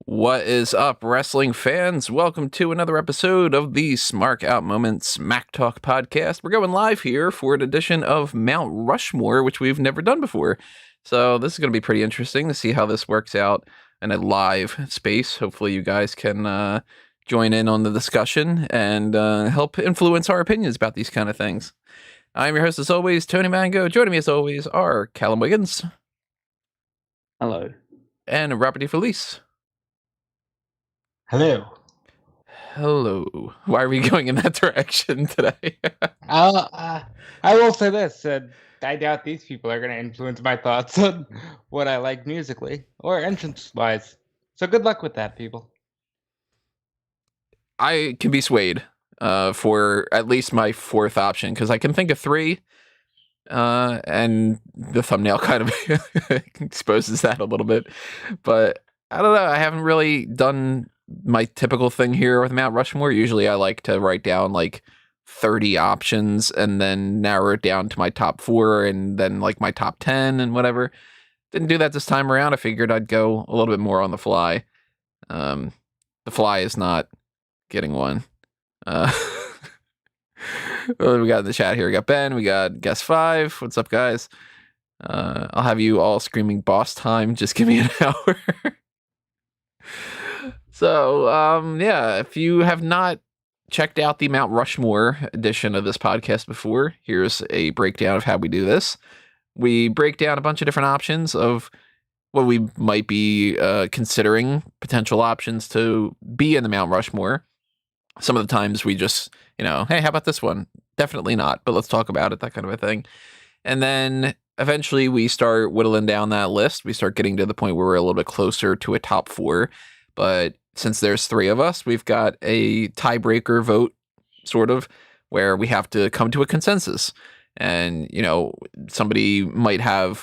What is up, wrestling fans? Welcome to another episode of the Smark Out Moment Smack Talk podcast. We're going live here for an edition of Mount Rushmore, which we've never done before. So this is going to be pretty interesting to see how this works out in a live space. Hopefully you guys can join in on the discussion and help influence our opinions about these kind of things. I'm your host as always, Tony Mango. Joining me as always are Callum Wiggins. Hello. And Robert DeFelice. Hello. Hello. Why are we going in that direction today? I will say this. I doubt these people are going to influence my thoughts on what I like musically or entrance-wise. So good luck with that, people. I can be swayed for at least my fourth option, because I can think of three, and the thumbnail kind of exposes that a little bit. But I don't know. I haven't really done my typical thing here with Mount Rushmore. Usually I like to write down like 30 options and then narrow it down to my top 4 and then like my top 10 and whatever. Didn't do that this time around. I figured I'd go a little bit more on the fly. The fly is not getting one. What do we got in the chat here? We got Ben, we got Guest 5. What's up, guys? I'll have you all screaming boss time. Just give me an hour. So, yeah, if you have not checked out the Mount Rushmore edition of this podcast before, here's a breakdown of how we do this. We break down a bunch of different options of what we might be considering potential options to be in the Mount Rushmore. Some of the times we just, hey, how about this one? Definitely not, but let's talk about it, that kind of a thing. And then eventually we start whittling down that list. We start getting to the point where we're a little bit closer to a top 4. But since there's 3 of us, we've got a tiebreaker vote, sort of, where we have to come to a consensus. And, somebody might have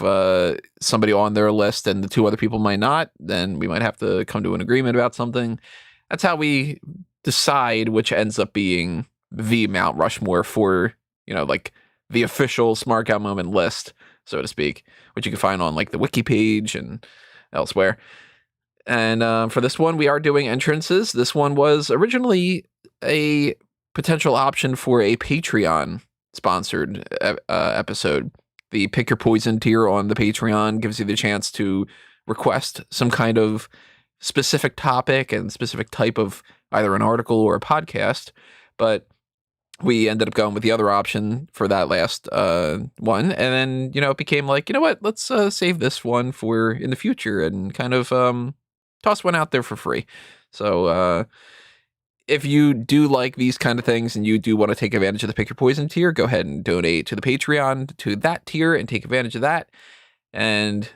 somebody on their list and the 2 other people might not. Then we might have to come to an agreement about something. That's how we decide which ends up being the Mount Rushmore for, like the official Smark Out Moment list, so to speak, which you can find on like the wiki page and elsewhere. And for this one, we are doing entrances. This one was originally a potential option for a Patreon sponsored episode. The Pick Your Poison tier on the Patreon gives you the chance to request some kind of specific topic and specific type of either an article or a podcast. But we ended up going with the other option for that last one. And then, it became like, you know what, let's save this one for in the future and kind of toss one out there for free. So if you do like these kind of things and you do want to take advantage of the Pick Your Poison tier, go ahead and donate to the Patreon to that tier and take advantage of that. And,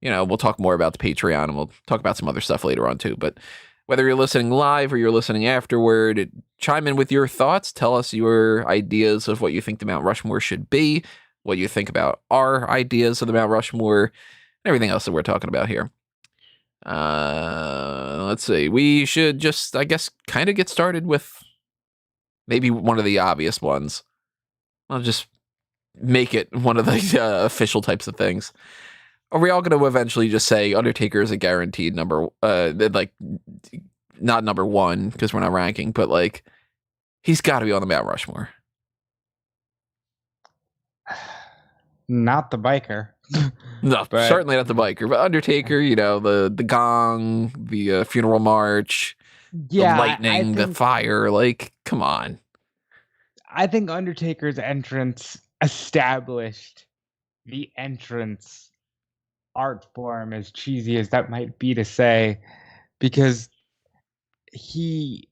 we'll talk more about the Patreon and we'll talk about some other stuff later on too. But whether you're listening live or you're listening afterward, chime in with your thoughts. Tell us your ideas of what you think the Mount Rushmore should be, what you think about our ideas of the Mount Rushmore, and everything else that we're talking about here. Let's see. We should just, I guess, kind of get started with maybe one of the obvious ones. I'll just make it one of the official types of things. Are we all going to eventually just say Undertaker is a guaranteed number, like, not number 1 because we're not ranking, but like, he's got to be on the Mount Rushmore? Not the biker. No, certainly not the biker, but Undertaker, the gong, the funeral march, the lightning, the fire, like, come on. I think Undertaker's entrance established the entrance art form, as cheesy as that might be to say, because he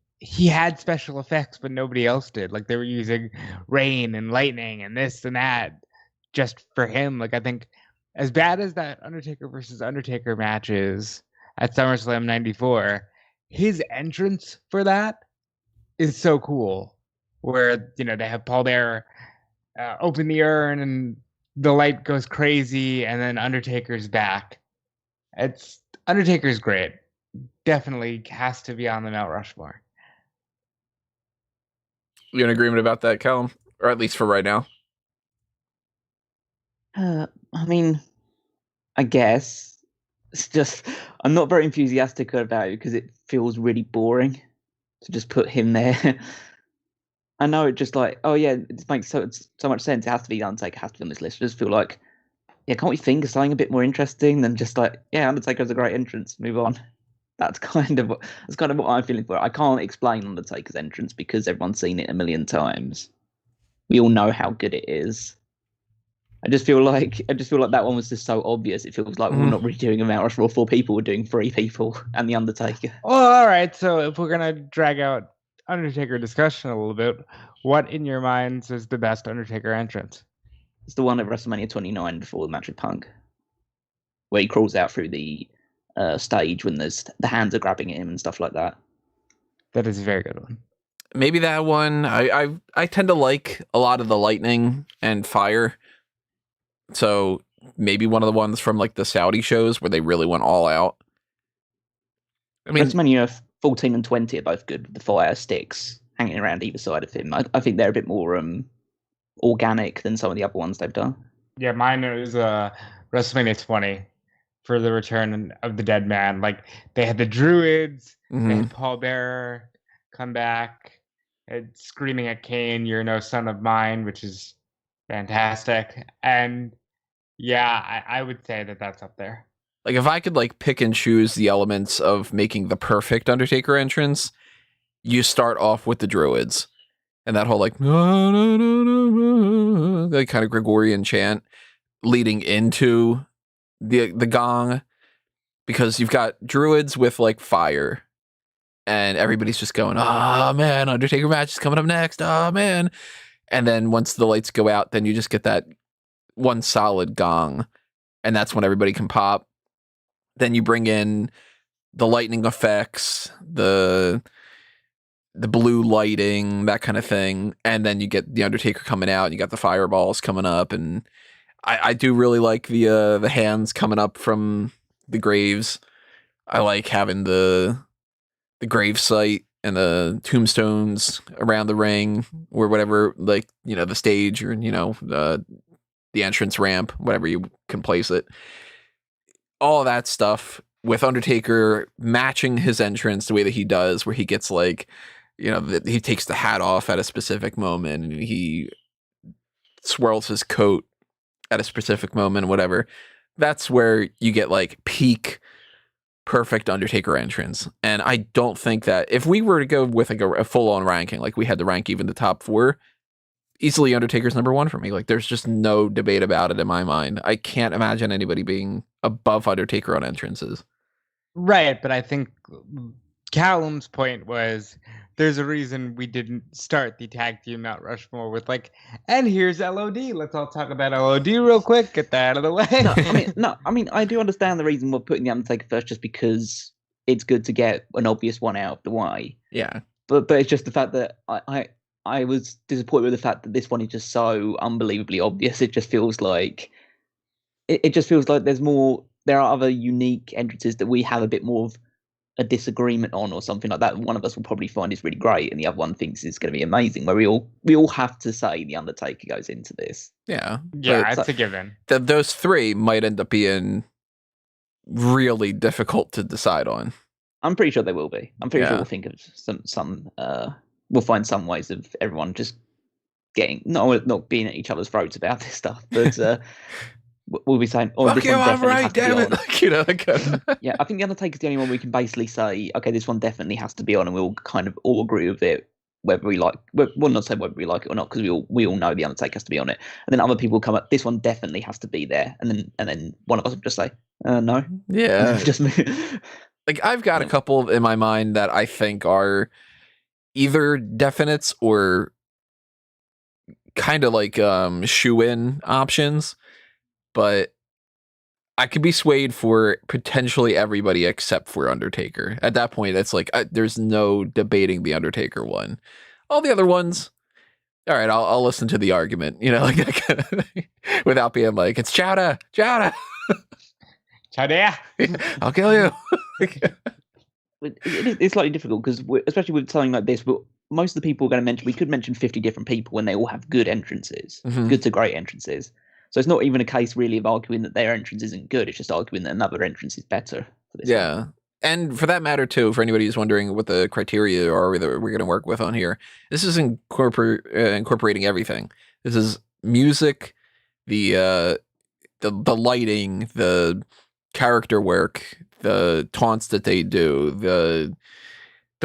had special effects, but nobody else did. Like, they were using rain and lightning and this and that just for him. Like, I think as bad as that Undertaker versus Undertaker match is at SummerSlam 94, his entrance for that is so cool. Where, they have Paul Bearer open the urn and the light goes crazy and then Undertaker's back. Undertaker's great. Definitely has to be on the Mount Rushmore. You in agreement about that, Callum? Or at least for right now? I mean, I guess it's just I'm not very enthusiastic about it because it feels really boring to just put him there. I know it just like, oh yeah, it makes so much sense. It has to be Undertaker, has to be on this list. I just feel like, yeah, can't we think of something a bit more interesting than just like, yeah, Undertaker's a great entrance, move on. That's kind of what I'm feeling for it. I can't explain Undertaker's entrance because everyone's seen it a million times. We all know how good it is. I just feel like that one was just so obvious. It feels like we're not really doing a Mount Rushmore 4 people, we're doing 3 people and the Undertaker. Oh, all right. So if we're gonna drag out Undertaker discussion a little bit, what in your minds is the best Undertaker entrance? It's the one at WrestleMania 29 before the match with Punk, where he crawls out through the stage when the hands are grabbing him and stuff like that. That is a very good one. Maybe that one. I tend to like a lot of the lightning and fire. So maybe one of the ones from like the Saudi shows where they really went all out. I mean, WrestleMania 14 and 20 are both good with the fire sticks hanging around either side of him. I think they're a bit more organic than some of the other ones they've done. Yeah, mine is WrestleMania 20 for the return of the dead man. Like they had the Druids, they had Paul Bearer come back, screaming at Kane, "You're no son of mine," which is fantastic. And yeah, I would say that that's up there. like if I could like pick and choose the elements of making the perfect Undertaker entrance, you start off with the Druids and that whole like kind of Gregorian chant leading into the gong, because you've got Druids with like fire and everybody's just going, oh man, Undertaker match is coming up next, oh man. And then once the lights go out, then you just get that one solid gong, and that's when everybody can pop. Then you bring in the lightning effects, the blue lighting, that kind of thing, and then you get the Undertaker coming out, and you got the fireballs coming up, and I do really like the hands coming up from the graves. I like having the grave site and the tombstones around the ring or whatever, like, you know, the stage or, you know, the entrance ramp, whatever you can place it. All of that stuff with Undertaker matching his entrance the way that he does, where he gets like, you know, he takes the hat off at a specific moment and he swirls his coat at a specific moment, whatever. That's where you get like peak perfect Undertaker entrance. And I don't think that if we were to go with like a full-on ranking, like we had to rank even the top 4, easily Undertaker's number 1 for me. Like there's just no debate about it in my mind. I can't imagine anybody being above Undertaker on entrances. Right, but I think Callum's point was there's a reason we didn't start the tag team Mount Rushmore with like, and here's LOD. Let's all talk about LOD real quick. Get that out of the way. I mean, I do understand the reason we're putting the Undertaker first, just because it's good to get an obvious one out of the way. Yeah, but it's just the fact that I was disappointed with the fact that this one is just so unbelievably obvious. It just feels like it just feels like there are other unique entrances that we have a bit more of a disagreement on or something like that. One of us will probably find is really great and the other one thinks is going to be amazing, where we all have to say the Undertaker goes into this. Yeah, it's a given. Those 3 might end up being really difficult to decide on. I'm pretty sure they will be. I'm pretty sure we'll think of some we'll find some ways of everyone just getting not being at each other's throats about this stuff, but we'll be saying, "Oh, this one definitely has to be on." Like, you know, yeah, I think the Undertaker's the only one we can basically say, "Okay, this one definitely has to be on," and we'll kind of all agree with it, whether we like. Well, not say whether we like it or not, because we all know the Undertaker has to be on it. And then other people will come up, "This one definitely has to be there," and then one of us will just say, "No." Yeah, just like I've got a couple in my mind that I think are either definites or kind of like shoe-in options, but I could be swayed for potentially everybody except for Undertaker. At that point, it's like there's no debating the Undertaker one. All the other ones, all right, I'll listen to the argument, you know, like that kind of thing, without being like, it's Chowda. Chowda. I'll kill you. It's slightly difficult because, especially with something like this, but most of the people we're going to mention, we could mention 50 different people and they all have good entrances, good to great entrances. So it's not even a case really of arguing that their entrance isn't good. It's just arguing that another entrance is better. for this one. Yeah. And for that matter, too, for anybody who's wondering what the criteria are that we're going to work with on here, this is incorporating everything. This is music, the lighting, the character work, the taunts that they do, the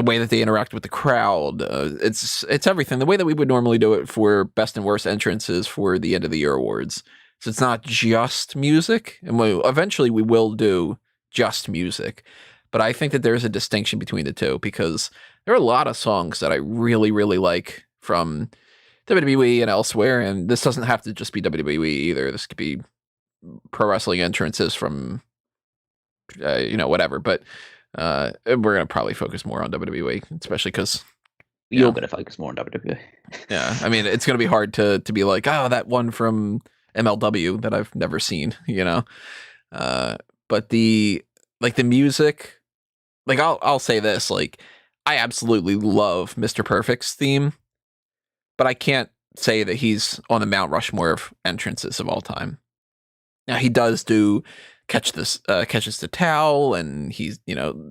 way that they interact with the crowd. It's everything. The way that we would normally do it for best and worst entrances for the end of the year awards. So it's not just music, and eventually we will do just music. But I think that there's a distinction between the two because there are a lot of songs that I really, really like from WWE and elsewhere. And this doesn't have to just be WWE either. This could be pro wrestling entrances from, whatever. But we're going to probably focus more on WWE, especially because you're going to focus more on WWE. Yeah. I mean, it's going to be hard to be like, oh, that one from MLW that I've never seen, but the music, like I'll say this, like I absolutely love Mr. Perfect's theme, but I can't say that he's on the Mount Rushmore of entrances of all time. Now he does do catches the towel and he's,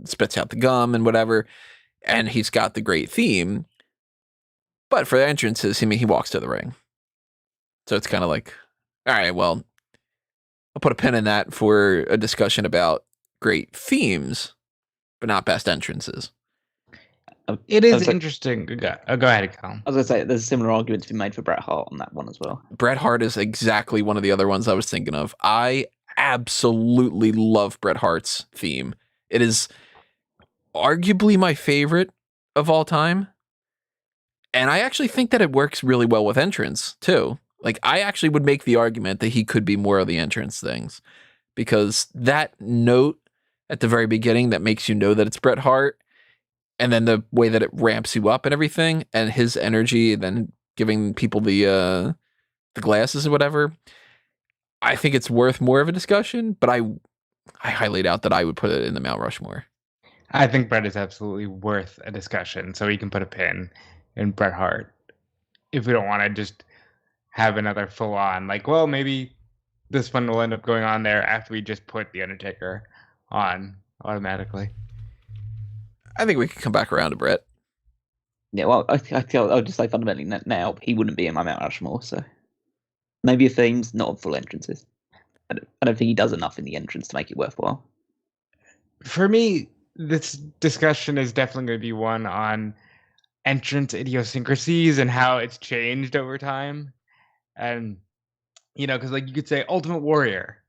spits out the gum and whatever. And he's got the great theme, but for the entrances, he walks to the ring. So it's kind of like, all right, well, I'll put a pin in that for a discussion about great themes, but not best entrances. It is interesting. Go ahead, Colin. I was going to say, there's a similar argument to be made for Bret Hart on that one as well. Bret Hart is exactly one of the other ones I was thinking of. I absolutely love Bret Hart's theme. It is arguably my favorite of all time. And I actually think that it works really well with entrance, too. Like, I actually would make the argument that he could be more of the entrance things. Because that note at the very beginning that makes you know that it's Bret Hart, and then the way that it ramps you up and everything, and his energy, and then giving people the glasses or whatever, I think it's worth more of a discussion, but I highly doubt that I would put it in the Mount Rushmore. I think Bret is absolutely worth a discussion, so we can put a pin in Bret Hart if we don't want to just have another full-on, like, well, maybe this one will end up going on there after we just put The Undertaker on automatically. I think we can come back around to Bret. Yeah, well, I'll just say fundamentally now, he wouldn't be in my Mount Rushmore, so maybe a themes, not full entrances. I don't think he does enough in the entrance to make it worthwhile. For me, this discussion is definitely going to be one on entrance idiosyncrasies and how it's changed over time. And, because like you could say Ultimate Warrior,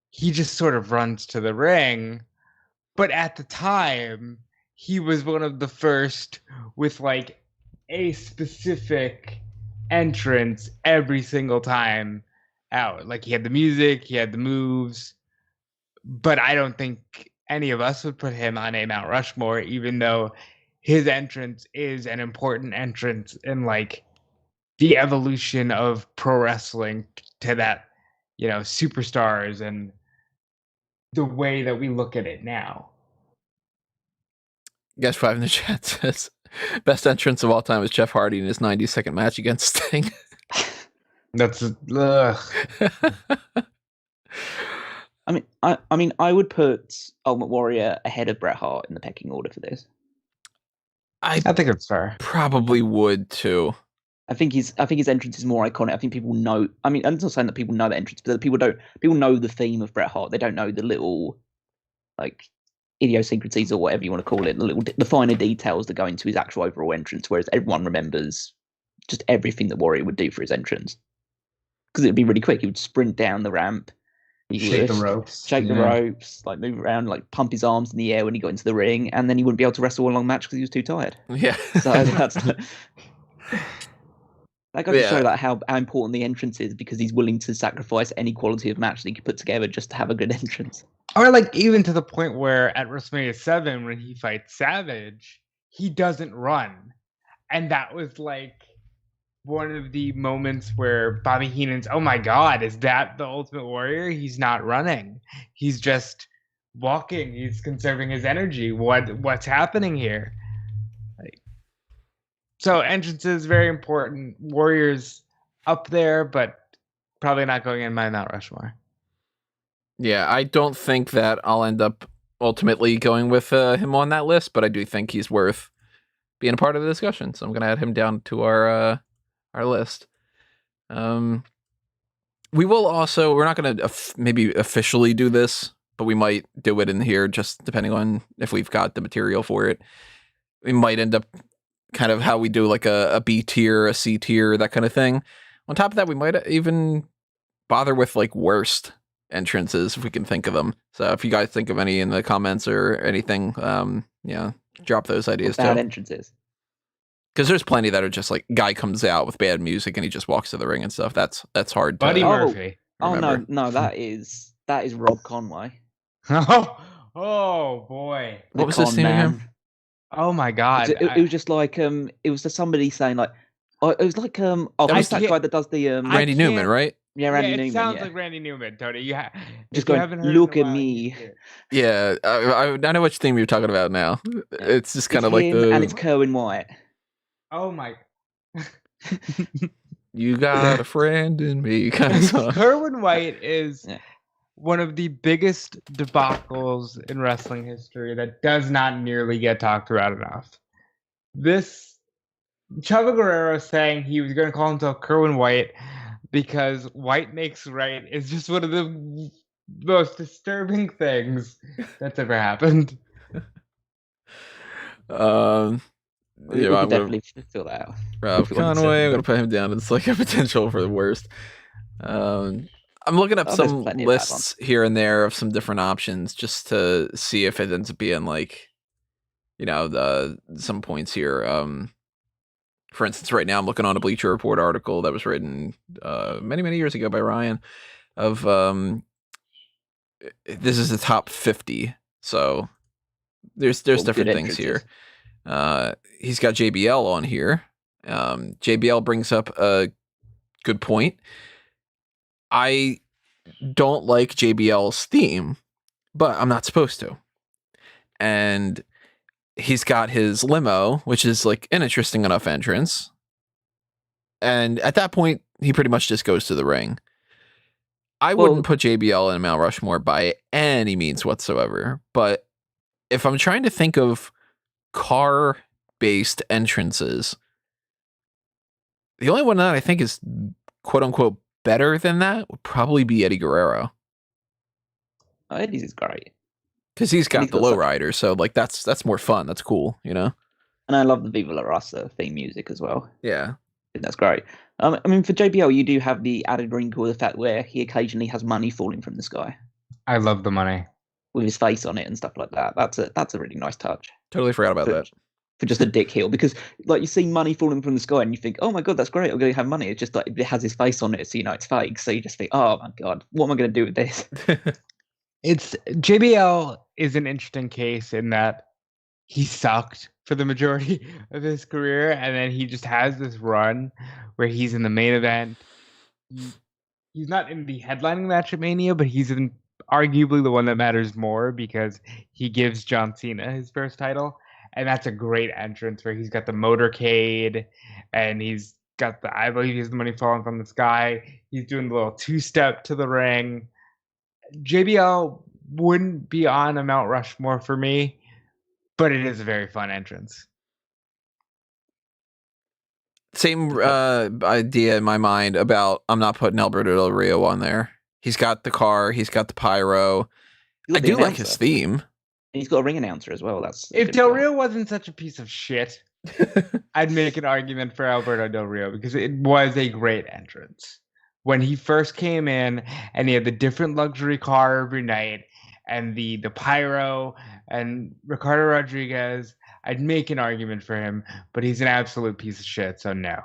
he just sort of runs to the ring, but at the time, he was one of the first with like a specific entrance every single time out. Like he had the music, he had the moves, but I don't think any of us would put him on a Mount Rushmore, even though his entrance is an important entrance in like the evolution of pro wrestling to that, superstars and the way that we look at it now. Guess 5 in the chat says best entrance of all time is Jeff Hardy in his 90-second match against Sting. That's I mean, I would put Ultimate Warrior ahead of Bret Hart in the pecking order for this. I think it's fair. Probably would too. I think his entrance is more iconic. I think people know. I mean, I'm not saying that people know the entrance, but people don't. People know the theme of Bret Hart. They don't know the little, like, idiosyncrasies or whatever you want to call it, the finer details that go into his actual overall entrance. Whereas everyone remembers just everything that Warrior would do for his entrance, because it would be really quick. He would sprint down the ramp, shake the ropes, like move around, like pump his arms in the air when he got into the ring, and then he wouldn't be able to wrestle a long match because he was too tired. Yeah. So that's. That goes to show like how important the entrance is, because he's willing to sacrifice any quality of match that he could put together just to have a good entrance. Or like even to the point where at WrestleMania 7, when he fights Savage, he doesn't run. And that was like one of the moments where Bobby Heenan's, oh my God, is that the Ultimate Warrior? He's not running. He's just walking. He's conserving his energy. What's happening here? So entrance is very important. Warriors up there, but probably not going in my Mount Rushmore. Yeah, I don't think that I'll end up ultimately going with him on that list, but I do think he's worth being a part of the discussion. So I'm going to add him down to our list. We will also, we're not going to maybe officially do this, but we might do it in here just depending on if we've got the material for it. We might end up kind of how we do like a B tier, a C tier, that kind of thing. On top of that, we might even bother with like worst entrances if we can think of them. So if you guys think of any in the comments or anything, drop those ideas Bad too. entrances. Because there's plenty that are just like guy comes out with bad music and he just walks to the ring and stuff. That's hard to Buddy Murphy. remember. No, that is Rob Conway. Oh boy. What was his name again? Oh my god. It was just like it was just somebody saying like it was like that guy that does the Randy Newman, right? Yeah, Randy Newman. It sounds like Randy Newman, Tony. Just going, look at me. Yeah, I know which theme you're talking about now. It's just kind of like and it's Kerwin White. Oh my. You got a friend in me, kind of song. Kerwin White is one of the biggest debacles in wrestling history that does not nearly get talked about enough. This Chavo Guerrero saying he was going to call himself Kerwin White because white makes right is just one of the most disturbing things that's ever happened. We can definitely fill that out. Rob Conway, I'm going to put him down. It's like a potential for the worst. I'm looking up some lists here and there of some different options just to see if it ends up being like, some points here. For instance, right now I'm looking on a Bleacher Report article that was written many, many years ago by Ryan of this is the top 50. So there's different things here. He's got JBL on here. JBL brings up a good point. I don't like JBL's theme, but I'm not supposed to. And he's got his limo, which is like an interesting enough entrance. And at that point, he pretty much just goes to the ring. I wouldn't put JBL in Mount Rushmore by any means whatsoever. But if I'm trying to think of car-based entrances, the only one that I think is quote-unquote better than that would probably be Eddie Guerrero. Oh, Eddie's is great. Because he's got the lowrider, so like that's more fun. That's cool, And I love the Viva La Raza theme music as well. Yeah. I think that's great. I mean, for JBL, you do have the added wrinkle of the fact where he occasionally has money falling from the sky. I love the money. With his face on it and stuff like that. That's a really nice touch. Totally forgot about that. For just a dick heel, because like you see money falling from the sky and you think, oh my god, that's great, I'm going to have money. It's just like it has his face on it, so it's fake. So you just think, oh my god, what am I going to do with this? It's JBL is an interesting case in that he sucked for the majority of his career, and then he just has this run where he's in the main event. He's not in the headlining match at Mania, but he's in arguably the one that matters more because he gives John Cena his first title, and that's a great entrance where he's got the motorcade and he's got I believe he has the money falling from the sky. He's doing the little two-step to the ring. JBL wouldn't be on a Mount Rushmore for me, but it is a very fun entrance. Same idea in my mind about I'm not putting Alberto Del Rio on there. He's got the car, he's got the pyro. I do like his theme. And he's got a ring announcer as well. If Del Rio wasn't such a piece of shit, I'd make an argument for Alberto Del Rio because it was a great entrance. When he first came in and he had the different luxury car every night and the pyro and Ricardo Rodriguez, I'd make an argument for him, but he's an absolute piece of shit, so no.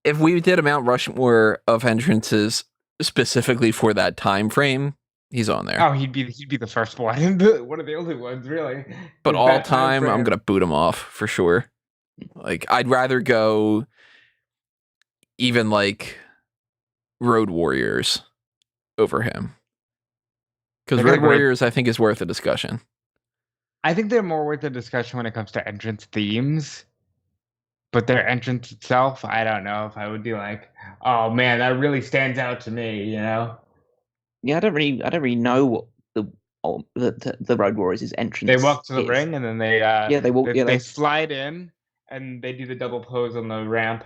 If we did a Mount Rushmore of entrances specifically for that time frame, he's on there. Oh, he'd be the first one. One of the only ones, really. But all time, I'm gonna boot him off for sure. Like, I'd rather go even like Road Warriors over him. Because Road Warriors, I think, is worth a discussion. I think they're more worth a discussion when it comes to entrance themes. But their entrance itself, I don't know if I would be like, oh man, that really stands out to me, Yeah, I don't really know what the Road Warriors' entrance. They walk to the is. ring and then they they walk. they slide in and they do the double pose on the ramp,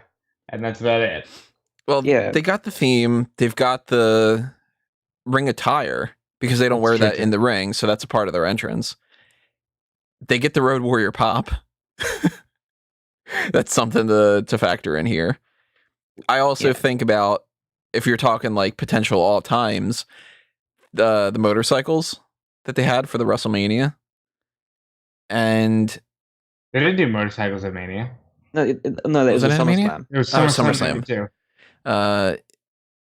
and that's about it. Well, they got the theme. They've got the ring attire because they don't wear that in the ring, so that's a part of their entrance. They get the Road Warrior pop. That's something to factor in here. I also think about, if you're talking like potential all times, the motorcycles that they had for the WrestleMania. And they didn't do motorcycles at Mania. No, it was a SummerSlam. It was SummerSlam too.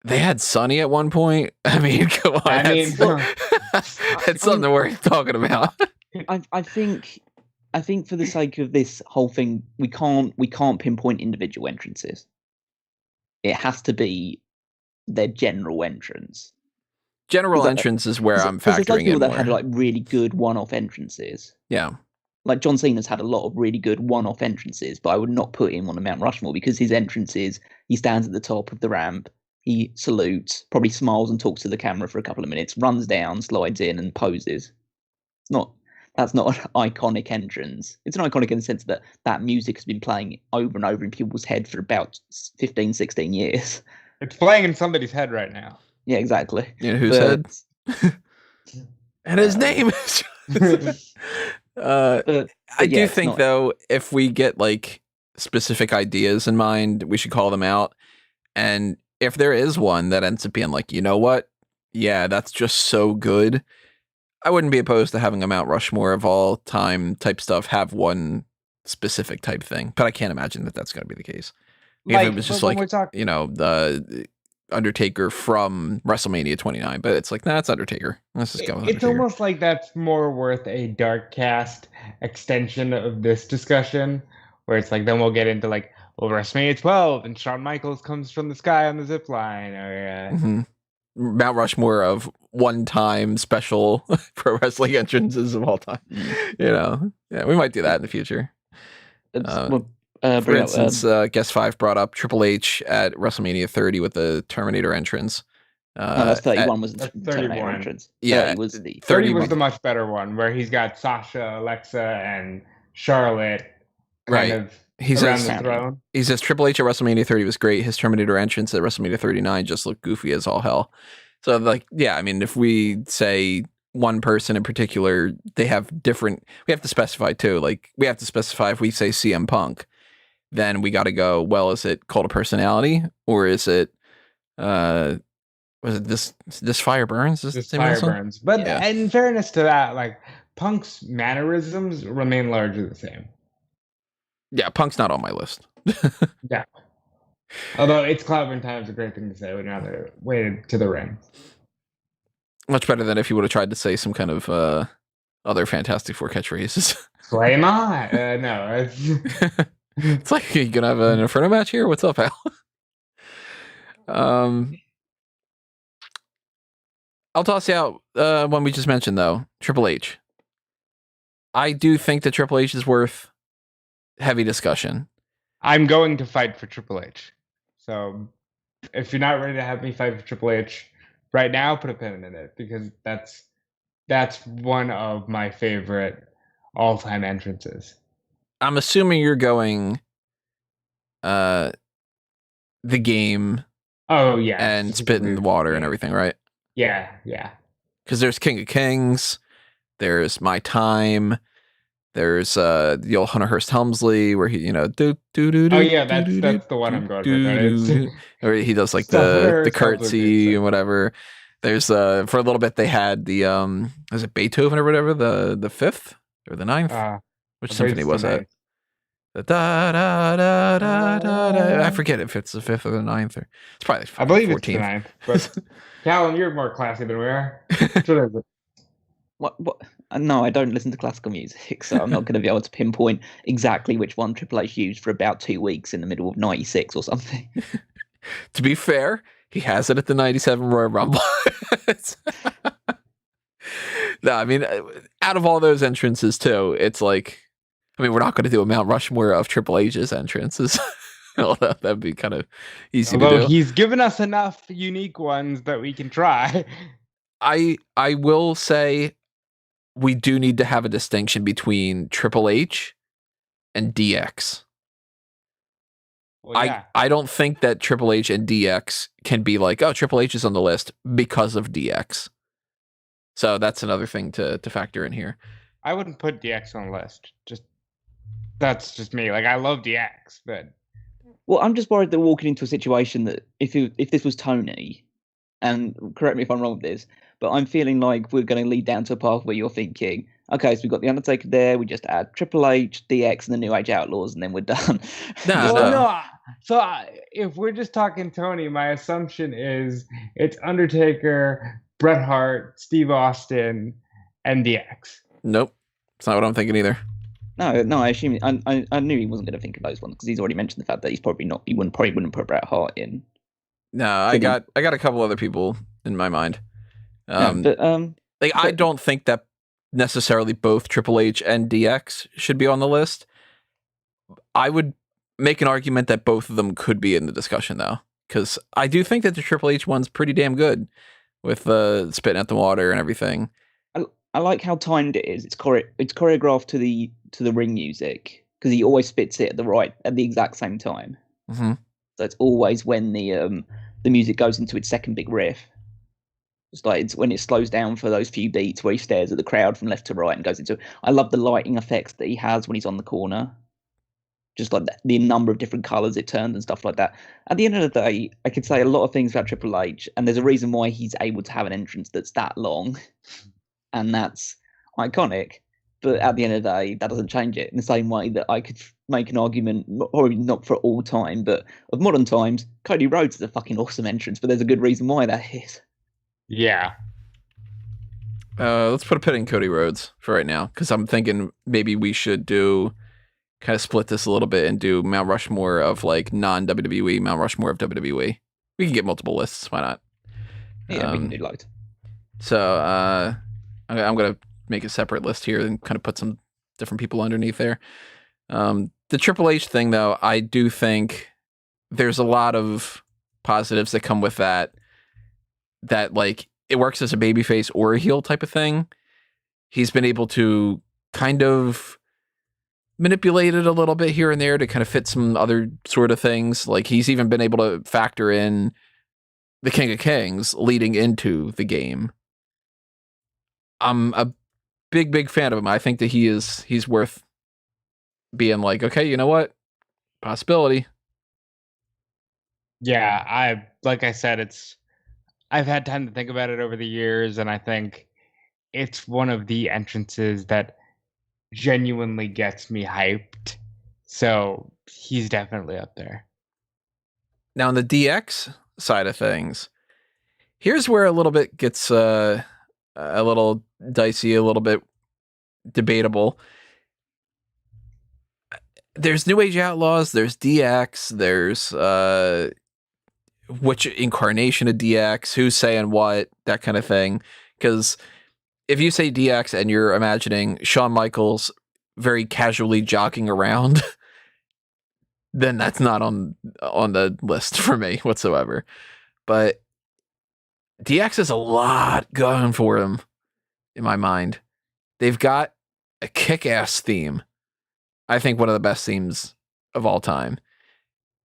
They had Sonny at one point. I mean, come on. It's something worth talking about. I think for the sake of this whole thing, we can't pinpoint individual entrances. It has to be their general entrance. General entrance is where I'm factoring in more. That had like really good one-off entrances. Yeah. Like John Cena's had a lot of really good one-off entrances, but I would not put him on the Mount Rushmore because his entrance is he stands at the top of the ramp, he salutes, probably smiles and talks to the camera for a couple of minutes, runs down, slides in, and poses. That's not an iconic entrance. It's an iconic in the sense that that music has been playing over and over in people's head for about 15, 16 years. It's playing in somebody's head right now. Yeah, exactly. You know whose head? And his name is... I do think, though, if we get like specific ideas in mind, we should call them out. And if there is one that ends up being like, you know what? Yeah, that's just so good. I wouldn't be opposed to having a Mount Rushmore of all time type stuff have one specific type thing. But I can't imagine that that's going to be the case. If it was just like, the Undertaker from WrestleMania 29, but it's like, nah, it's Undertaker. Let's just go with Undertaker. It's almost like that's more worth a dark cast extension of this discussion, where it's like, then we'll get into like, well, WrestleMania 12 and Shawn Michaels comes from the sky on the zip line, or Mount Rushmore of one-time special pro wrestling entrances of all time. Yeah, we might do that in the future. For instance, Guest 5 brought up Triple H at WrestleMania 30 with the Terminator entrance. That's 31 was the Terminator entrance. Yeah, 30 was the much better one, where he's got Sasha, Alexa, and Charlotte kind of around the throne. He says Triple H at WrestleMania 30 was great. His Terminator entrance at WrestleMania 39 just looked goofy as all hell. So, like, yeah, I mean, if we say one person in particular, they have different... We have to specify, too. Like, we have to specify if we say CM Punk, then we got to go, well, is it cult of personality, or is it was it this fire burns? This fire burns. But in fairness to that, like, Punk's mannerisms remain largely the same. Yeah, Punk's not on my list. Yeah. Although it's clobbering time is a great thing to say when you're on the way to the ring. Much better than if you would have tried to say some kind of other Fantastic Four catchphrases. Why not? No. It's like, you gonna have an Inferno match here? What's up, Al? I'll toss you out one we just mentioned, though. Triple H. I do think that Triple H is worth heavy discussion. I'm going to fight for Triple H. So if you're not ready to have me fight for Triple H right now, put a pin in it, because that's one of my favorite all-time entrances. I'm assuming you're going the game. Oh, yeah. And spit in the water and everything, right? Yeah. Because there's King of Kings, there's My Time, there's the old Hunter Hearst Helmsley where he, oh yeah, that's the one I'm going with. Or he does like the curtsy and whatever. There's for a little bit they had the was it Beethoven or whatever, the fifth or the ninth? Which symphony was that? The da da da da da da. I forget if it's the fifth or the ninth, or it's probably I believe 14th. It's the ninth. But Callum, you're more classy than we are. What is it? What? No, I don't listen to classical music, so I'm not going to be able to pinpoint exactly which one Triple H used for about 2 weeks in the middle of '96 or something. To be fair, he has it at the '97 Royal Rumble. No, I mean, out of all those entrances too, it's like, I mean, we're not going to do a Mount Rushmore of Triple H's entrances. That'd be kind of easy to do. He's given us enough unique ones that we can try. I will say we do need to have a distinction between Triple H and DX. Well, yeah. I don't think that Triple H and DX can be like, oh, Triple H is on the list because of DX. So that's another thing to factor in here. I wouldn't put DX on the list. That's just me. Like, I love DX, but Well, I'm just worried that we're walking into a situation that if this was Tony, and correct me if I'm wrong with this, but I'm feeling like we're going to lead down to a path where you're thinking, okay, so we've got the Undertaker there, we just add Triple H, DX, and the New Age Outlaws, and then we're done. No. So if we're just talking Tony, my assumption is it's Undertaker, Bret Hart, Steve Austin, and DX. Nope. It's not what I'm thinking either. No, I assume I knew he wasn't going to think of those ones because he's already mentioned the fact that he's probably not. He wouldn't put Bret Hart in. No, I got a couple other people in my mind. I don't think that necessarily both Triple H and DX should be on the list. I would make an argument that both of them could be in the discussion though, because I do think that the Triple H one's pretty damn good with spitting at the water and everything. I like how timed it is. It's choreographed to the ring music because he always spits it at the exact same time. Mm-hmm. So it's always when the music goes into its second big riff. It's like it's when it slows down for those few beats where he stares at the crowd from left to right and goes into. I love the lighting effects that he has when he's on the corner. Just like the number of different colors it turns and stuff like that. At the end of the day, I could say a lot of things about Triple H, and there's a reason why he's able to have an entrance that's that long. And that's iconic, but at the end of the day, that doesn't change it. In the same way that I could make an argument, probably not for all time, but of modern times, Cody Rhodes is a fucking awesome entrance, but there's a good reason why that is. Yeah. Let's put a pin in Cody Rhodes for right now, because I'm thinking maybe we should kind of split this a little bit and do Mount Rushmore of like non-WWE, Mount Rushmore of WWE. We can get multiple lists. Why not? Yeah, we can do loads. So, I'm going to make a separate list here and kind of put some different people underneath there. The Triple H thing, though, I do think there's a lot of positives that come with that like it works as a babyface or a heel type of thing. He's been able to kind of manipulate it a little bit here and there to kind of fit some other sort of things. Like he's even been able to factor in the King of Kings leading into the game. I'm a big fan of him. I think that he's worth being like, okay, you know what? Possibility. Yeah, like I said, I've had time to think about it over the years, and I think it's one of the entrances that genuinely gets me hyped. So he's definitely up there. Now on the DX side of things, here's where a little bit gets a little dicey, a little bit debatable. There's New Age Outlaws, there's DX, there's which incarnation of DX, who's saying what, that kind of thing. Because if you say DX and you're imagining Shawn Michaels very casually jogging around, then that's not on the list for me whatsoever. But DX has a lot going for him in my mind. They've got a kick-ass theme. I think one of the best themes of all time.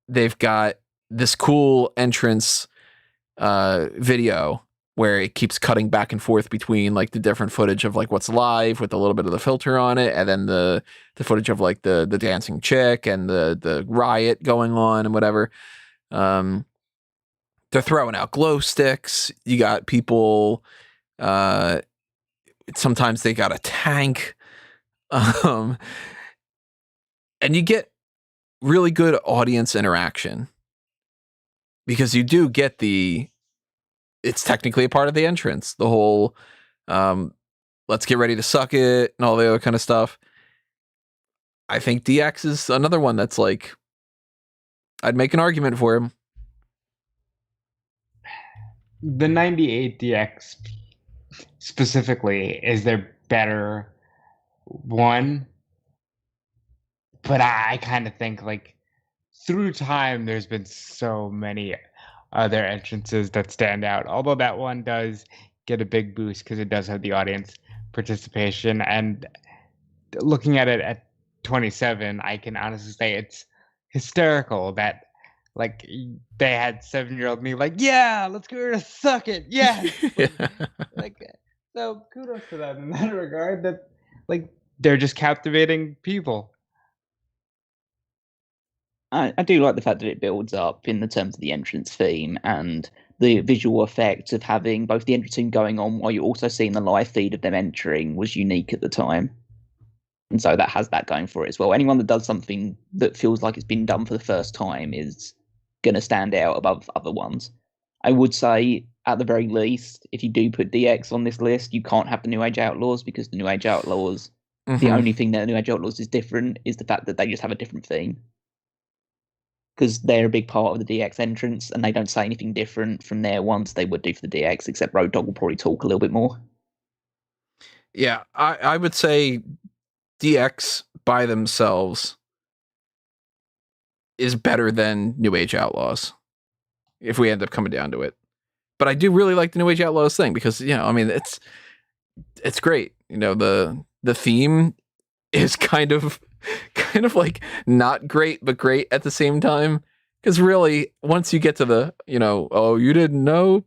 They've got this cool entrance video where it keeps cutting back and forth between like the different footage of like what's live with a little bit of the filter on it, and then the footage of like the dancing chick and the riot going on and whatever. They're throwing out glow sticks. You got people. Sometimes they got a tank. And you get really good audience interaction because you do get it's technically a part of the entrance, the whole let's get ready to suck it and all the other kind of stuff. I think DX is another one that's like, I'd make an argument for him. The 98 DX specifically is their better one. But I kind of think like through time, there's been so many other entrances that stand out. Although that one does get a big boost because it does have the audience participation. And looking at it at 27, I can honestly say it's hysterical that like they had 7-year-old me like, yeah, let's go to suck it, yes. Like, so kudos to them in that regard. That like they're just captivating people. I do like the fact that it builds up in the terms of the entrance theme and the visual effect of having both the entrance theme going on while you're also seeing the live feed of them entering was unique at the time. And so that has that going for it as well. Anyone that does something that feels like it's been done for the first time is going to stand out above other ones. I would say, at the very least, if you do put DX on this list, you can't have the New Age Outlaws, because the New Age Outlaws, the only thing that the New Age Outlaws is different is the fact that they just have a different theme. Because they're a big part of the DX entrance, and they don't say anything different from their ones they would do for the DX, except Road Dogg will probably talk a little bit more. Yeah, I would say DX by themselves is better than New Age Outlaws, if we end up coming down to it. But I do really like the New Age Outlaws thing because, you know, I mean, it's great. You know, the theme is kind of like not great, but great at the same time. Because really, once you get to the, you know, oh, you didn't know,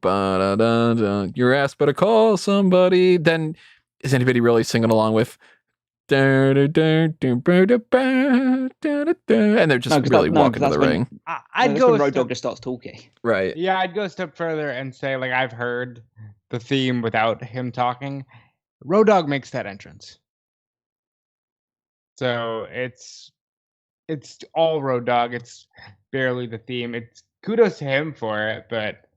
your ass better call somebody, then is anybody really singing along with and they're just really walking to the ring. I'd go when Road Dogg just starts talking. Right. Yeah, I'd go a step further and say, like, I've heard the theme without him talking. Road Dogg makes that entrance. So it's all Road Dogg. It's barely the theme. It's kudos to him for it, but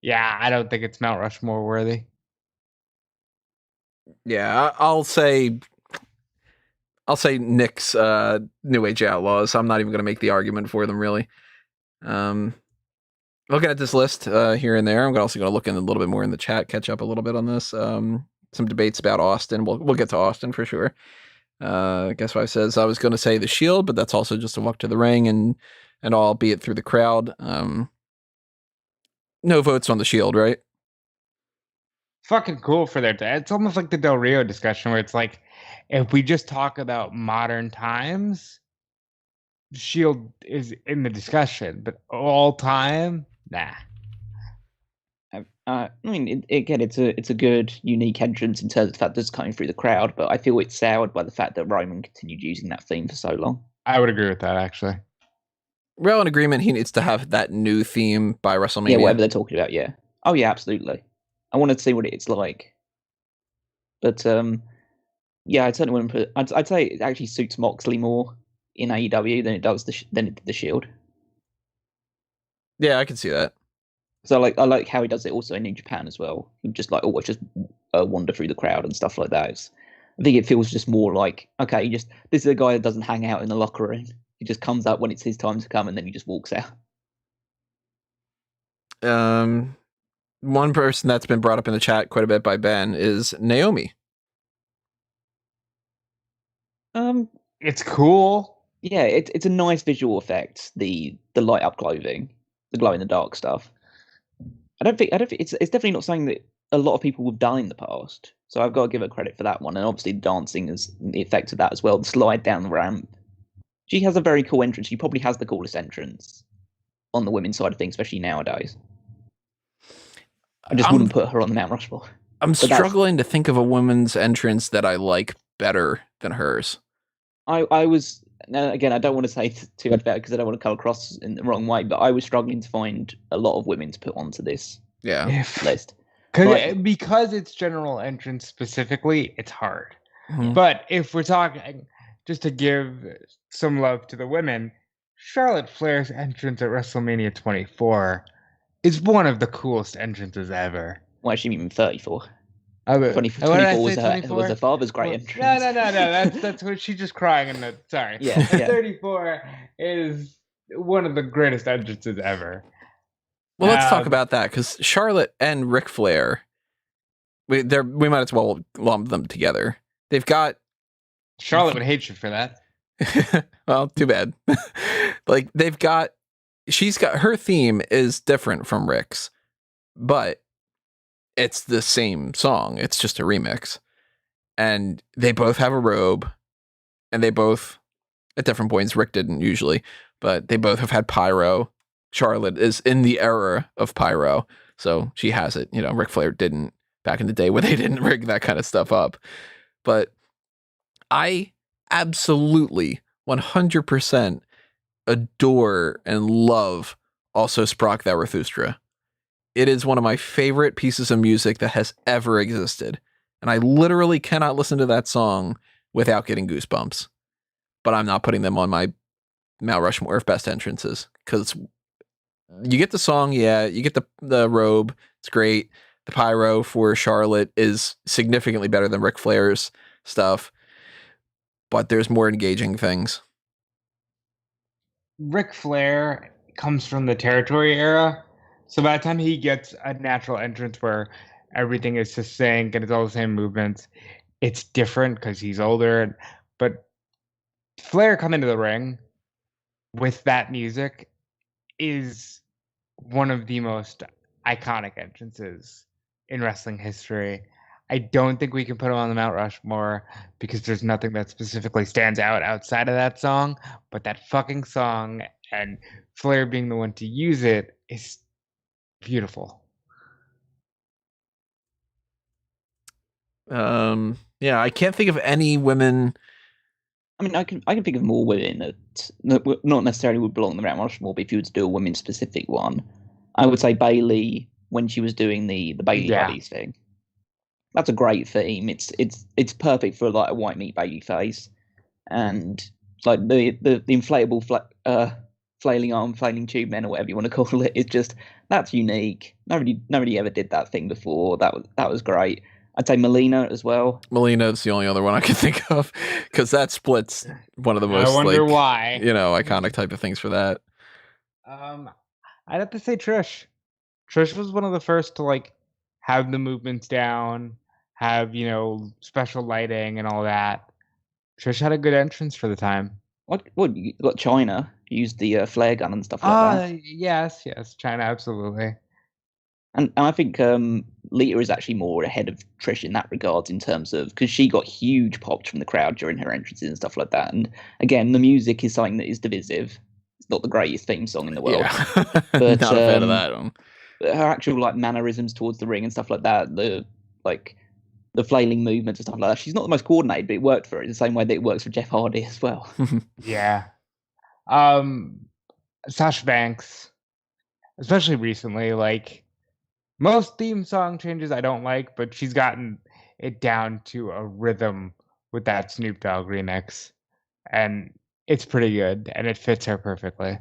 yeah, I don't think it's Mount Rushmore worthy. Yeah, I'll say Nick's New Age Outlaws. I'm not even going to make the argument for them, really. Looking at this list here and there, I'm also going to look in a little bit more in the chat, catch up a little bit on this. Some debates about Austin. We'll get to Austin for sure. Guess what I says? I was going to say the Shield, but that's also just a walk to the ring and all, be it through the crowd. No votes on the Shield, right? Fucking cool for their day. It's almost like the Del Rio discussion where it's like, if we just talk about modern times, Shield is in the discussion, but all time, nah. I mean, again, it's a good, unique entrance in terms of the fact that it's coming through the crowd, but I feel it's soured by the fact that Roman continued using that theme for so long. I would agree with that, actually. We're all in agreement he needs to have that new theme by WrestleMania. Yeah, whatever they're talking about, yeah. Oh, yeah, absolutely. I wanted to see what it's like. But, yeah, I certainly wouldn't put... I'd say it actually suits Moxley more in AEW than it does the Shield. Yeah, I can see that. So I like how he does it also in New Japan as well. He just like always just wander through the crowd and stuff like that. I think it feels just more like, okay, this is a guy that doesn't hang out in the locker room. He just comes up when it's his time to come, and then he just walks out. One person that's been brought up in the chat quite a bit by Ben is Naomi. It's cool. Yeah, it's a nice visual effect. The light up clothing, the glow in the dark stuff. I don't think it's definitely not something that a lot of people have done in the past. So I've got to give her credit for that one, and obviously dancing is the effect of that as well. The slide down the ramp. She has a very cool entrance. She probably has the coolest entrance on the women's side of things, especially nowadays. I just wouldn't put her on the Mount Rushmore. I'm struggling to think of a women's entrance that I like better than hers. I was, again, I don't want to say too much about it because I don't want to come across in the wrong way, but I was struggling to find a lot of women to put onto this list. Because it's general entrance specifically, it's hard. Mm-hmm. But if we're talking, just to give some love to the women, Charlotte Flair's entrance at WrestleMania 24 is one of the coolest entrances ever. Why is she even 34? 24 was her father's great entrance. No. That's what she's just crying in the. Sorry. Yeah. 34 is one of the greatest entrances ever. Well, let's talk about that because Charlotte and Ric Flair, we might as well lump them together. They've got. Charlotte would hate you for that. Well, too bad. Like she's got her theme is different from Ric's, but it's the same song. It's just a remix. And they both have a robe, and they both, at different points, Rick didn't usually, but they both have had pyro. Charlotte is in the era of pyro, so she has it. Ric Flair didn't back in the day when they didn't rig that kind of stuff up. But I absolutely 100% adore and love Also Sprach Zarathustra. It is one of my favorite pieces of music that has ever existed. And I literally cannot listen to that song without getting goosebumps. But I'm not putting them on my Mount Rushmore of best entrances. Because you get the song, yeah, you get the robe, it's great. The pyro for Charlotte is significantly better than Ric Flair's stuff. But there's more engaging things. Ric Flair comes from the territory era. So by the time he gets a natural entrance where everything is succinct and it's all the same movements, it's different because he's older. But Flair coming to the ring with that music is one of the most iconic entrances in wrestling history. I don't think we can put him on the Mount Rushmore because there's nothing that specifically stands out outside of that song. But that fucking song and Flair being the one to use it is beautiful. Yeah, I can't think of any women. I mean, I can think of more women that not necessarily would belong in the Mount Rushmore, but if you were to do a women-specific one, I would say Bayley when she was doing the Bayley Buddies thing. That's a great theme. It's perfect for like a white meat baby face, and like the inflatable flailing arm, flailing tube men, or whatever you want to call it. It's just that's unique. Nobody ever did that thing before. That was great. I'd say Melina as well. Melina's the only other one I can think of because that splits one of the most why iconic type of things for that. I'd have to say Trish. Trish was one of the first to have the movements down, have special lighting and all that. Trish had a good entrance for the time. What you got? China used the flare gun and stuff like that. Yes, China, absolutely. And I think Lita is actually more ahead of Trish in that regard in terms of because she got huge pops from the crowd during her entrances and stuff like that. And again, the music is something that is divisive. It's not the greatest theme song in the world, but not a fan of that. Her actual mannerisms towards the ring and stuff like that, the flailing movements and stuff like that. She's not the most coordinated, but it worked for her. The same way that it works for Jeff Hardy as well. Yeah. Sasha Banks, especially recently, most theme song changes I don't like, but she's gotten it down to a rhythm with that Snoop Dogg remix. And it's pretty good, and it fits her perfectly.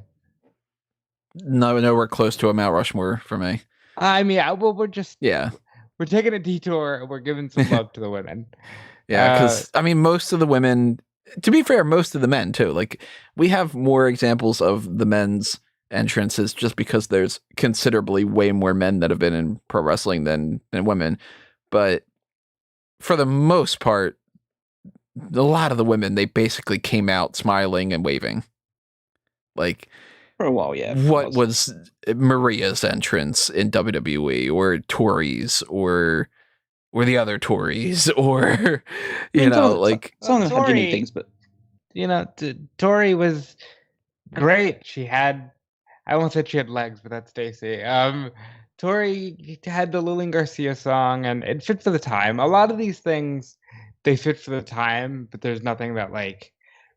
Nowhere close to a Mount Rushmore for me. I mean, we're taking a detour and we're giving some love to the women. Yeah, because most of the women, to be fair, most of the men too. We have more examples of the men's entrances just because there's considerably way more men that have been in pro wrestling than women. But for the most part, a lot of the women, they basically came out smiling and waving. For a while, yeah. What was Maria's entrance in WWE or Tori's or the other Tories or some of them had unique things, but Tori was great. She had, I won't say she had legs, but that's Stacy. Tori had the Lillian Garcia song, and it fit for the time. A lot of these things, they fit for the time, but there's nothing that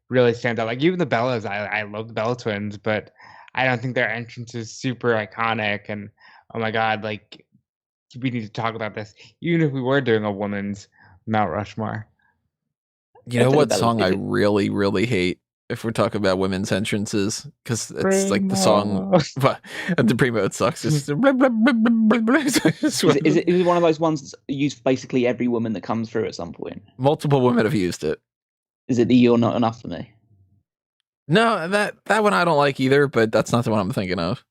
really stands out. Even the Bellas, I love the Bella Twins, but I don't think their entrance is super iconic. And oh my God, we need to talk about this, even if we were doing a woman's Mount Rushmore. You know what song I really, really hate if we're talking about women's entrances? Because it's the song, the Primo, it sucks. Is it one of those ones that's used for basically every woman that comes through at some point? Multiple women have used it. Is it the You're Not Enough for Me? No, that one I don't like either, but that's not the one I'm thinking of.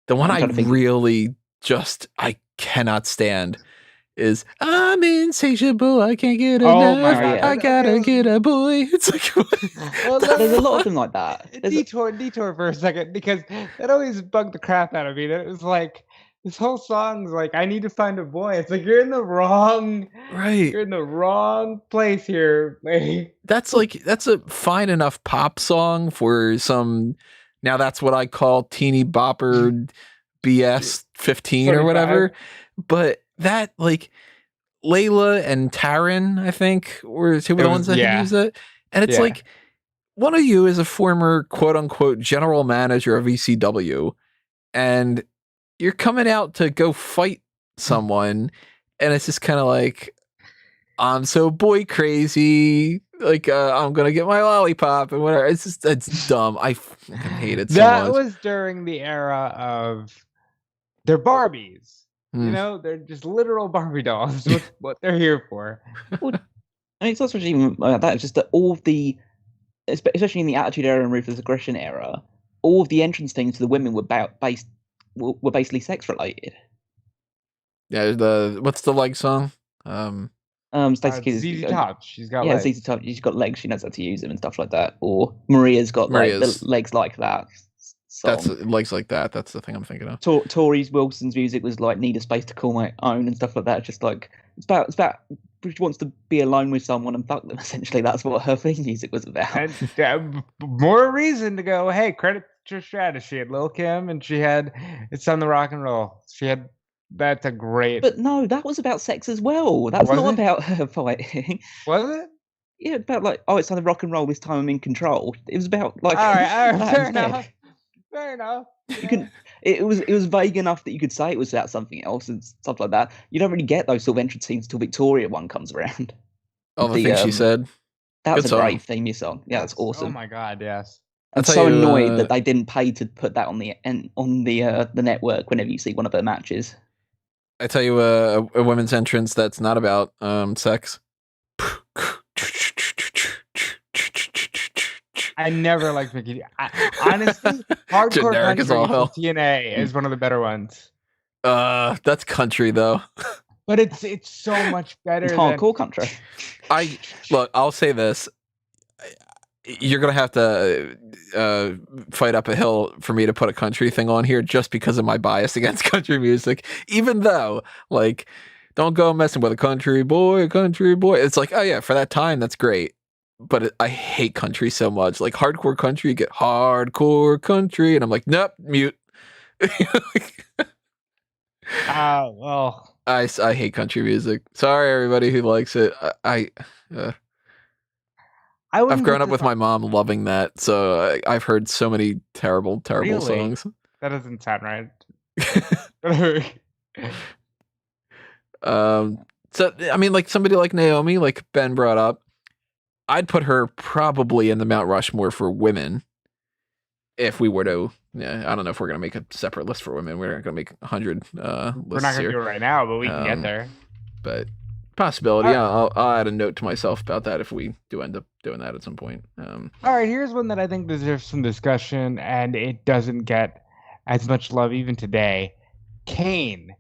The one I really I cannot stand is I'm insatiable, I can't get enough, I gotta get a boy. It's there's a lot of them like that. Detour for a second, because that always bugged the crap out of me. That it was This whole song's like, I need to find a boy. It's like you're in the wrong Right. you're in the wrong place here. Like, That's a fine enough pop song for some. Now that's what I call teeny bopper BS 15 or whatever. 25. But that like Layla and Taryn, I think, were two of the ones that had used it. And it's like, one of you is a former quote unquote general manager of ECW, and you're coming out to go fight someone, and it's just kind of like, I'm so boy crazy. Like, I'm gonna get my lollipop and whatever. It's dumb. I fucking hate it so much. That was during the era of they're Barbies. You know, they're just literal Barbie dolls. What they're here for. Well, I mean, it's also even like that. It's just that all of the, especially in the Attitude Era and Ruthless Aggression era, all of the entrance things to the women were basically sex related. Yeah, what's the leg song? Stacey Keys, ZZ Top. She's got legs. ZZ Top. She's got legs. She knows how to use them and stuff like that. Or Maria's got like the legs like that. Song. That's legs like that. That's the thing I'm thinking of. Tori Wilson's music was like "Need a Space to Call My Own" and stuff like that. Just like it's about she wants to be alone with someone and fuck them. Essentially, that's what her theme music was about. And more reason to go. Hey, credit Trish Stratus. She had Lil Kim, and she had "It's on the Rock and Roll." She had. That's a great. But no, that was about sex as well. That's not about her fighting. Was it? Yeah, about like, oh, it's on the rock and roll. This time I'm in control. It was about like. All right, fair enough. Fair enough. You can. It was vague enough that you could say it was about something else and stuff like that. You don't really get those sort of entrance scenes till Victoria one comes around. Oh, the thing she said. That was a great theme song. Yeah, that's awesome. Oh my god, yes. I'm so annoyed that they didn't pay to put that on the network whenever you see one of her matches. I tell you a women's entrance that's not about sex. I never liked Mickey. Honestly, Hardcore Generic as all hell. TNA is one of the better ones. That's country though. But it's so much better. It's hardcore country. I'll say this. You're gonna have to fight up a hill for me to put a country thing on here just because of my bias against country music. Even though, like, don't go messing with a country boy. It's like, oh yeah, for that time, that's great. But I hate country so much. Like hardcore country, get hardcore country, and I'm like, nope, mute. Well, I hate country music. Sorry, everybody who likes it. I've grown up with my mom loving that, so I've heard so many terrible songs. That doesn't sound right. So I mean, like somebody like Naomi, like Ben brought up, I'd put her probably in the Mount Rushmore for women. If we were to, I don't know if we're gonna make a separate list for women. We're not gonna make 100 lists. We're not gonna do it right now, but we can get there. But possibility. I'll add a note to myself about that if we do end up doing that at some point. All right, here's one that I think deserves some discussion, and it doesn't get as much love even today. Kane.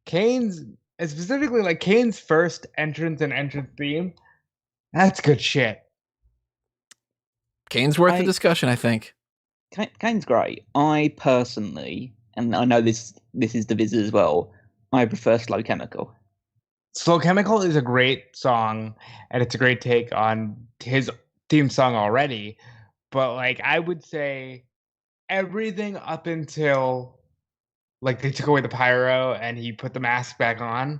Kane's specifically like Kane's first entrance and entrance theme. That's good shit. Kane's worth the discussion, I think. Kane's great. I personally, and I know this is divisive as well, I prefer Slow Chemical. Slow Chemical is a great song, and it's a great take on his theme song already. But like, I would say everything up until like they took away the pyro and he put the mask back on,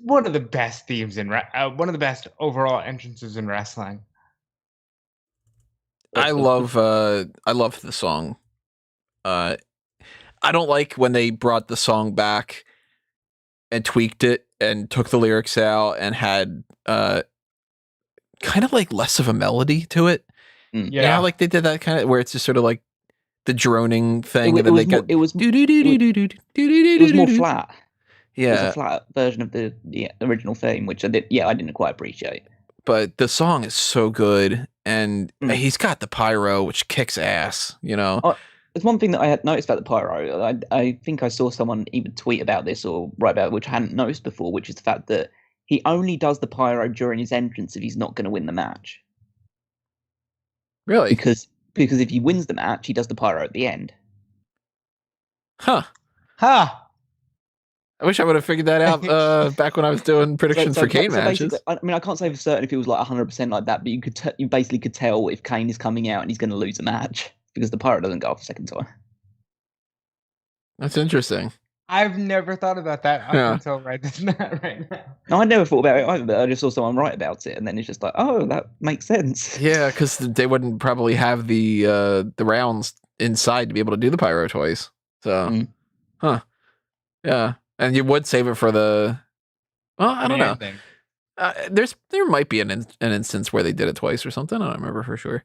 one of the best themes in one of the best overall entrances in wrestling. I love the song. I don't like when they brought the song back and tweaked it and took the lyrics out and had kind of like less of a melody to it. Yeah, like they did that kind of where it's just sort of like the droning thing, and then it was more flat. Yeah, it was a flat version of the original theme, which I didn't quite appreciate. But the song is so good, and he's got the pyro, which kicks ass. You know, there's one thing that I had noticed about the pyro. I think I saw someone even tweet about this or write about it, which I hadn't noticed before, which is the fact that he only does the pyro during his entrance if he's not going to win the match. Really? Because if he wins the match, he does the pyro at the end. Huh. I wish I would have figured that out back when I was doing predictions for Kane matches. I mean, I can't say for certain if it was like 100% like that, but you basically could tell if Kane is coming out and he's going to lose a match because the Pyro doesn't go off a second time. That's interesting. I've never thought about that up until right now. No, I never thought about it either, but I just saw someone write about it, and then it's just like, oh, that makes sense. Yeah, because they wouldn't probably have the rounds inside to be able to do the Pyro twice. So, yeah, and you would save it for the. Well, I don't know. There might be an instance where they did it twice or something. I don't remember for sure.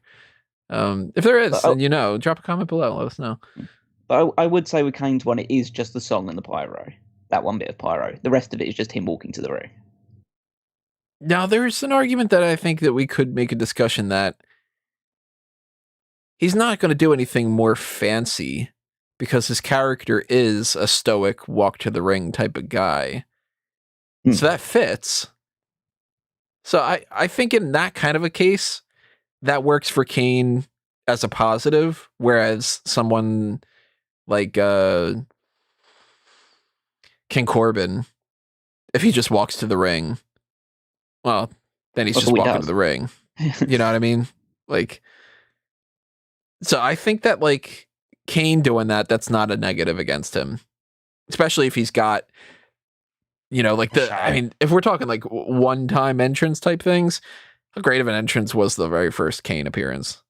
If there is, then drop a comment below. Let us know. But I would say with Kane's one, it is just the song and the Pyro. That one bit of Pyro. The rest of it is just him walking to the ring. Now, there's an argument that I think that we could make a discussion that he's not going to do anything more fancy because his character is a stoic walk to the ring type of guy. So that fits. So I think in that kind of a case, that works for Kane as a positive, whereas someone like King Corbin, if he just walks to the ring, well, then he's just walking to the ring. You know what I mean? Like, so I think that like Kane doing that's not a negative against him, especially if he's got, like I mean, if we're talking like one-time entrance type things, how great of an entrance was the very first Kane appearance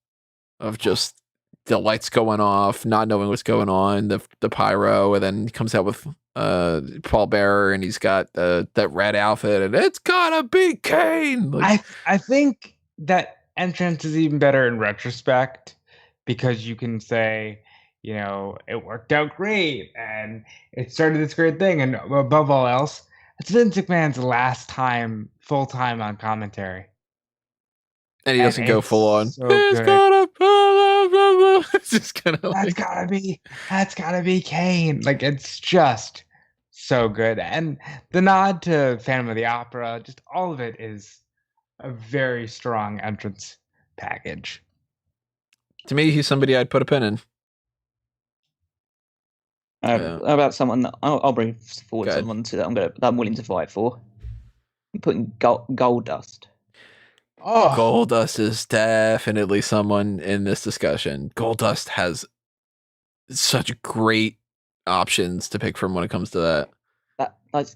of just the lights going off, not knowing what's going on, the pyro, and then he comes out with Paul Bearer, and he's got that red outfit, and it's gotta be Kane. Like, I think that entrance is even better in retrospect because you can say, it worked out great, and it started this great thing, and above all else, it's Vince McMahon's last time full-time on commentary. And he doesn't go full on. So it's just kind of that's gotta be Kane. Like, it's just so good. And the nod to Phantom of the Opera, just all of it is a very strong entrance package. To me, he's somebody I'd put a pin in. How about someone that I'll bring forward someone that I'm willing to fight for. I'm putting Goldust. Oh, Goldust is definitely someone in this discussion. Goldust has such great options to pick from when it comes to that.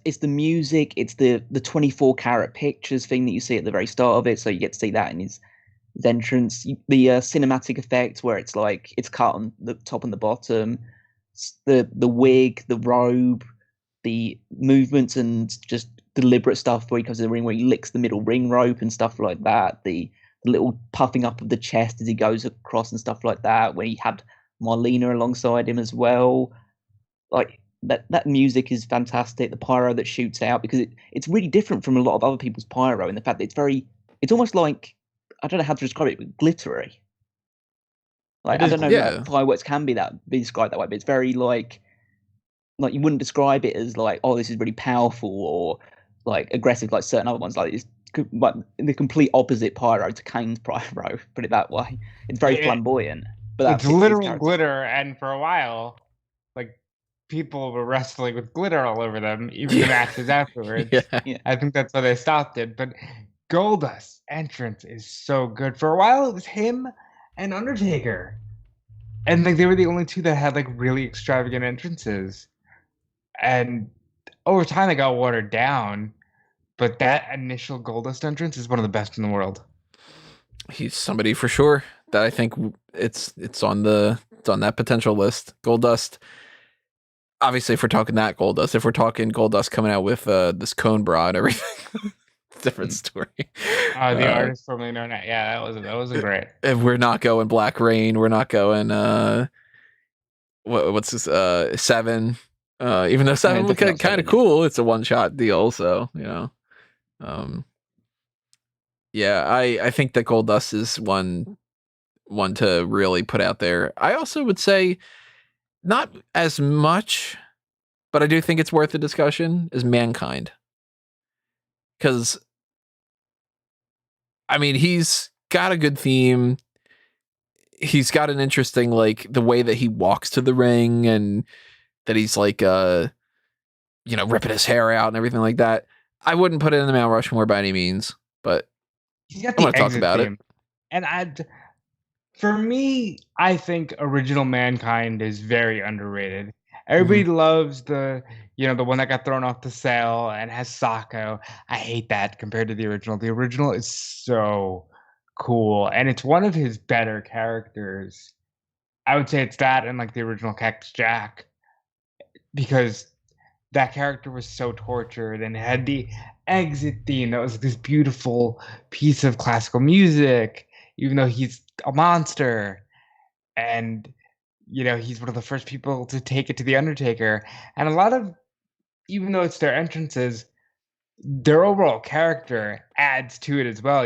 It's the music, it's the 24 karat pictures thing that you see at the very start of it, so you get to see that in his entrance. The cinematic effect where it's like it's cut on the top and the bottom, the wig, the robe, the movements, and just deliberate stuff where he comes to the ring where he licks the middle ring rope and stuff like that. The little puffing up of the chest as he goes across and stuff like that. When he had Marlena alongside him as well, like that music is fantastic. The pyro that shoots out, because it's really different from a lot of other people's pyro in the fact that it's almost like, I don't know how to describe it, but glittery. Like, I don't know if fireworks can be described that way, but it's very like you wouldn't describe it as like, oh, this is really powerful or like aggressive like certain other ones. Like, it's like the complete opposite pyro to Kane's pyro, put it that way. It's very flamboyant. But it's literal glitter, and for a while, like, people were wrestling with glitter all over them, even the matches afterwards. Yeah. I think that's why they stopped it. But Goldust's entrance is so good. For a while, it was him and Undertaker, and like they were the only two that had like really extravagant entrances. And over time, they got watered down. But that initial Goldust entrance is one of the best in the world. He's somebody for sure that I think it's on that potential list. Goldust. Obviously, if we're talking that Goldust, if we're talking Goldust coming out with this cone bra and everything, different story. The artist formerly known as, that wasn't great. If we're not going Black Rain, we're not going what's this 7. Even though 7 was kind of cool, it's a one-shot deal, so I think that Goldust is one to really put out there. I also would say not as much, but I do think it's worth a discussion, is Mankind. Because, I mean, he's got a good theme. He's got an interesting, like, the way that he walks to the ring, and that he's like, ripping his hair out and everything like that. I wouldn't put it in the Mount Rushmore by any means, but He's got I'm the going to talk exit about theme. it. And for me, I think Original Mankind is very underrated. Everybody loves the one that got thrown off the sail and has Sacco. I hate that compared to the original. The original is so cool, and it's one of his better characters. I would say it's that and like the original Cactus Jack, because that character was so tortured and had the exit theme that was like this beautiful piece of classical music, even though he's a monster. And he's one of the first people to take it to the Undertaker. And a lot of, even though it's their entrances, their overall character adds to it as well.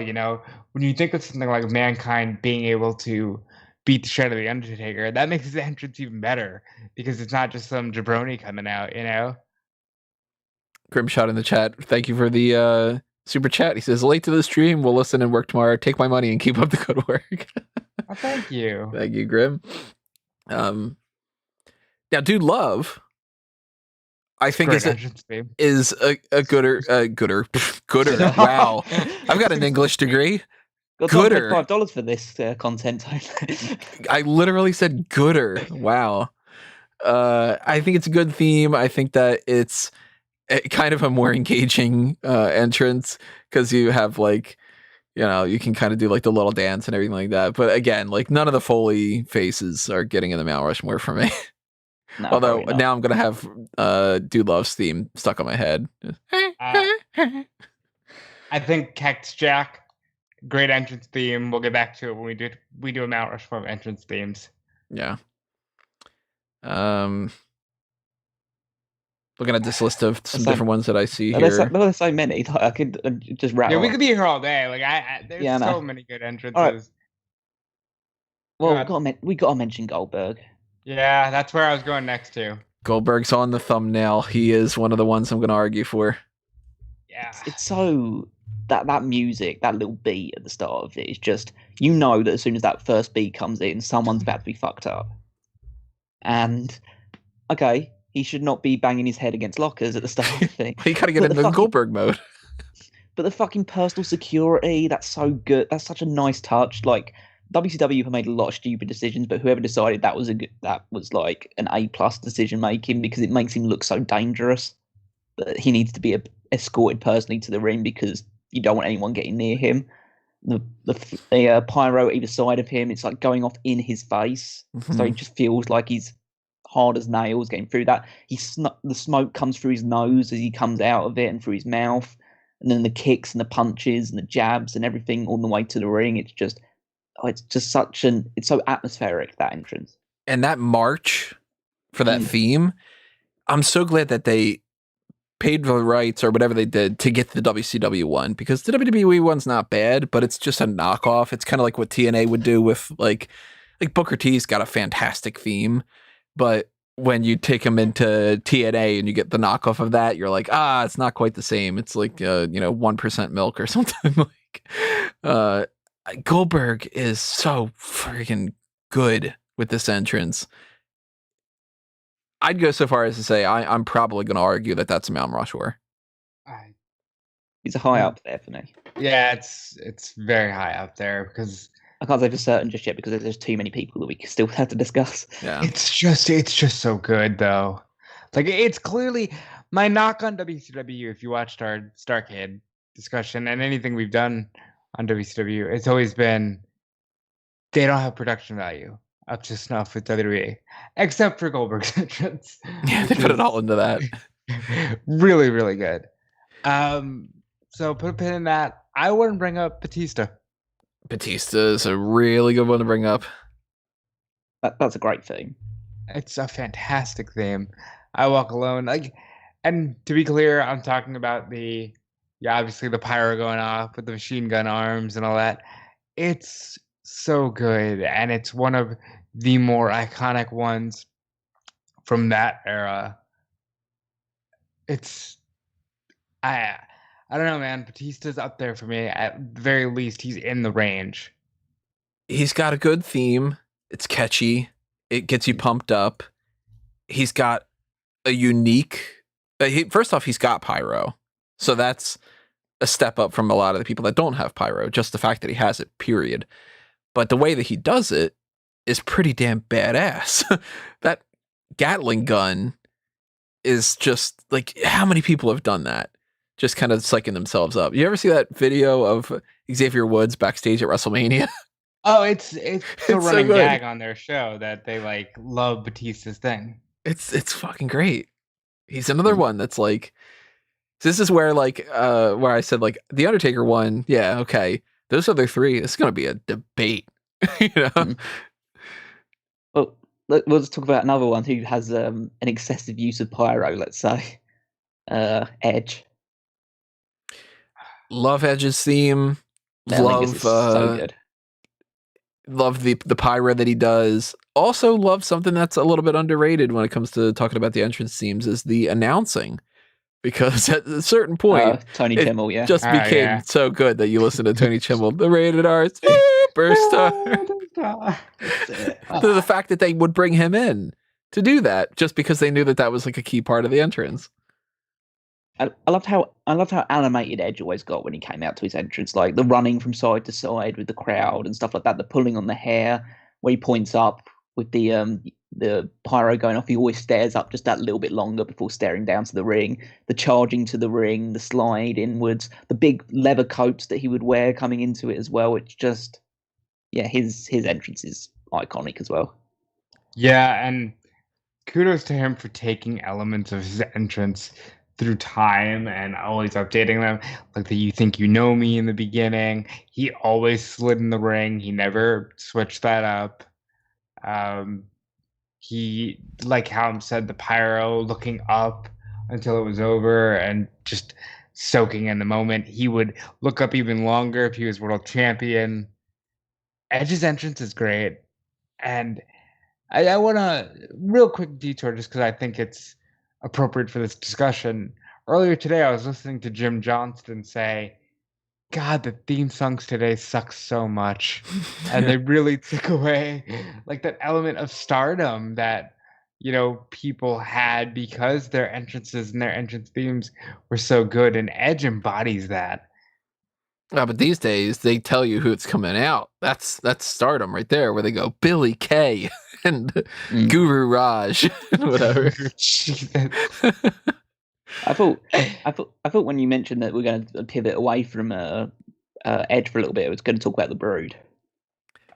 When you think of something like Mankind being able to beat the shit out of the Undertaker, that makes his entrance even better because it's not just some jabroni coming out. Grimshot in the chat. Thank you for the super chat. He says, late to the stream. We'll listen and work tomorrow. Take my money and keep up the good work. Well, thank you. Thank you, Grim. Now, Dude Love, I think is a gooder. Gooder. Wow. I've got an English degree. Got Gooder. $5 for this content. I literally said gooder. Wow. I think it's a good theme. I think that it's kind of a more engaging entrance because you have like, you can kind of do like the little dance and everything like that. But again, like none of the Foley faces are getting in the Mount Rushmore for me. No, although now I'm going to have Dude Love's theme stuck on my head. I think Cactus Jack, great entrance theme. We'll get back to it when we do a Mount Rushmore of entrance themes. Yeah. Looking at this list of some different ones that I see here. There's so many. I could just rattle. Yeah, we could be here all day. Like there's so many good entrances. Right. Well, we got to mention Goldberg. Yeah, that's where I was going next to. Goldberg's on the thumbnail. He is one of the ones I'm going to argue for. Yeah. It's so that music, that little beat at the start of it is just, that as soon as that first beat comes in, someone's about to be fucked up. And okay, he should not be banging his head against lockers at the start of the thing. He got to get into Goldberg mode. But the fucking personal security, that's so good. That's such a nice touch. Like, WCW have made a lot of stupid decisions, but whoever decided that was like an A+ decision making, because it makes him look so dangerous that he needs to be escorted personally to the ring because you don't want anyone getting near him. The pyro either side of him, it's like going off in his face, so he just feels like he's hard as nails getting through that. The smoke comes through his nose as he comes out of it and through his mouth, and then the kicks and the punches and the jabs and everything on the way to the ring. It's just it's so atmospheric, that entrance. And that march for that theme, I'm so glad that they paid for the rights or whatever they did to get the WCW one, because the WWE one's not bad, but it's just a knockoff. It's kind of like what TNA would do with like Booker T's got a fantastic theme, but when you take him into TNA and you get the knockoff of that, you're like, it's not quite the same. It's like 1% milk or something. Like Goldberg is so freaking good with this entrance. I'd go so far as to say I'm probably going to argue that that's a Mount Rushmore. He's high up there for me. Yeah, it's very high up there because I can't say for certain just yet because there's too many people that we still have to discuss. Yeah, it's just so good though. Like, it's clearly my knock on WCW. If you watched our Starcade discussion and anything we've done on WCW, it's always been they don't have production value up to snuff with WWE, except for Goldberg's entrance. Yeah, they put it all into that. Really, really good. So put a pin in that. I wouldn't bring up Batista. Batista is a really good one to bring up. That's a great theme. It's a fantastic theme. I Walk Alone. And to be clear, I'm talking about obviously the pyro going off with the machine gun arms and all that. It's so good, and it's one of the more iconic ones from that era. I don't know, man. Batista's up there for me. At the very least, he's in the range. He's got a good theme. It's catchy. It gets you pumped up. He's got a unique First off, he's got pyro, so that's a step up from a lot of the people that don't have pyro. Just the fact that he has it, period. But the way that he does it is pretty damn badass. That Gatling gun is just like, how many people have done that? Just kind of psyching themselves up. You ever see that video of Xavier Woods backstage at WrestleMania? Oh, it's a so running good. gag on their show that they like love Batista's thing. It's fucking great. He's another one that's like, this is where like where I said like the Undertaker one, yeah, okay. Those other three, it's gonna be a debate. You know? Well, we'll just talk about another one who has an excessive use of pyro. Let's say Edge. Love Edge's theme. Love so good. Love the pyro that he does. Also love something that's a little bit underrated when it comes to talking about the entrance themes is the announcing. Because at a certain point, Tony Chimmel, yeah, just became so good that you listen to Tony Chimmel, the rated R superstar. The fact that they would bring him in to do that just because they knew that that was like a key part of the entrance. I loved how animated Edge always got when he came out to his entrance, like the running from side to side with the crowd and stuff like that, the pulling on the hair where he points up with the pyro going off. He always stares up just that little bit longer before staring down to the ring. The charging to the ring, the slide inwards, the big leather coats that he would wear coming into it as well. It's just, yeah, his entrance is iconic as well. Yeah, and kudos to him for taking elements of his entrance through time and always updating them. Like the "You Think You Know Me" in the beginning. He always slid in the ring. He never switched that up. He, like Hallam said, the pyro, looking up until it was over and just soaking in the moment. He would look up even longer if he was world champion. Edge's entrance is great. And I want to real quick detour just because I think it's appropriate for this discussion. Earlier today, I was listening to Jim Johnston say, God, the theme songs today suck so much. And they really took away like that element of stardom that, you know, people had because their entrances and their entrance themes were so good. And Edge embodies that. But these days they tell you who it's coming out. That's stardom right there, where they go Billy Kay and Guru Raj and whatever. I thought when you mentioned that we're going to pivot away from Edge for a little bit, I was going to talk about the Brood.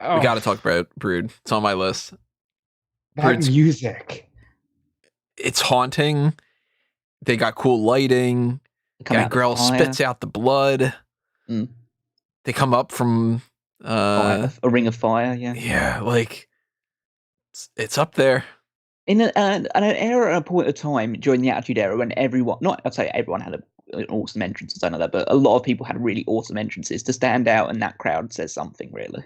We got to talk about Brood. It's on my list. That music. It's haunting. They got cool lighting. Gangrel spits out the blood. They come up from a ring of fire. Yeah. Yeah, like it's up there. In an era and a point of time during the Attitude Era when I'd say everyone had an awesome entrance, I know that, but a lot of people had really awesome entrances to stand out, and that crowd says something really.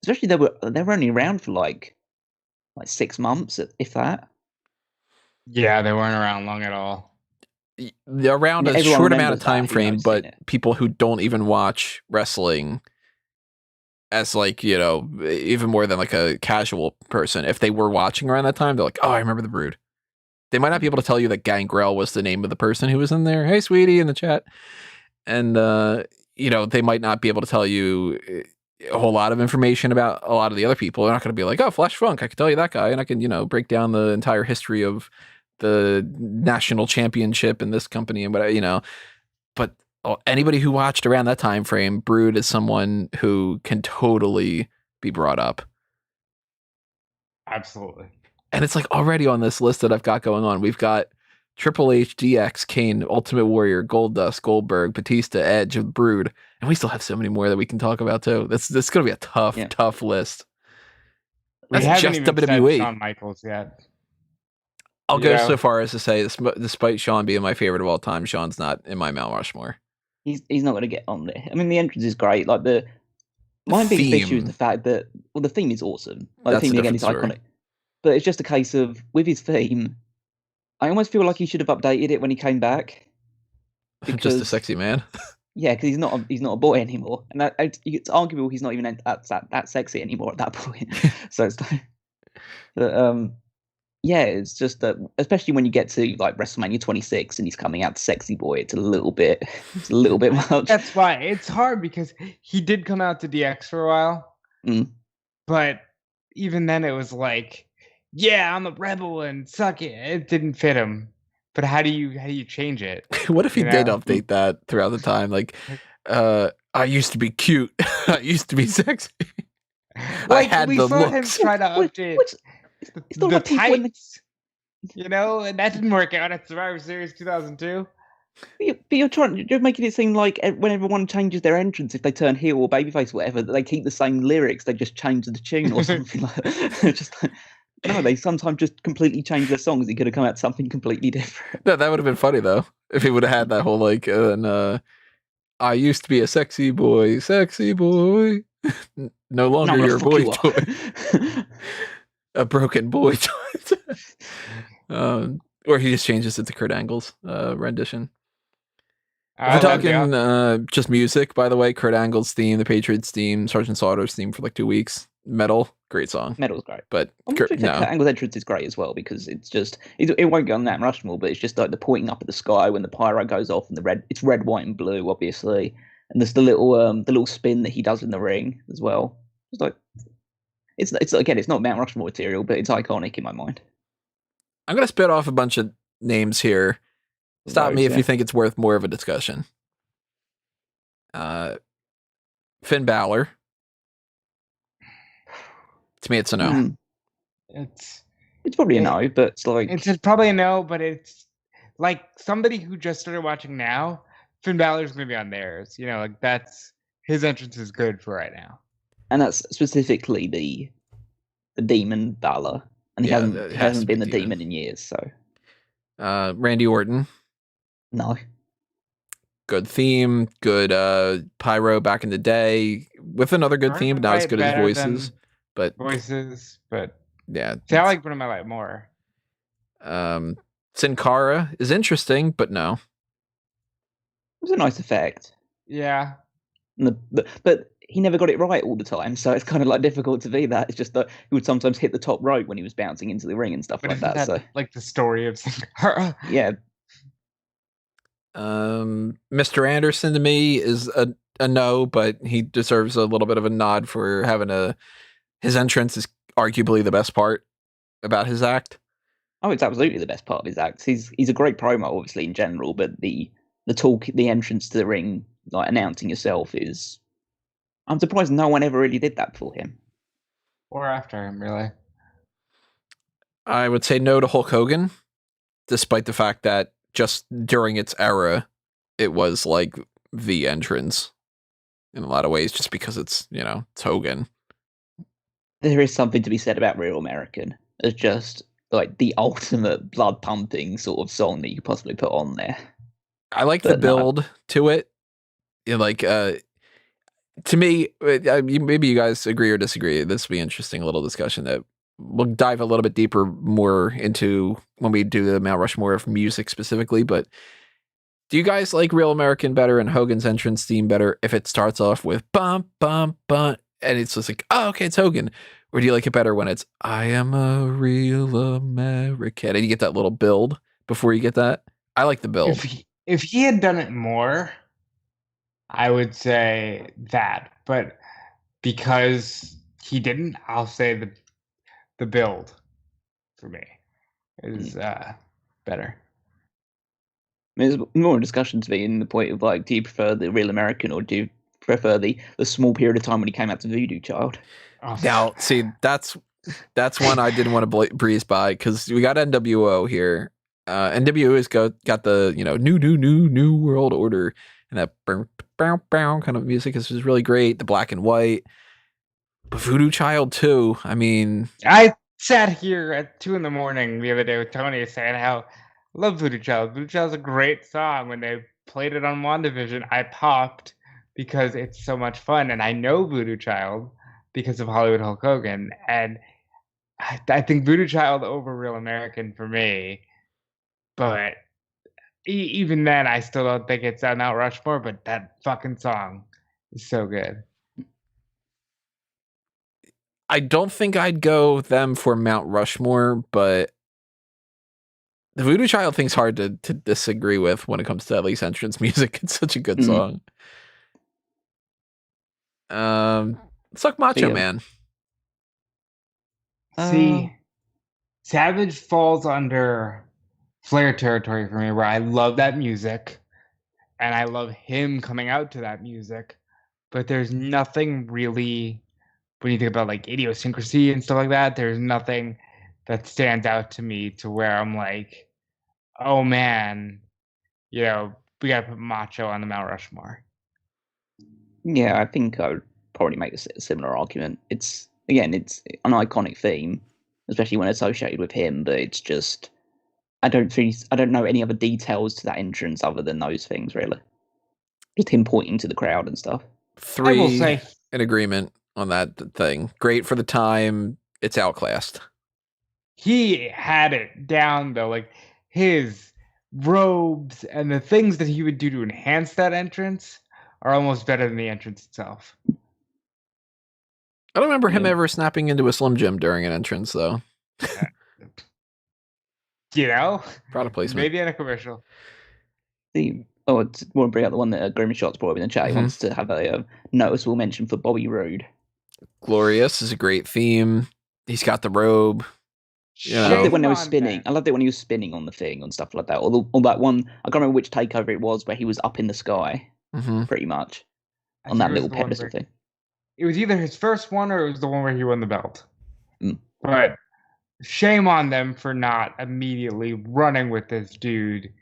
Especially they were only around for like 6 months, if that. Yeah, they weren't around long at all. Around a short amount of time frame, but people who don't even watch wrestling as like, you know, even more than like a casual person, if they were watching around that time, they're like, oh, I remember the Brood. They might not be able to tell you that Gangrel was the name of the person who was in there. Hey, sweetie, in the chat. And, you know, they might not be able to tell you a whole lot of information about a lot of the other people. They're not going to be like, oh, Flash Funk, I can tell you that guy. And I can, you know, break down the entire history of the national championship in this company and whatever, you know. But anybody who watched around that time frame, Brood is someone who can totally be brought up. Absolutely. And it's like already on this list that I've got going on. We've got Triple H, DX, Kane, Ultimate Warrior, Goldust, Goldberg, Batista, Edge, Brood. And we still have so many more that we can talk about too. This is going to be a tough list. That's just WWE. Shawn Michaels yet. I'll go so far as to say, despite Shawn being my favorite of all time, Shawn's not in my Mount Rushmore. He's not going to get on there. I mean, the entrance is great. Like my biggest issue is the fact that the theme is awesome. Like, the theme again is iconic. But it's just a case of with his theme, I almost feel like he should have updated it when he came back. Just a sexy man. Yeah, because he's not a boy anymore, and it's arguable he's not even that sexy anymore at that point. So it's like, but Yeah, it's just that, especially when you get to like WrestleMania 26 and he's coming out sexy boy, it's a little bit much. That's why it's hard because he did come out to DX for a while, but even then it was like, yeah, I'm a rebel and suck it. It didn't fit him. But how do you change it? What if he did update that throughout the time? Like, I used to be cute. I used to be sexy. Like, I had we the saw him looks. try to update the like tights, and that didn't work out at Survivor Series 2002. But you're making it seem like when everyone changes their entrance, if they turn heel or babyface or whatever, that they keep the same lyrics, they just change the tune or something like that. Just like, no, they sometimes just completely change their songs. It could have come out something completely different. No, that would have been funny though if he would have had that whole like, I used to be a sexy boy, no longer your boy toy, a broken boy toy. Or he just changes it to Kurt Angle's rendition. We're talking just music, by the way. Kurt Angle's theme, the Patriots theme, Sergeant Slaughter's theme for like 2 weeks. Metal, great song. Metal's great, but Kurt Angle's entrance is great as well because it's just it won't go on that Rushmore, but it's just like the pointing up at the sky when the pyro goes off and it's red, white, and blue, obviously, and there's the little spin that he does in the ring as well. It's like it's again, it's not Mount Rushmore material, but it's iconic in my mind. I'm gonna spit off a bunch of names here. Stop me if you think it's worth more of a discussion. Finn Balor. To me, it's a no. It's probably a no, but it's like it's probably a no, but it's like somebody who just started watching now. Finn Balor's gonna be on theirs. Like that's his entrance is good for right now, and that's specifically the Demon Balor, and he hasn't been the demon in years. So, Randy Orton. No. Good theme, good pyro back in the day, with another good theme, but not as good as voices. But yeah, see, I like Bruno Mallet more. Sin Cara is interesting, but no. It was a nice effect. Yeah. But he never got it right all the time, so it's kind of like difficult to be that. It's just that he would sometimes hit the top rope when he was bouncing into the ring and stuff like that. So like the story of Sin Cara. Yeah. Mr. Anderson to me is a no, but he deserves a little bit of a nod for having his entrance is arguably the best part about his act. Oh, it's absolutely the best part of his act. He's a great promo, obviously, in general, but the entrance to the ring, like announcing yourself, is. I'm surprised no one ever really did that for him. Or after him, really. I would say no to Hulk Hogan, despite the fact that just during its era, it was like the entrance in a lot of ways, just because it's Hogan. There is something to be said about Real American. It's just like the ultimate blood pumping sort of song that you could possibly put on there. I like the build to it. To me, maybe you guys agree or disagree. This will be an interesting little discussion that we'll dive a little bit deeper more into when we do the Mount Rushmore of music specifically. But do you guys like Real American better and Hogan's entrance theme better if it starts off with bum, bum, bum, and it's just like, oh, okay, it's Hogan? Or do you like it better when it's, I am a real American, and you get that little build before you get that? I like the build. If he had done it more, I would say that. But because he didn't, I'll say the build for me is better. I mean, there's more discussion to be in the point of like, do you prefer the Real American or do you prefer the small period of time when he came out to Voodoo Child? Oh. Now, see, that's one I didn't want to breeze by because we got NWO here. NWO has got the new world order, and that kind of music is just really great. The black and white, but Voodoo Child too. I mean, I sat here at 2 a.m. the other day with Tony saying how I love Voodoo Child. Voodoo Child's a great song. When they played it on WandaVision, I popped because it's so much fun, and I know Voodoo Child because of Hollywood Hulk Hogan, and I think Voodoo Child over Real American for me. But even then, I still don't think it's on Mount Rushmore, but that fucking song is so good. I don't think I'd go them for Mount Rushmore, but The Voodoo Child thing's hard to disagree with when it comes to at least entrance music. It's such a good song. Let's talk Macho Man. See, Savage falls under Flair territory for me, where I love that music, and I love him coming out to that music, but there's nothing really, when you think about like idiosyncrasy and stuff like that, there's nothing that stands out to me to where I'm like, oh man, we gotta put Macho on the Mount Rushmore. Yeah, I think I would probably make a similar argument. It's an iconic theme, especially when associated with him, but it's just I don't know any other details to that entrance other than those things, really. Just him pointing to the crowd and stuff. I will say, in agreement on that thing. Great for the time. It's outclassed. He had it down though, like his robes and the things that he would do to enhance that entrance are almost better than the entrance itself. I don't remember him ever snapping into a Slim Jim during an entrance, though. Product placement. Maybe in a commercial. I want to bring up the one that Grimmy Shots brought up in the chat. He wants to have a noticeable mention for Bobby Roode. Glorious is a great theme. He's got the robe. I loved it when they were spinning. I loved it when he was spinning on the thing and stuff like that. Or that one, I can't remember which takeover it was, where he was up in the sky, pretty much, on that little pedestal thing. It was either his first one or it was the one where he won the belt. But shame on them for not immediately running with this dude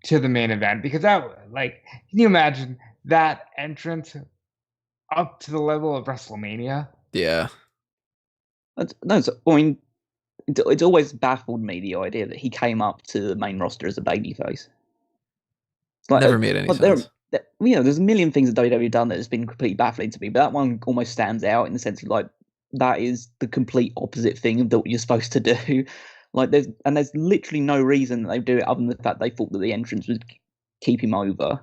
to the main event, because that, like, can you imagine that entrance up to the level of WrestleMania? Yeah. It's always baffled me, the idea that he came up to the main roster as a babyface. Like, never made any sense. There's a million things that WWE done that has been completely baffling to me, but that one almost stands out in the sense of, like, that is the complete opposite thing of what you're supposed to do. Like, there's literally no reason that they do it other than the fact they thought that the entrance would keep him over.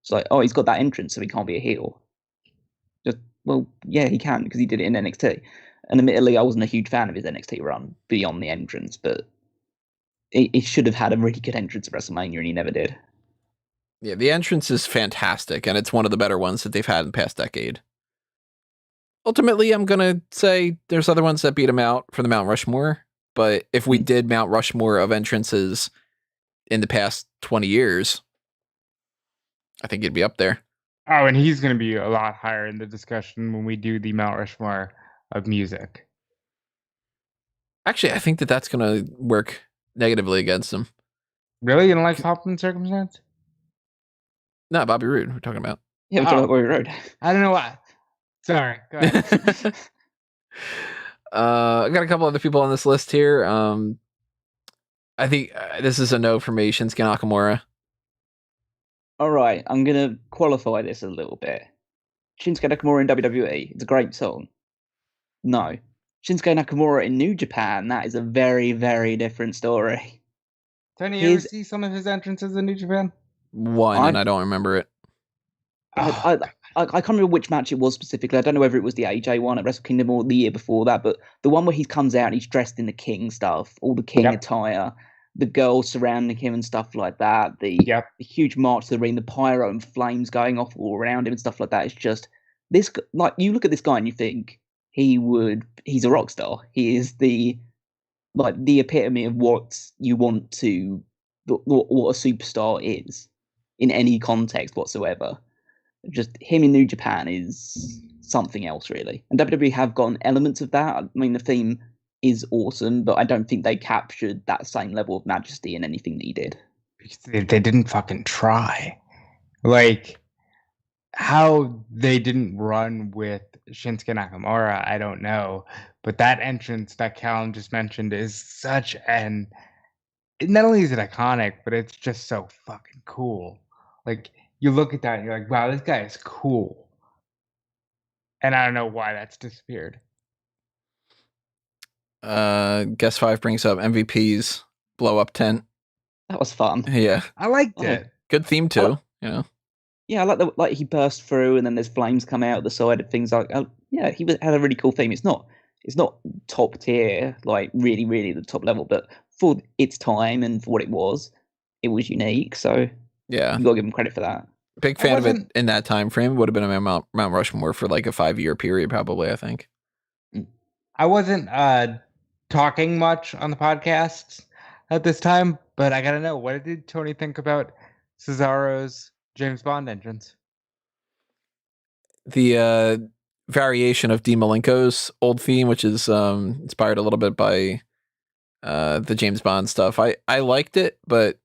It's like, oh, he's got that entrance, so he can't be a heel. Well, yeah, he can, because he did it in NXT. And admittedly, I wasn't a huge fan of his NXT run beyond the entrance, but he should have had a really good entrance at WrestleMania, and he never did. Yeah, the entrance is fantastic, and it's one of the better ones that they've had in the past decade. Ultimately, I'm going to say there's other ones that beat him out for the Mount Rushmore, but if we did Mount Rushmore of entrances in the past 20 years, I think he'd be up there. Oh, and he's going to be a lot higher in the discussion when we do the Mount Rushmore of music. Actually, I think that's going to work negatively against him. Really? In life Hoffman circumstance? No, Bobby Roode, we're talking about. Yeah, we're talking about Bobby Roode. I don't know why. Sorry, go ahead. I got a couple other people on this list here. I think this is a no for me, Shinsuke Nakamura. All right, I'm going to qualify this a little bit. Shinsuke Nakamura in WWE, it's a great song. No. Shinsuke Nakamura in New Japan, that is a very, very different story. Tony, you ever see some of his entrances in New Japan? And I don't remember it. I can't remember which match it was specifically. I don't know whether it was the AJ one at Wrestle Kingdom or the year before that, but the one where he comes out and he's dressed in the King stuff, all the King attire, the girls surrounding him and stuff like that, the huge march to the ring, the pyro and flames going off all around him and stuff like that. It's just this, like, you look at this guy and you think he's a rock star. He is the epitome of what you want to, what a superstar is in any context whatsoever. Just him in New Japan is something else, really. And WWE have gotten elements of that. I mean, the theme is awesome, but I don't think they captured that same level of majesty in anything that he did. Because they didn't fucking try. Like, how they didn't run with Shinsuke Nakamura, I don't know. But that entrance that Callum just mentioned is such an... Not only is it iconic, but it's just so fucking cool. Like, you look at that and you're like, wow, this guy is cool. And I don't know why that's disappeared. Guest 5 brings up MVP's blow up tent. That was fun. Yeah. I liked it. Good theme too, Yeah, I like he burst through and then there's flames come out the side of things. Like, he had a really cool theme. It's not it's not top tier, like really, really the top level, but for its time and for what it was unique. So Yeah, you gotta give them credit for that. big fan of it in that time frame. Would have been a Mount Rushmore for like a 5-year period, probably. I think. I wasn't talking much on the podcast at this time, but I gotta know, what did Tony think about Cesaro's James Bond entrance? The variation of Dean Malenko's old theme, which is inspired a little bit by the James Bond stuff. I liked it, but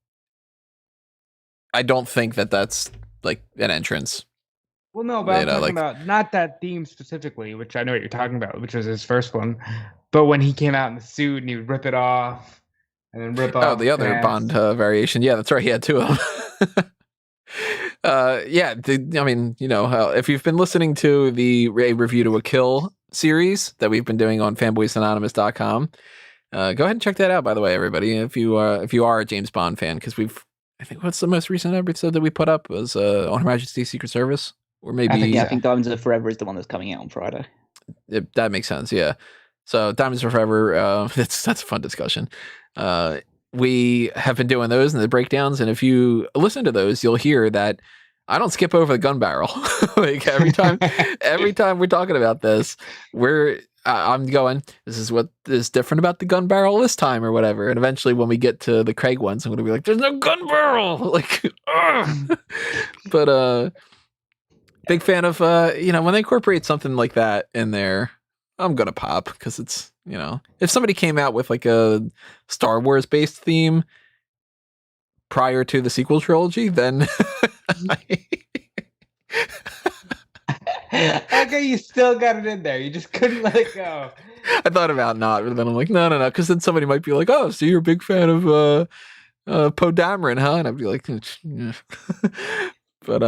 I don't think that that's like an entrance. Well, no, but I'm talking about not that theme specifically, which I know what you're talking about, which was his first one, but when he came out in the suit and he would rip it off and then rip off. Oh, the other Bond variation. Yeah, that's right. He had two of them. Yeah, I mean, you know, if you've been listening to the Review to a Kill series that we've been doing on fanboysanonymous.com, go ahead and check that out, by the way, everybody. If you are a James Bond fan, because I think what's the most recent episode that we put up was on Her Majesty's Secret Service, or maybe I think Diamonds Are Forever is the one that's coming out on Friday. That makes sense, yeah. So Diamonds Are Forever, that's a fun discussion. We have been doing those and the breakdowns, and if you listen to those, you'll hear that I don't skip over the gun barrel. Like every time we're talking about this, I'm going, this is what is different about the gun barrel this time or whatever. And eventually when we get to the Craig ones, I'm going to be like, there's no gun barrel. Like, but big fan of, when they incorporate something like that in there, I'm going to pop because it's, if somebody came out with like a Star Wars based theme prior to the sequel trilogy, then Okay, you still got it in there. You just couldn't let it go. I thought about not, but then I'm like, no, because then somebody might be like, oh, so you're a big fan of Poe Dameron, huh? And I'd be like, yeah. But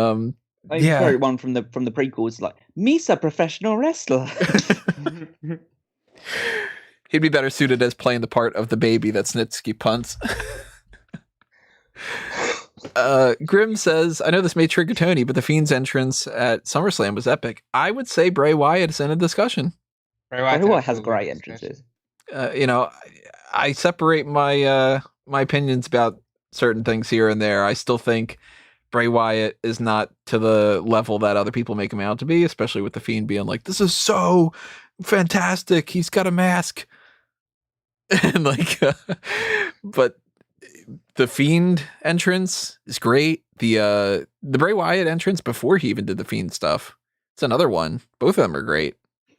yeah, one from the prequels, like Misa, professional wrestler. He'd be better suited as playing the part of the baby that Snitsky punts. Grim says, I know this may trigger Tony, but the Fiend's entrance at SummerSlam was epic. I would say Bray Wyatt is in a discussion. Bray Wyatt has great entrances. I separate my my opinions about certain things here and there. I still think Bray Wyatt is not to the level that other people make him out to be, especially with the Fiend being like, this is so fantastic. He's got a mask. And like, but the Fiend entrance is great. The Bray Wyatt entrance before he even did the Fiend stuff, it's another one. Both of them are great.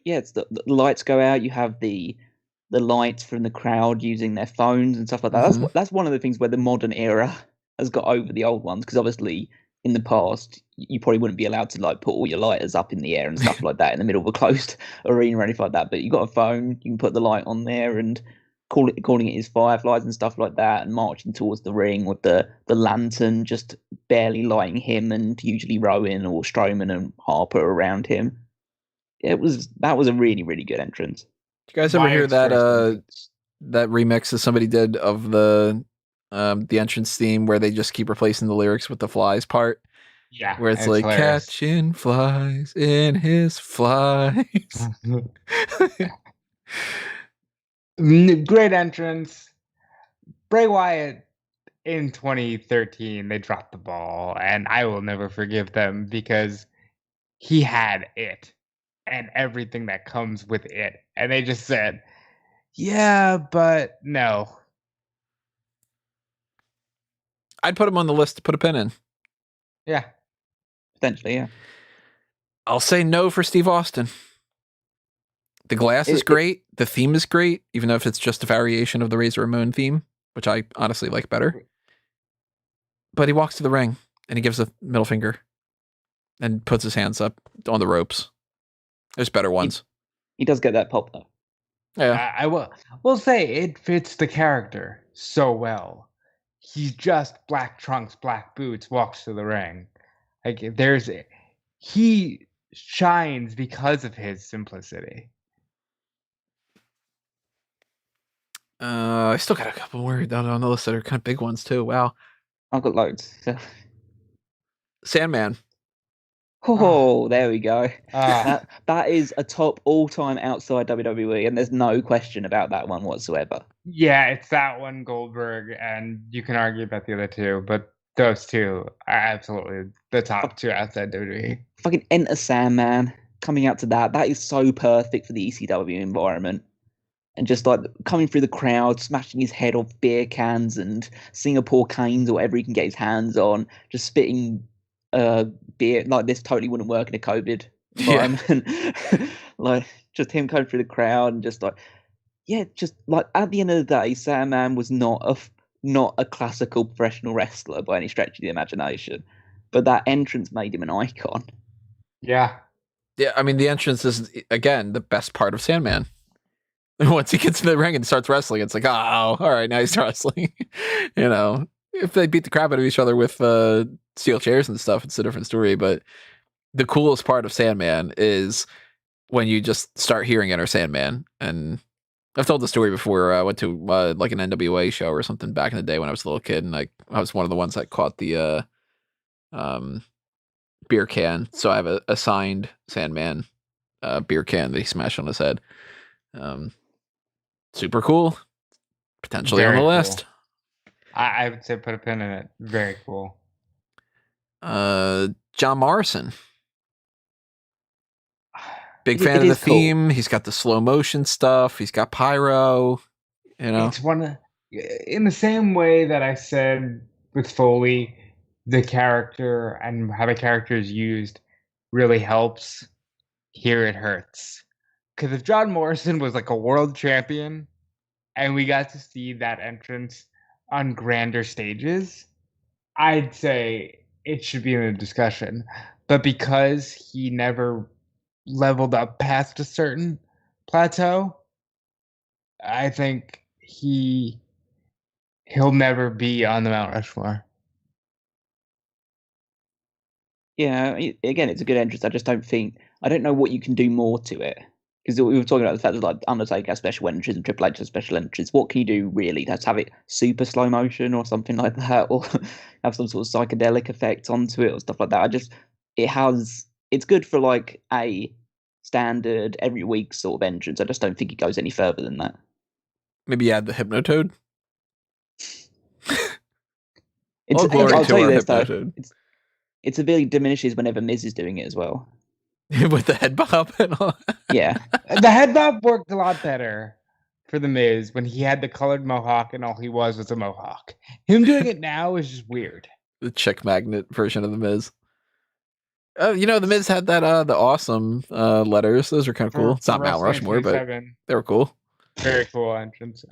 Yeah, it's the lights go out. You have the lights from the crowd using their phones and stuff like that. Mm-hmm. That's one of the things where the modern era has got over the old ones, because obviously in the past you probably wouldn't be allowed to like put all your lighters up in the air and stuff like that in the middle of a closed arena or anything like that. But you got a phone, you can put the light on there and calling it his Fireflies and stuff like that, and marching towards the ring with the lantern just barely lighting him, and usually Rowan or Strowman and Harper around him. That was a really, really good entrance. Did you guys ever hear that that remix that somebody did of the entrance theme where they just keep replacing the lyrics with the flies part? Yeah, where it's like hilarious. Catching flies in his flies. Great entrance. Bray Wyatt in 2013, they dropped the ball, and I will never forgive them, because he had it and everything that comes with it, and they just said, yeah, but no. I'd put him on the list to put a pin in. Yeah, potentially. Yeah, I'll say no for Steve Austin. The glass is great. The theme is great, even though if it's just a variation of the Razor Ramon theme, which I honestly like better. But he walks to the ring and he gives a middle finger and puts his hands up on the ropes. There's better ones. He does get that pop though. Yeah, I will say it fits the character so well. He's just black trunks, black boots, walks to the ring. Like he shines because of his simplicity. I still got a couple more down on the list that are kind of big ones too. Wow. I've got loads. Sandman. Oh, there we go. Ah, That is a top all-time outside WWE, and there's no question about that one whatsoever. yeah, it's that one, Goldberg, and you can argue about the other two, but those two are absolutely the top two outside WWE. Fucking Enter Sandman coming out to that. That is so perfect for the ECW environment. And just like coming through the crowd, smashing his head off beer cans and Singapore canes or whatever he can get his hands on, just spitting beer. Like, this totally wouldn't work in a COVID environment. Like, just him coming through the crowd and just like, yeah, just like at the end of the day, Sandman was not a classical professional wrestler by any stretch of the imagination, but that entrance made him an icon. Yeah. Yeah, I mean, the entrance is, again, the best part of Sandman. Once he gets in the ring and starts wrestling, it's like, oh, all right, now he's wrestling. If they beat the crap out of each other with steel chairs and stuff, it's a different story. But the coolest part of Sandman is when you just start hearing Enter Sandman. And I've told the story before. I went to like an NWA show or something back in the day when I was a little kid, and I was one of the ones that caught the beer can. So I have a signed Sandman beer can that he smashed on his head. Super cool. Potentially Very on the cool. list. I would say put a pin in it. Very cool. John Morrison. Big It fan of the is cool. theme. He's got the slow motion stuff. He's got pyro. It's in the same way that I said with Foley, the character and how the character is used really helps. Here it hurts. Because if John Morrison was like a world champion and we got to see that entrance on grander stages, I'd say it should be in the discussion. But because he never leveled up past a certain plateau, I think he'll never be on the Mount Rushmore. Yeah, again, it's a good entrance. I don't know what you can do more to it. Because we were talking about the fact that like Undertaker has special entries and Triple H has special entries. What can you do really? Let's have it super slow motion or something like that, or have some sort of psychedelic effect onto it or stuff like that. It's good for like a standard every week sort of entrance. I just don't think it goes any further than that. Maybe add the Hypnotoad. I'll glory to tell you our this though, Hypnotoad. it severely diminishes whenever Miz is doing it as well. With the head bob and all. Yeah. The head bob worked a lot better for The Miz when he had the colored mohawk and all he was a mohawk. Him doing it now is just weird. The chick magnet version of the Miz. The Miz had that the awesome letters. Those were kind of cool. It's not Mount Rushmore, but they were cool. Very cool entrance.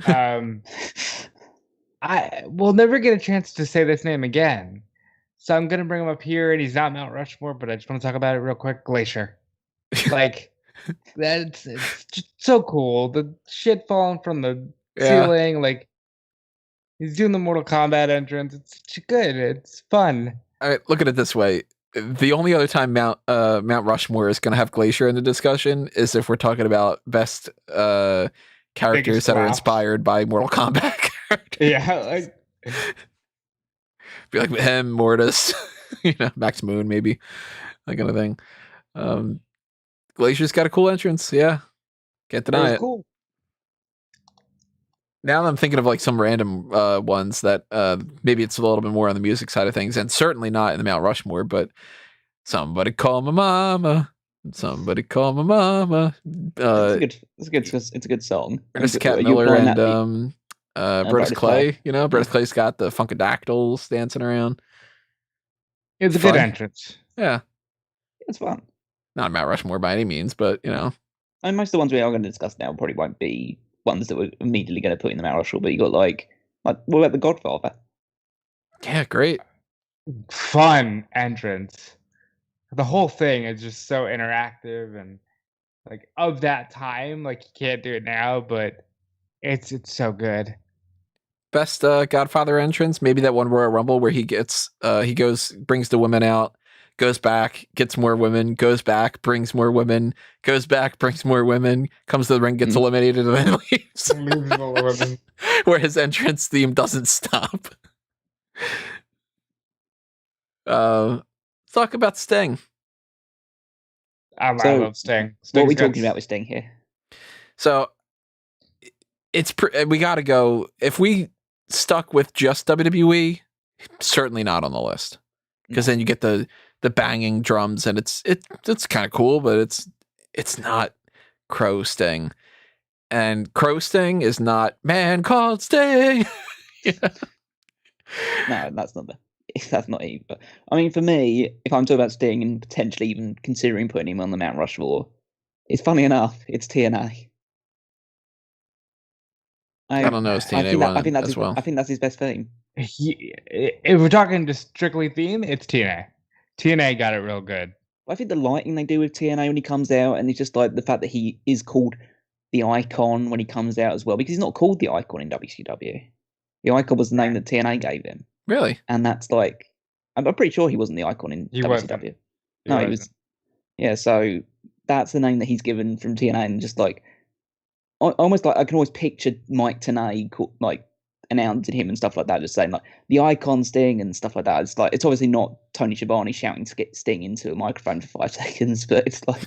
I will never get a chance to say this name again. So I'm gonna bring him up here, and he's not Mount Rushmore, but I just want to talk about it real quick. Glacier, like it's just so cool. The shit falling from the ceiling, like he's doing the Mortal Kombat entrance. It's good. It's fun. All right, look at it this way: the only other time Mount Rushmore is going to have Glacier in the discussion is if we're talking about best characters that are inspired by Mortal Kombat characters. Yeah, like. Be like him, Mortis, Max Moon, maybe that kind of thing. Glacier's got a cool entrance, yeah. Can't deny it. Cool. Now I'm thinking of like some random ones that maybe it's a little bit more on the music side of things, and certainly not in the Mount Rushmore. But somebody call my mama. Somebody call my mama. It's a good song. Ernest Cat Miller and Brodus Clay, Brodus Clay's got the Funkadactyls dancing around. It's a good entrance. Yeah. It's fun. Not Mount Rushmore by any means, but And most of the ones we are going to discuss now probably won't be ones that we're immediately going to put in the Mount Rushmore, but you got like what about The Godfather? Yeah, great. Fun entrance. The whole thing is just so interactive and like of that time. Like you can't do it now, but it's so good. Best Godfather entrance, maybe that one Royal Rumble where he brings the women out, goes back, gets more women, goes back, brings more women, goes back, brings more women, comes to the ring, gets eliminated, and then leaves. Where his entrance theme doesn't stop. Let's talk about Sting. I So, love Sting. What are we Sting's got talking about with Sting here? So we got to go. If we stuck with just WWE, certainly not on the list, because then you get the banging drums, and it's kind of cool, but it's not Crow Sting, and Crow Sting is not Man Called Sting. No, that's not it. But I mean, for me, if I'm talking about Sting and potentially even considering putting him on the Mount Rushmore, it's funny enough, it's TNA. I don't know if TNA won as well. I think that's his best theme. If we're talking just strictly theme, it's TNA. TNA got it real good. I think the lighting they do with TNA when he comes out, and it's just like the fact that he is called the Icon when he comes out as well, because he's not called the Icon in WCW. The Icon was the name that TNA gave him. Really? And that's like, I'm pretty sure he wasn't the Icon in WCW. No, he was. Yeah, so that's the name that he's given from TNA, and just like, almost like I can always picture Mike Tenay like announcing him and stuff like that, just saying like the Icon Sting and stuff like that. It's like, it's obviously not Tony Schiavone shouting to get Sting into a microphone for 5 seconds, but it's like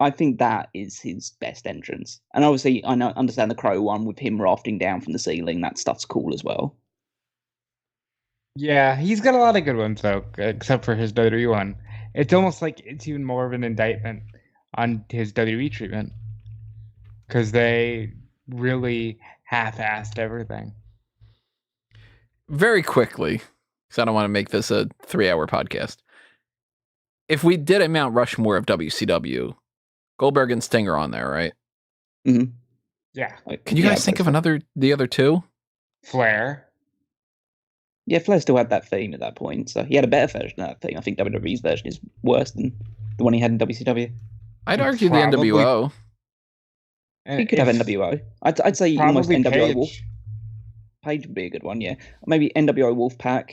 I think that is his best entrance. And obviously I understand the Crow one with him rafting down from the ceiling. That stuff's cool as well. Yeah, he's got a lot of good ones though, except for his WWE one. It's almost like it's even more of an indictment on his WWE treatment, because they really half-assed everything. Very quickly, because I don't want to make this a 3-hour podcast. If we did a Mount Rushmore of WCW, Goldberg and Sting are on there, right? Mm-hmm. Yeah. Can you guys think of the other two? Flair. Yeah, Flair still had that theme at that point, so he had a better version of that theme. I think WWE's version is worse than the one he had in WCW. I'd argue the NWO. He could have NWO. I'd say almost NWO Wolf. Page would be a good one, yeah. Maybe NWO Wolfpack,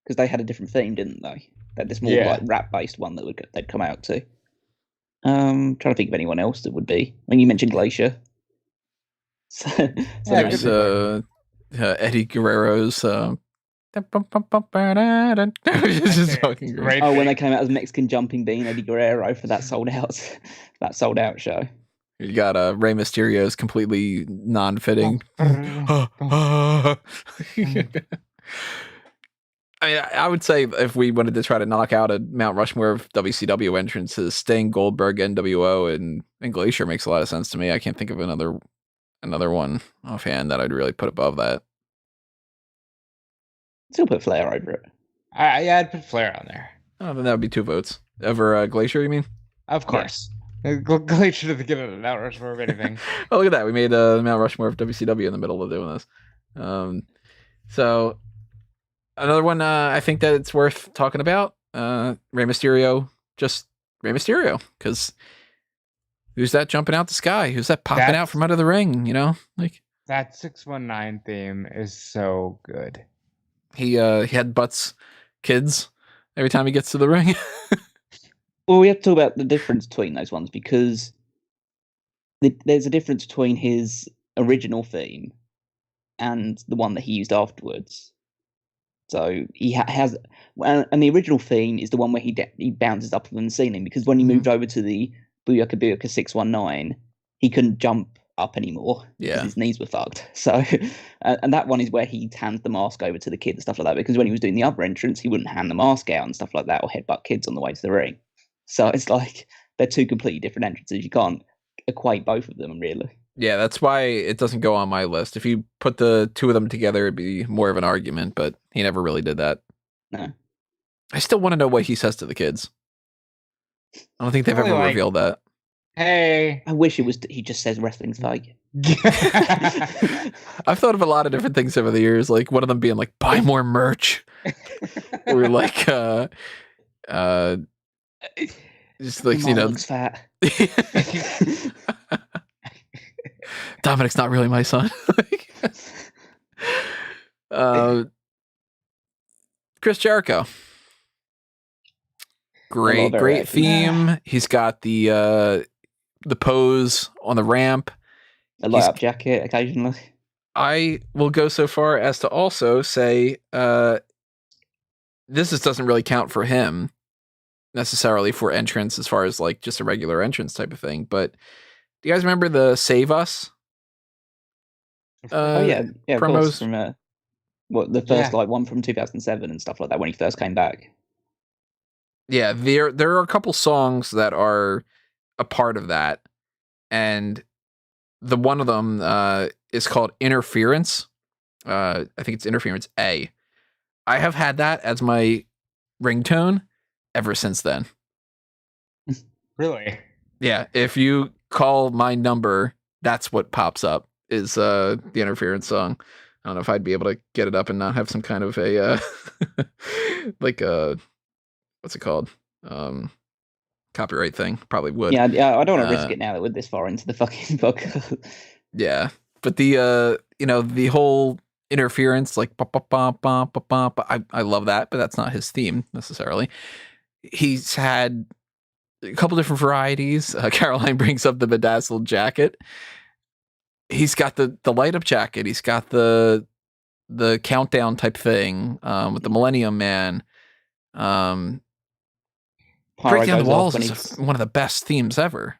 because they had a different theme, didn't they? They had this more like rap-based one that they'd come out to. Trying to think of anyone else that would be. I mean, you mentioned Glacier. There's Eddie Guerrero's. Just fucking great. Oh, when they came out as Mexican Jumping Bean, Eddie Guerrero for that sold out show. You got Rey Mysterio's completely non-fitting. I mean, I would say if we wanted to try to knock out a Mount Rushmore of WCW entrances, Sting, Goldberg, NWO, and Glacier makes a lot of sense to me. I can't think of another one offhand that I'd really put above that. Still put Flair over it. I'd put Flair on there. Oh, then that would be 2 votes. Over Glacier, you mean? Of course. Glacier doesn't get a Mount Rushmore of anything. Oh, look at that. We made a Mount Rushmore of WCW in the middle of doing this. So another one I think that it's worth talking about, Rey Mysterio, just Rey Mysterio, because who's that jumping out the sky? Who's that popping out from under the ring? You know, like that 619 theme is so good. He had butts kids every time he gets to the ring. Well, we have to talk about the difference between those ones, because there's a difference between his original theme and the one that he used afterwards. So he has, and the original theme is the one where he bounces up from the ceiling, because when he moved over to the Booyaka Booyaka 619, he couldn't jump up anymore because his knees were fucked. So, and that one is where he hands the mask over to the kid and stuff like that, because when he was doing the other entrance, he wouldn't hand the mask out and stuff like that, or headbutt kids on the way to the ring. So it's like they're 2 completely different entrances. You can't equate both of them, really. Yeah, that's why it doesn't go on my list. If you put the 2 of them together, it'd be more of an argument, but he never really did that. No. I still want to know what he says to the kids. I don't think they've ever revealed that. Hey. I wish he just says wrestling's fake. I've thought of a lot of different things over the years, like one of them being like, buy more merch. Or like, just like, you know, looks fat. Dominic's not really my son. Chris Jericho. Great theme. He's got the pose on the ramp. A light up jacket occasionally. I will go so far as to also say this doesn't really count for him, necessarily for entrance as far as like just a regular entrance type of thing. But do you guys remember the Save Us? Oh yeah, of course. Promos? From the first like one from 2007 and stuff like that when he first came back. Yeah, there are a couple songs that are a part of that, and the one of them is called Interference. I think it's Interference A. I have had that as my ringtone ever since then. Really? Yeah, if you call my number, that's what pops up is the Interference song. I don't know if I'd be able to get it up and not have some kind of a like a what's it called? Copyright thing. Probably would. Yeah, I don't want to risk it now that we're this far into the fucking podcast. Yeah. But the the whole interference, like I love that, but that's not his theme necessarily. He's had a couple different varieties. Caroline brings up the bedazzled jacket. He's got the light up jacket. He's got the countdown type thing with the Millennium Man. Break Down the Walls is one of the best themes ever.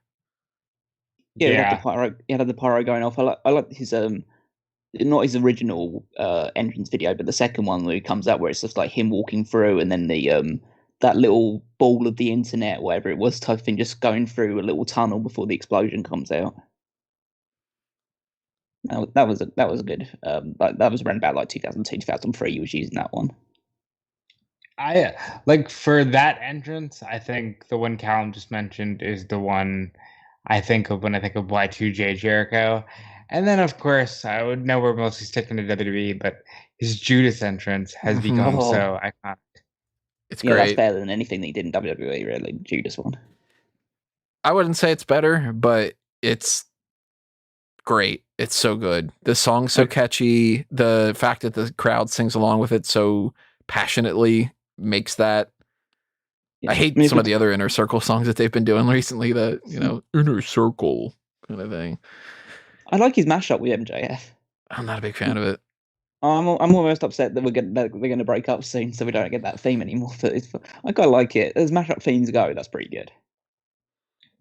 Yeah, he had the pyro going off. I like his not his original entrance video, but the second one where he comes out where it's just like him walking through and then the that little ball of the internet, whatever it was, type thing, just going through a little tunnel before the explosion comes out. That was a good. That was around about like 2002, 2003. He was using that one. I like for that entrance. I think the one Callum just mentioned is the one I think of when I think of Y2J Jericho, and then of course I would know we're mostly sticking to WWE, but his Judas entrance has become so iconic. It's great. That's better than anything that he did in WWE. Really, Judas one. I wouldn't say it's better, but it's great. It's so good. The song's so catchy. The fact that the crowd sings along with it so passionately makes that. Yeah. I hate some of the other Inner Circle songs that they've been doing recently. That Inner Circle kind of thing. I like his mashup with MJF. I'm not a big fan of it. I'm almost upset that they're going to break up soon, so we don't get that theme anymore. But I quite like it. As mashup themes go, that's pretty good.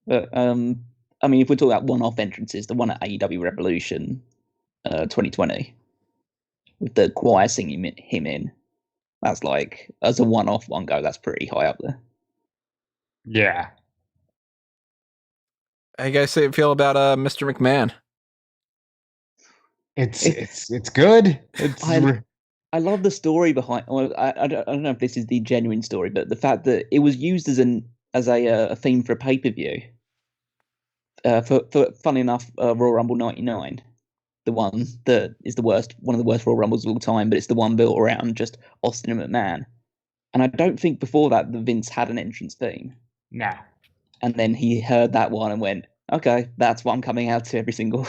But I mean, if we're talking about one-off entrances, the one at AEW Revolution 2020 with the choir singing him in, that's like, as a one-off one go, that's pretty high up there. Yeah. How you guys feel about Mr. McMahon? It's good. I love the story behind. Well, I don't know if this is the genuine story, but the fact that it was used as a theme for a pay-per-view. For funny enough, Royal Rumble '99, the one that is one of the worst Royal Rumbles of all time, but it's the one built around just Austin and McMahon. And I don't think before that the Vince had an entrance theme. No. And then he heard that one and went, okay, that's what I'm coming out to every single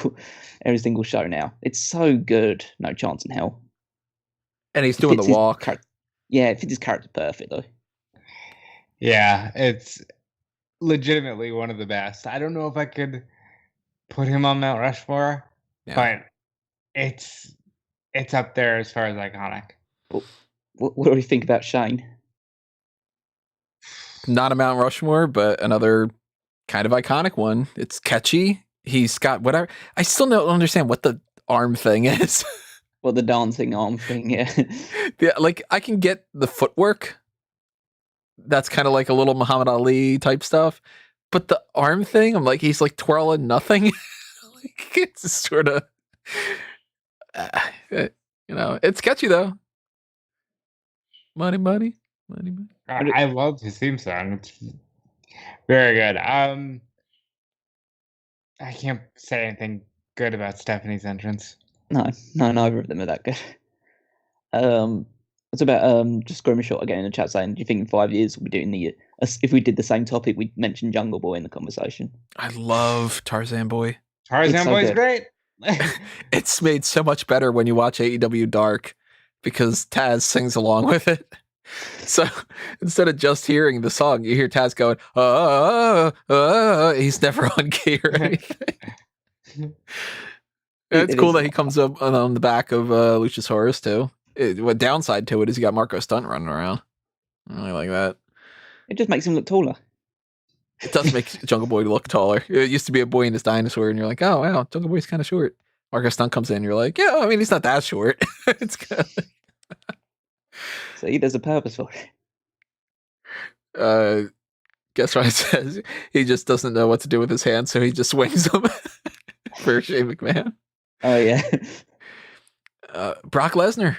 show now. It's so good, no chance in hell. And he's doing the walk. It fits his character perfectly. Yeah, it's legitimately one of the best. I don't know if I could put him on Mount Rushmore, but it's up there as far as iconic. What do we think about Shane? Not a Mount Rushmore, but another kind of iconic one. It's catchy. He's got whatever. I still don't understand what the arm thing is. Well, the dancing arm thing, yeah. Yeah, like I can get the footwork. That's kind of like a little Muhammad Ali type stuff. But the arm thing, I'm like, he's like twirling nothing. Like, it's sort of, it's catchy though. Money. I love his theme song. It's very good. I can't say anything good about Stephanie's entrance. No, neither of them are that good. It's about just Grimmer Shot again in the chat saying, do you think in 5 years we'll be doing if we did the same topic, we'd mention Jungle Boy in the conversation? I love Tarzan Boy. Tarzan Boy's great. It's made so much better when you watch AEW Dark because Taz sings along with it. So instead of just hearing the song, you hear Taz going, he's never on key or anything. It's cool that he comes up on the back of Luchasaurus too. What downside to it is you got Marco Stunt running around. I really like that. It just makes him look taller. It does make Jungle Boy look taller. It used to be a boy and his dinosaur, and you're like, oh wow, Jungle Boy's kind of short. Marcus Stunt comes in, you're like, yeah, I mean, he's not that short. It's kind of See, there's a purpose for it. Guess what it says? He just doesn't know what to do with his hands, so he just swings them for Shane McMahon. Oh yeah. Brock Lesnar.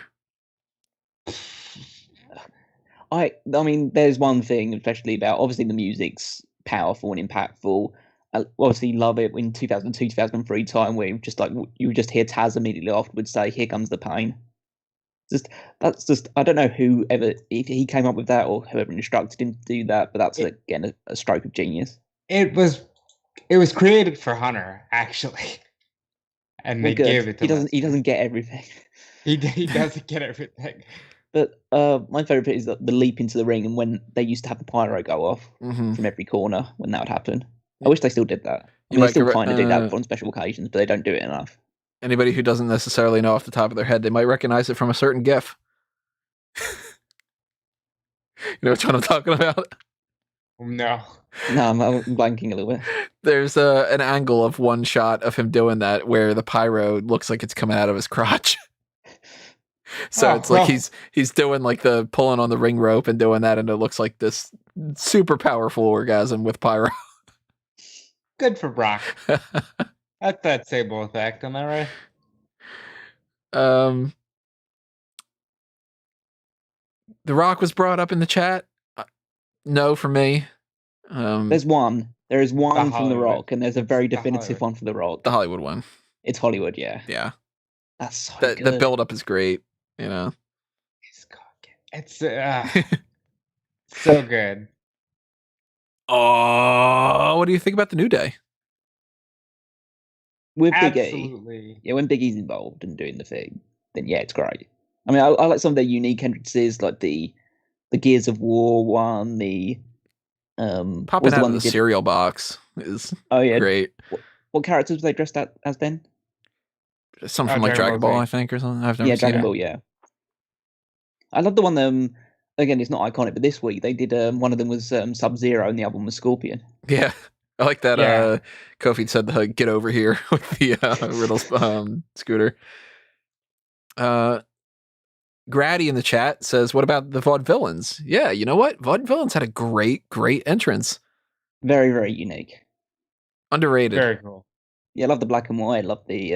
I mean, there's one thing, especially about obviously the music's powerful and impactful. I obviously love it in 2002, 2003 time where just like you would just hear Taz immediately afterwards say, "Here comes the pain." That's just I don't know whoever if he came up with that or whoever instructed him to do that, but that's again a stroke of genius. It was created for Hunter actually, and they gave it to him. He doesn't get everything. He doesn't get everything. But my favorite bit is the leap into the ring and when they used to have the pyro go off from every corner when that would happen. I wish they still did that. I mean, they still kind of do that on special occasions, but they don't do it enough. Anybody who doesn't necessarily know off the top of their head, they might recognize it from a certain GIF. You know which one I'm talking about? No, I'm blanking a little bit. There's an angle of one shot of him doing that where the pyro looks like it's coming out of his crotch. So it's like he's doing like the pulling on the ring rope and doing that, and it looks like this super powerful orgasm with pyro. Good for Brock. That's that Sable effect, am I right? The Rock was brought up in the chat. No, for me. There's one. There is one from The Rock, and there's a very definitive one for The Rock. The Hollywood one. It's Hollywood, yeah. Yeah. That's so good. The build-up is great, you know. It's so good. Oh, what do you think about the New Day? With Big Absolutely. E. Yeah, when Big E's involved and doing the thing, then yeah, it's great. I mean, I like some of their unique entrances, like the Gears of War one, the popping out of the cereal box is great. What characters were they dressed as then? Something from like Dragon Ball, I think, or something. I've never seen Dragon Ball, yeah. I love the one, again, it's not iconic, but this week they did, one of them was Sub-Zero and the other one was Scorpion. Yeah, I like that. Yeah. Kofi said the "get over here" with the Riddle's scooter. Grady in the chat says, "What about the Vaudevillains?" Yeah, you know what? Vaudevillains had a great entrance. Very, very unique. Underrated. Very cool. Yeah, I love the black and white. I love the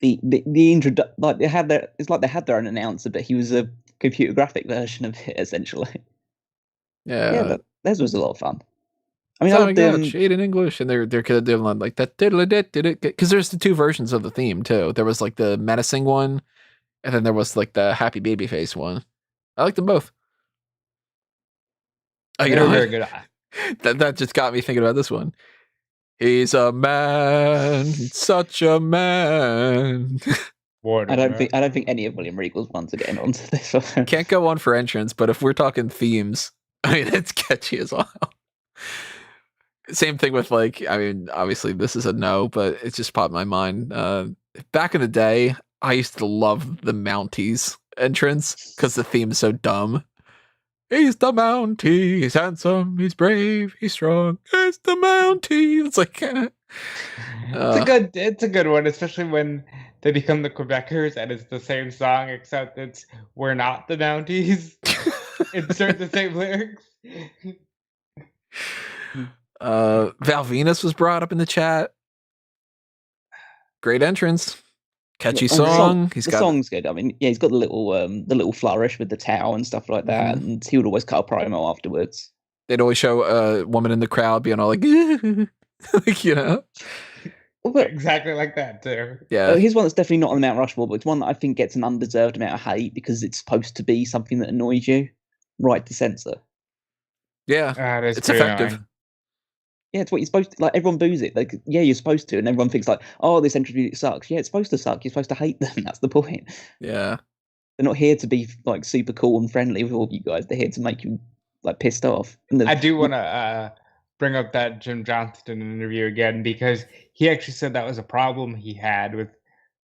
introduction. Like they had it's like they had their own announcer, but he was a computer graphic version of it essentially. Yeah, theirs was a lot of fun. I mean, I loved shade in English, and they're kind of doing like that because there's the two versions of the theme too. There was like the menacing one, and then there was like the happy baby face one. I like them both. Oh, you know, very good. That just got me thinking about this one. He's a man, such a man. I don't think any of William Regal's ones are getting onto this one. Can't go on for entrance, but if we're talking themes, I mean, it's catchy as well. Same thing with like, I mean, obviously this is a no, but it just popped in my mind. Back in the day, I used to love the Mounties entrance because the theme is so dumb. He's the Mountie. He's handsome. He's brave. He's strong. It's the Mountie. It's like it's a good one, especially when they become the Quebecers and it's the same song except it's "We're not the Mounties." Insert the same lyrics. Val Venus was brought up in the chat. Great entrance. Catchy song. The song's good. I mean, yeah, he's got the little flourish with the towel and stuff like that, and he would always cut a promo afterwards. They'd always show a woman in the crowd being all like, like, you know. Exactly like that too. Yeah. Here's one that's definitely not on the Mount Rushmore, but it's one that I think gets an undeserved amount of hate because it's supposed to be something that annoys you. Right to censor. Yeah, it's effective. Annoying. Yeah, it's what you're supposed to, like, everyone boos it. Like, yeah, you're supposed to, and everyone thinks like, oh, this entrance music sucks. Yeah, it's supposed to suck. You're supposed to hate them. That's the point. Yeah. They're not here to be like super cool and friendly with all of you guys. They're here to make you like pissed off. I do want to bring up that Jim Johnston interview again because he actually said that was a problem he had with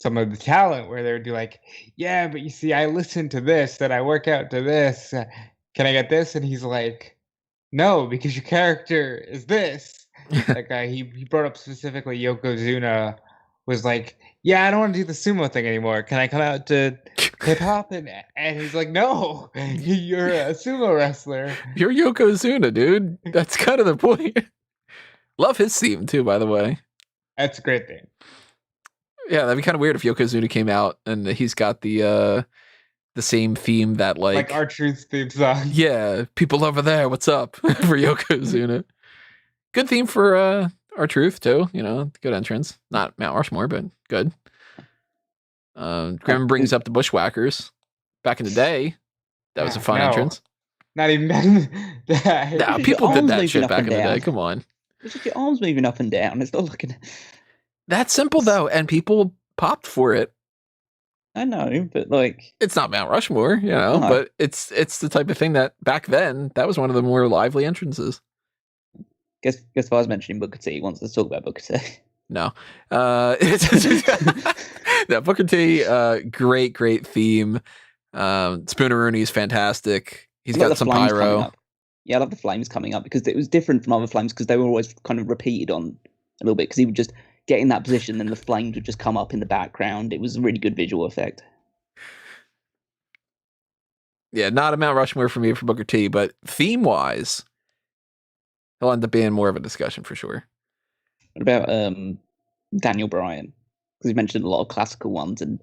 some of the talent where they would be like, yeah, but you see, I listen to this, and I work out to this. Can I get this? And he's like, no, because your character is this. That guy, he brought up specifically Yokozuna was like, yeah, I don't want to do the sumo thing anymore. Can I come out to hip hop? And he's like, no, you're a sumo wrestler. You're Yokozuna, dude. That's kind of the point. Love his theme too, by the way. That's a great thing. Yeah, that'd be kind of weird if Yokozuna came out and he's got the same theme that Like R-Truth's theme song. Yeah, people over there, what's up for Yokozuna? Good theme for R-Truth too, you know, good entrance. Not Mount Rushmore, but good. Grim brings up the Bushwhackers. Back in the day, that was a fun entrance. Not even that. Nah, people did that shit back in the day. Come on. It's just your arms moving up and down. It's not looking. That's simple though, and people popped for it. I know, but like, it's not Mount Rushmore, you know, but it's the type of thing that back then that was one of the more lively entrances. Guess if I was mentioning Booker T, he wants to talk about Booker T. No, no, Booker T, great theme. Spooneroonie's fantastic. He's got some pyro. Yeah, I love the flames coming up because it was different from other flames because they were always kind of repeated on a little bit because he would just get in that position, then the flames would just come up in the background. It was a really good visual effect. Yeah, not a Mount Rushmore for me for Booker T, but theme-wise, he'll end up being more of a discussion for sure. What about Daniel Bryan? Because you mentioned a lot of classical ones, and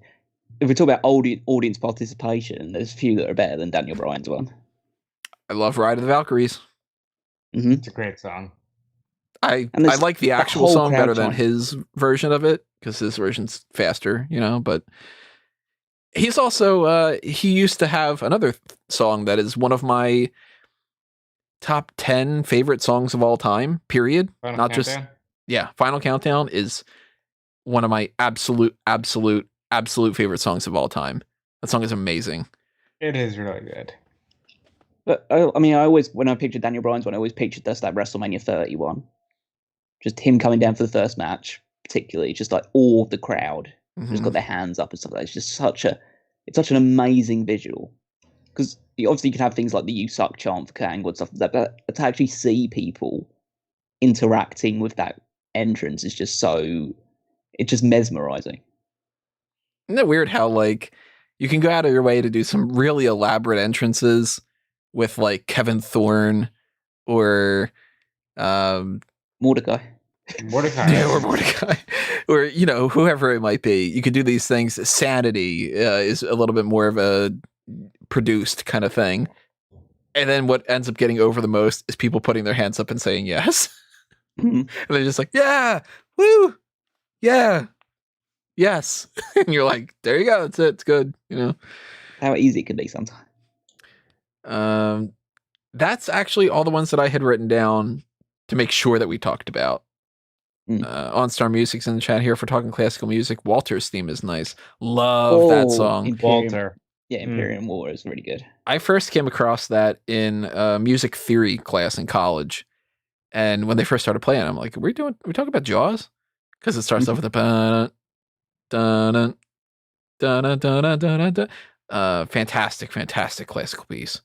if we talk about audience participation, there's a few that are better than Daniel Bryan's one. I love Ride of the Valkyries. Mm-hmm. It's a great song. I like the actual song better than his version of it because his version's faster, you know, but he's also he used to have another song that is one of my top 10 favorite songs of all time, period. Final Countdown? Final Countdown is one of my absolute favorite songs of all time. That song is amazing. It is really good. But I mean, when I pictured Daniel Bryan's one, I always pictured that WrestleMania 31. Just him coming down for the first match, particularly, just like all of the crowd just got their hands up and stuff like that. It's just such an amazing visual. Because obviously you can have things like the "You Suck" chant for Kurt Angle and stuff like that, but to actually see people interacting with that entrance is just it's just mesmerizing. Isn't it weird how like you can go out of your way to do some really elaborate entrances with like Kevin Thorne or Mordecai. Yeah, or Mordecai. Or, you know, whoever it might be. You could do these things. Sanity is a little bit more of a produced kind of thing. And then what ends up getting over the most is people putting their hands up and saying yes. And they're just like, yeah, woo, yeah, yes. And you're like, there you go. That's it. It's good. You know how easy it can be sometimes. That's actually all the ones that I had written down to make sure that we talked about. OnStar Music's in the chat here for talking classical music. Walter's theme is nice. Love that song. Walter. Yeah, Imperium War is really good. I first came across that in a music theory class in college. And when they first started playing, I'm like, are we talking about Jaws? Because it starts off with a fantastic classical piece.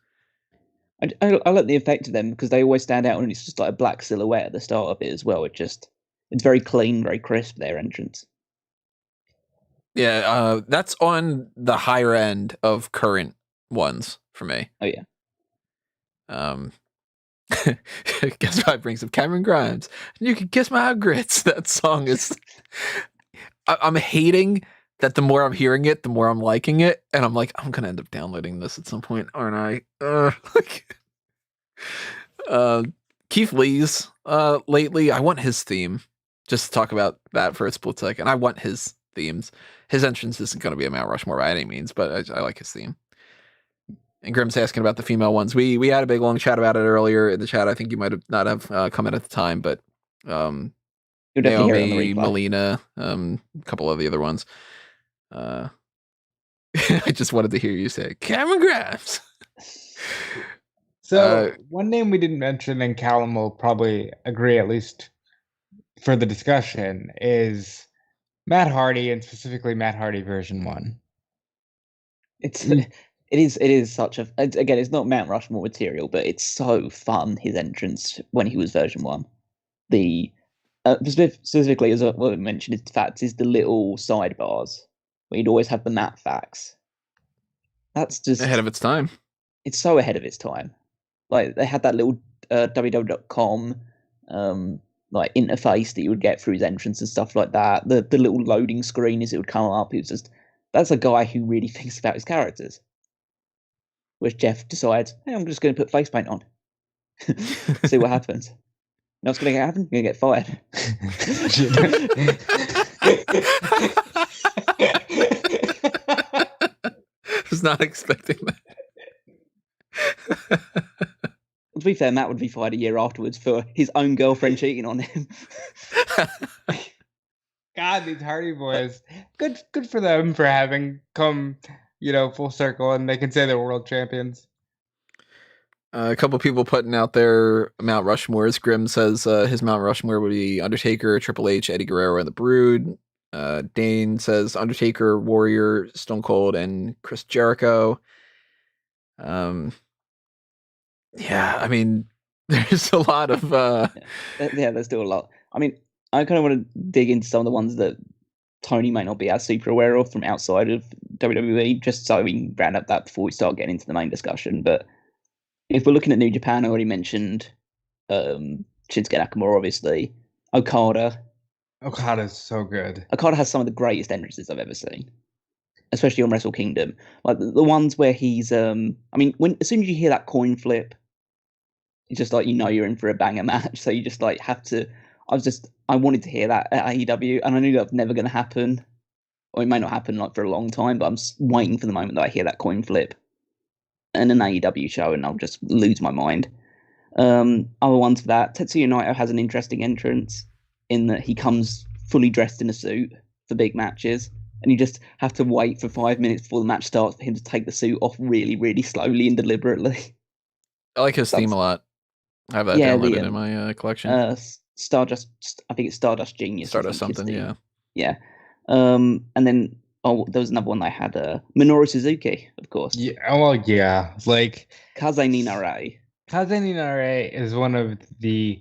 I like the effect of them because they always stand out and it's just like a black silhouette at the start of it as well. It's very clean, very crisp, their entrance. Yeah, that's on the higher end of current ones for me. Oh yeah. Guess what brings up Cameron Grimes? You can kiss my grits. That song is. I'm hating that. The more I'm hearing it, the more I'm liking it, and I'm like, I'm gonna end up downloading this at some point, aren't I? Keith Lee's lately. I want his theme. Just to talk about that for a split second. I want his themes. His entrance isn't going to be a Mount Rushmore by any means, but I like his theme. And Grim's asking about the female ones. We had a big long chat about it earlier in the chat. I think you might have not have come in at the time, but Naomi, Melina, a couple of the other ones. I just wanted to hear you say Cameron Grimes. So one name we didn't mention, and Callum will probably agree, at least for the discussion, is Matt Hardy, and specifically Matt Hardy version 1. It's It is such a again. It's not Mount Rushmore material, but it's so fun. His entrance when he was version 1, the specifically as what I mentioned, his facts is the little sidebars where he'd always have the Matt facts. That's just Ahead of its time. It's so ahead of its time. Like they had that little www.com like interface that you would get through his entrance and stuff like that. The little loading screen as it would come up. It was just that's a guy who really thinks about his characters. Whereas Jeff decides, hey, I'm just going to put face paint on. See what happens. You know what's going to happen? You're going to get fired. I was not expecting that. To be fair, Matt would be fired a year afterwards for his own girlfriend cheating on him. God, these Hardy Boys. Good for them for having come, full circle, and they can say they're world champions. A couple people putting out their Mount Rushmores. Grim says his Mount Rushmore would be Undertaker, Triple H, Eddie Guerrero, and the Brood. Dane says Undertaker, Warrior, Stone Cold, and Chris Jericho. Yeah, I mean, there's a lot of... Yeah, there's still a lot. I mean, I kind of want to dig into some of the ones that Tony may not be as super aware of from outside of WWE, just so we can round up that before we start getting into the main discussion. But if we're looking at New Japan, I already mentioned Shinsuke Nakamura, obviously. Okada's so good. Okada has some of the greatest entrances I've ever seen, especially on Wrestle Kingdom. Like the ones where he's, I mean, as soon as you hear that coin flip, it's just like you're in for a banger match. So you just like have to. I wanted to hear that at AEW, and I knew that was never going to happen, or it may not happen like for a long time. But I'm waiting for the moment that I hear that coin flip, and an AEW show, and I'll just lose my mind. Other ones for that, Tetsuya Naito has an interesting entrance in that he comes fully dressed in a suit for big matches, and you just have to wait for 5 minutes before the match starts for him to take the suit off really, really slowly and deliberately. I like his theme a lot. I have that downloaded in my collection. Stardust, I think it's Stardust Genius. Stardust something, yeah. Yeah. And then, there was another one they had, Minoru Suzuki, of course. Yeah, well, yeah. Like, Kaze ni Nare. Kaze ni Nare is one of the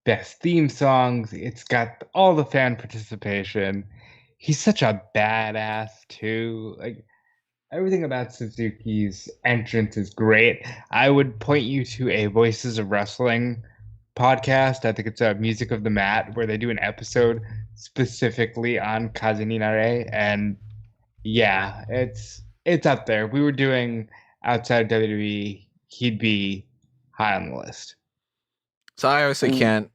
best theme songs. It's got all the fan participation. He's such a badass, too. Like, everything about Suzuki's entrance is great. I would point you to a Voices of Wrestling podcast. I think it's a Music of the Mat, where they do an episode specifically on Kaze ni Nare, and yeah, it's up there. We were doing outside WWE, he'd be high on the list. So I obviously can't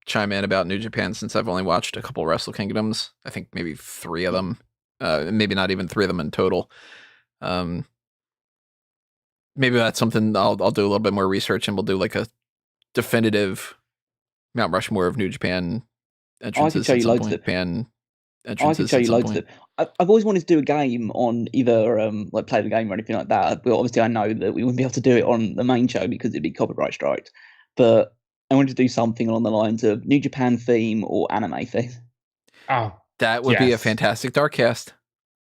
chime in about New Japan since I've only watched a couple Wrestle Kingdoms. I think maybe 3 of them, maybe not even 3 of them in total. Maybe that's something I'll do a little bit more research, and we'll do like a definitive Mount Rushmore of New Japan entrances at some point. Japan entrances. I can show you loads of them. I've always wanted to do a game on either like play the game or anything like that. But obviously, I know that we wouldn't be able to do it on the main show because it'd be copyright striked. But I wanted to do something along the lines of New Japan theme or anime theme. Oh, that would be a fantastic Darkcast.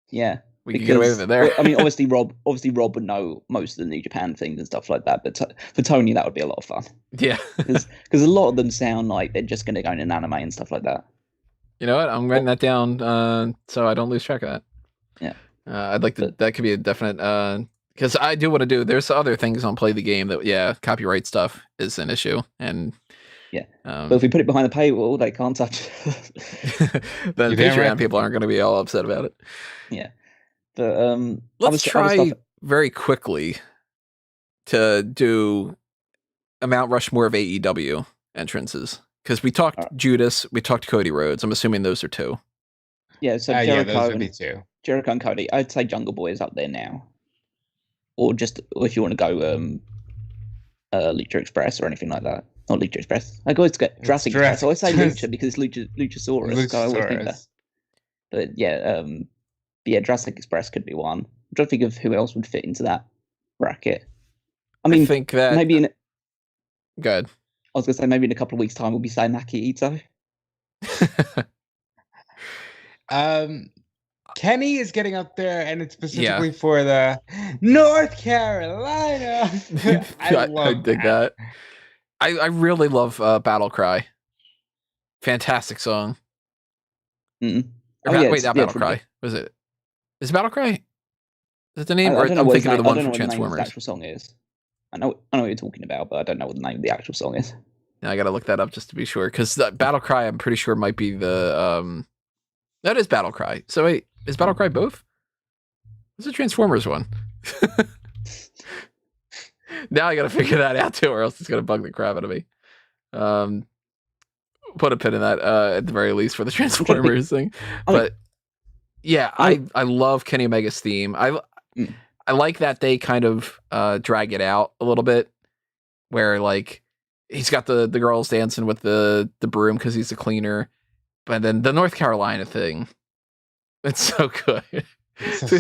Yeah. We could get away with it there. I mean, obviously Rob would know most of the New Japan themes and stuff like that. But for Tony, that would be a lot of fun. Yeah, because a lot of them sound like they're just going to go in an anime and stuff like that. You know what? I'm writing that down so I don't lose track of that. Yeah, I'd like to. That could be a definite. Because I do want to do. There's other things on Play the Game that copyright stuff is an issue, and but if we put it behind the paywall, they can't touch. Then Patreon people aren't going to be all upset about it. Yeah. But let's try very quickly to do a Mount Rushmore of AEW entrances, because we talked Judas, we talked Cody Rhodes. I'm assuming those are 2. Yeah, so Jericho, those would be 2. Jericho and Cody. I'd say Jungle Boy is up there now, or if you want to go Lucha Express or anything like that. Not Lucha Express. I always get Jurassic Express. I always say Lucha because it's Luchasaurus. So I always think that. But yeah, Jurassic Express could be one. I'm trying to think of who else would fit into that bracket. I mean, I think that maybe good. I was going to say maybe in a couple of weeks' time we'll be saying Maki Ito. Kenny is getting up there, and it's specifically for the North Carolina. I love dig that. I really love Battle Cry. Fantastic song. Mm. Wait, not Battle Cry. Was it? Is it Battle Cry? Is that the name? I don't know I'm thinking of the one I don't from know what the name of Transformers. the actual song is. I know what you're talking about, but I don't know what the name of the actual song is. Now I gotta look that up just to be sure, because Battle Cry, I'm pretty sure might be the that is Battle Cry. So wait, is Battle Cry both? It's a Transformers one. Now I gotta figure that out too, or else it's gonna bug the crap out of me. Put a pin in that at the very least for the Transformers thing. But yeah, I love Kenny Omega's theme. I like that they kind of drag it out a little bit, where like he's got the girls dancing with the broom because he's a cleaner, but then the North Carolina thing, it's so good.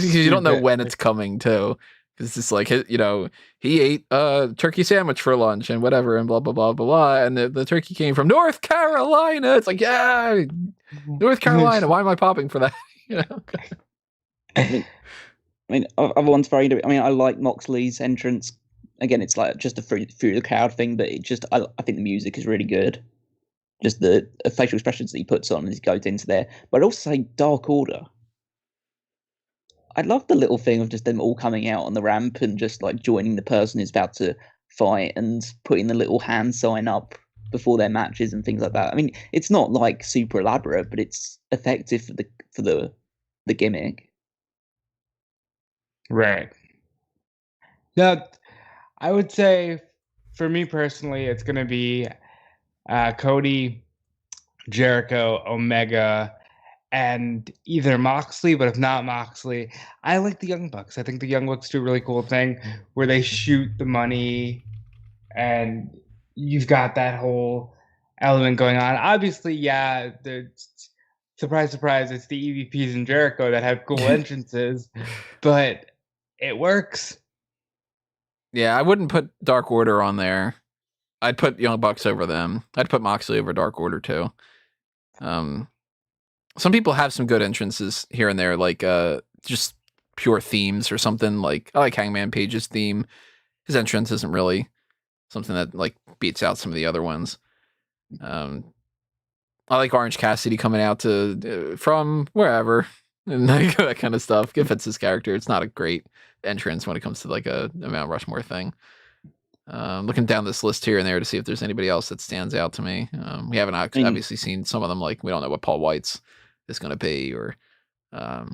You don't know when it's coming too. It's just like, you know, he ate a turkey sandwich for lunch and whatever and blah, blah, blah, blah, blah. And the turkey came from North Carolina. It's like, yeah, North Carolina. Why am I popping for that? You know? I mean, other ones for AEW. I mean, I like Moxley's entrance. Again, it's like just a through the crowd thing, but I think the music is really good. Just the facial expressions that he puts on as he goes into there. But I'd also say Dark Order. I love the little thing of just them all coming out on the ramp and just like joining the person who's about to fight and putting the little hand sign up before their matches and things like that. I mean, it's not like super elaborate, but it's effective for the gimmick. Right. Now, I would say for me personally, it's going to be Cody, Jericho, Omega, and either Moxley, but if not Moxley, I like the Young Bucks. I think the Young Bucks do a really cool thing where they shoot the money and you've got that whole element going on. Obviously, yeah, surprise, surprise, it's the EVPs and Jericho that have cool entrances, but it works. Yeah, I wouldn't put Dark Order on there. I'd put Young Bucks over them. I'd put Moxley over Dark Order too. Some people have some good entrances here and there, like just pure themes or something. Like I like Hangman Page's theme. His entrance isn't really something that like beats out some of the other ones. I like Orange Cassidy coming out from wherever and like that kind of stuff. It fits his character. It's not a great entrance when it comes to like a Mount Rushmore thing. Looking down this list here and there to see if there's anybody else that stands out to me. We haven't obviously seen some of them. Like we don't know what Paul White's is going to be, or I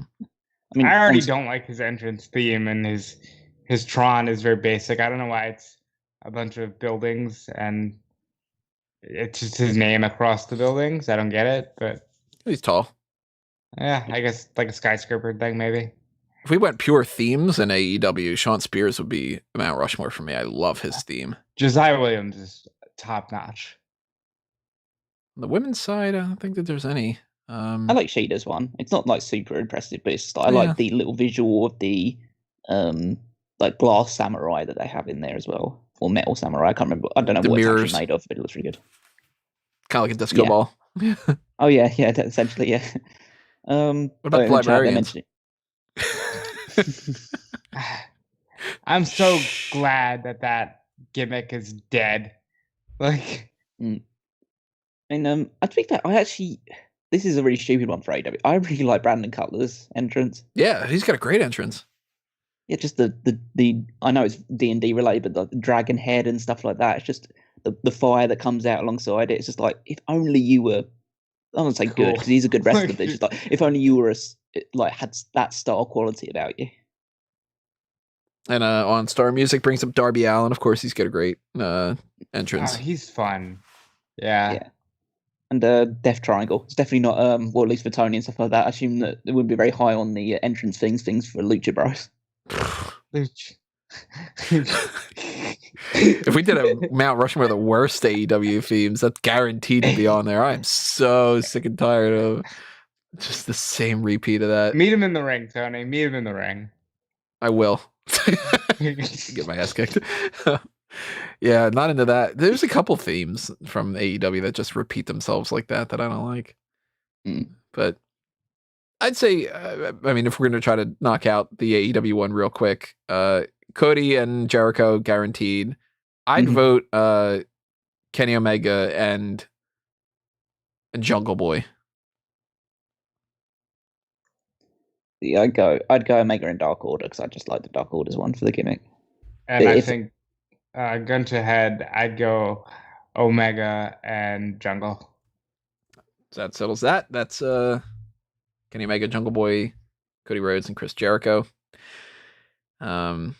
already don't like his entrance theme, and his Tron is very basic. I don't know why it's a bunch of buildings and it's just his name across the buildings. I don't get it, but he's tall. Yeah, I guess like a skyscraper thing, maybe. If we went pure themes in AEW, Sean Spears would be Mount Rushmore for me. I love his theme. Josiah Williams is top notch. On the women's side, I don't think that there's any. I like Shida's one. It's not like super impressive, but it's I like the little visual of the like glass samurai that they have in there as well, or metal samurai. I can't remember. I don't know what it's actually made of, but it looks really good. Kind of like a disco ball. Oh yeah, essentially, yeah. What about the librarians? I'm so glad that gimmick is dead. Like, and I think that this is a really stupid one for AEW. I really like Brandon Cutler's entrance. Yeah, he's got a great entrance. Yeah, just the I know it's D&D related, but the dragon head and stuff like that. It's just the fire that comes out alongside it. It's just like, if only you were, I won't say good because he's a good wrestler, but it's just like, if only you were had that star quality about you. And on Star Music brings up Darby Allin. Of course, he's got a great entrance. Oh, he's fun. Yeah. And Death Triangle. It's definitely not, well, at least for Tony and stuff like that. I assume that it would be very high on the entrance things for Lucha Bros. If we did a Mount Rushmore of the worst AEW themes, that's guaranteed to be on there. I'm so sick and tired of just the same repeat of that. Meet him in the ring, Tony. Meet him in the ring. I will. Get my ass kicked. Yeah, not into that. There's a couple themes from AEW that just repeat themselves like that I don't like. But I'd say, I mean, if we're going to try to knock out the AEW one real quick, Cody and Jericho guaranteed. I'd vote Kenny Omega and Jungle Boy. Yeah, I'd go Omega in Dark Order because I just like the Dark Order's one for the gimmick. And I think gun to head, I'd go Omega and Jungle. So that settles that. That's Kenny Omega, Jungle Boy, Cody Rhodes, and Chris Jericho. We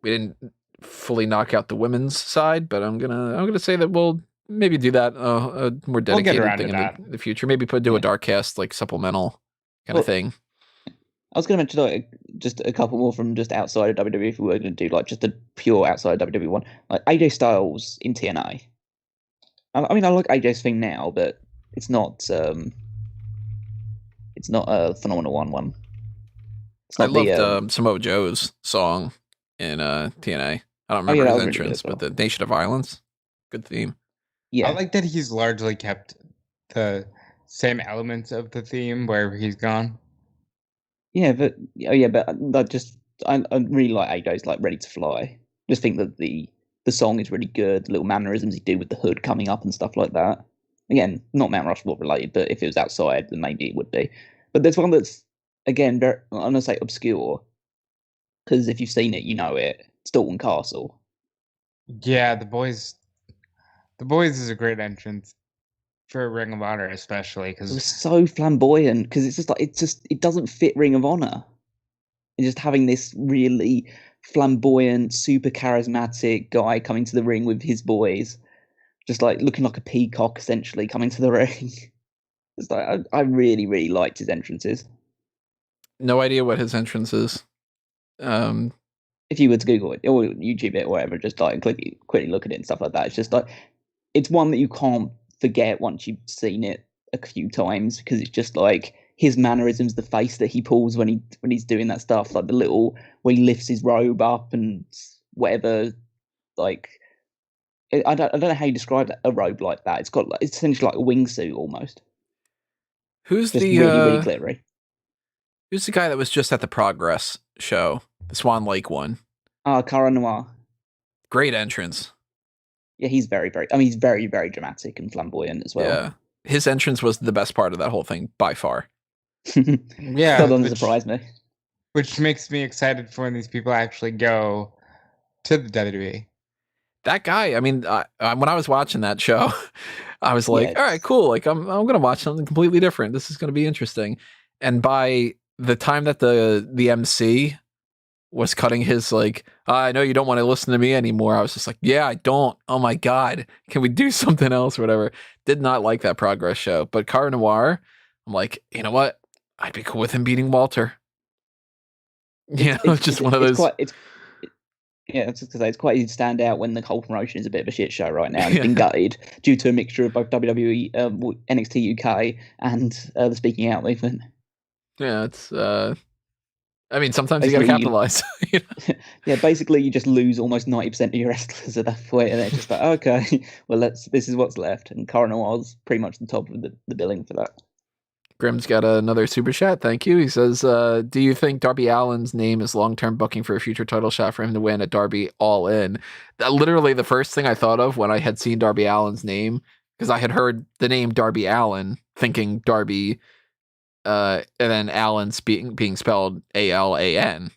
didn't fully knock out the women's side, but I'm gonna say that we'll maybe do that a more dedicated thing in the future. Maybe do a dark cast like supplemental kind of thing. I was going to mention like just a couple more from just outside of WWE if we were going to do like just a pure outside WWE one, like AJ Styles in TNA. I mean, I like AJ's thing now, but it's not a phenomenal one. I loved Samoa Joe's song in TNA. I don't remember his entrance, but the Nation of Violence, good theme. Yeah, I like that he's largely kept the same elements of the theme wherever he's gone. Yeah, but I really like AJ's like Ready to Fly. Just think that the song is really good. The little mannerisms he do with the hood coming up and stuff like that. Again, not Mount Rushmore related, but if it was outside, then maybe it would be. But there's one that's again very, I'm gonna say obscure, because if you've seen it, you know it. It's Dalton Castle. Yeah, the boys is a great entrance for Ring of Honor, especially because it was so flamboyant. Because it's just like it doesn't fit Ring of Honor. And just having this really flamboyant, super charismatic guy coming to the ring with his boys, just like looking like a peacock, essentially coming to the ring. It's like I really, really liked his entrances. No idea what his entrance is. If you were to Google it or YouTube it or whatever, just like quickly look at it and stuff like that. It's just like it's one that you can't forget once you've seen it a few times, because it's just like his mannerisms, the face that he pulls when he's doing that stuff, like the little when he lifts his robe up and whatever. Like I don't know how you describe a robe like that. It's essentially like a wingsuit almost. Who's just the really glittery? Who's the guy that was just at the Progress show, the Swan Lake one? Cara Noir. Great entrance. Yeah, he's very, very. I mean, he's very, very dramatic and flamboyant as well. Yeah, his entrance was the best part of that whole thing by far. Yeah, still doesn't surprise me. Which makes me excited for when these people actually go to the WWE. That guy, I mean, when I was watching that show, I was like, all right, cool. Like, I'm going to watch something completely different. This is going to be interesting. And by the time that the MC was cutting his, like, I know you don't want to listen to me anymore, I was just like, yeah, I don't. Oh my God. Can we do something else or whatever? Did not like that Progress show. But Cara Noir, I'm like, you know what? I'd be cool with him beating Walter. Yeah, it's just one of those. It's just because it's quite easy to stand out when the whole promotion is a bit of a shit show right now. It's been gutted due to a mixture of both WWE, NXT UK, and the Speaking Out movement. Yeah, it's. I mean, sometimes basically, you gotta capitalize. You know? Yeah, basically, you just lose almost 90% of your wrestlers at that point, and it's just like, okay, well, this is what's left. And Cara Noir's pretty much the top of the billing for that. Grim's got another super chat. Thank you. He says, do you think Darby Allin's name is long-term booking for a future title shot for him to win at Darby All In? Literally the first thing I thought of when I had seen Darby Allin's name, because I had heard the name Darby Allin, thinking Darby, and then Allin's being spelled Alan.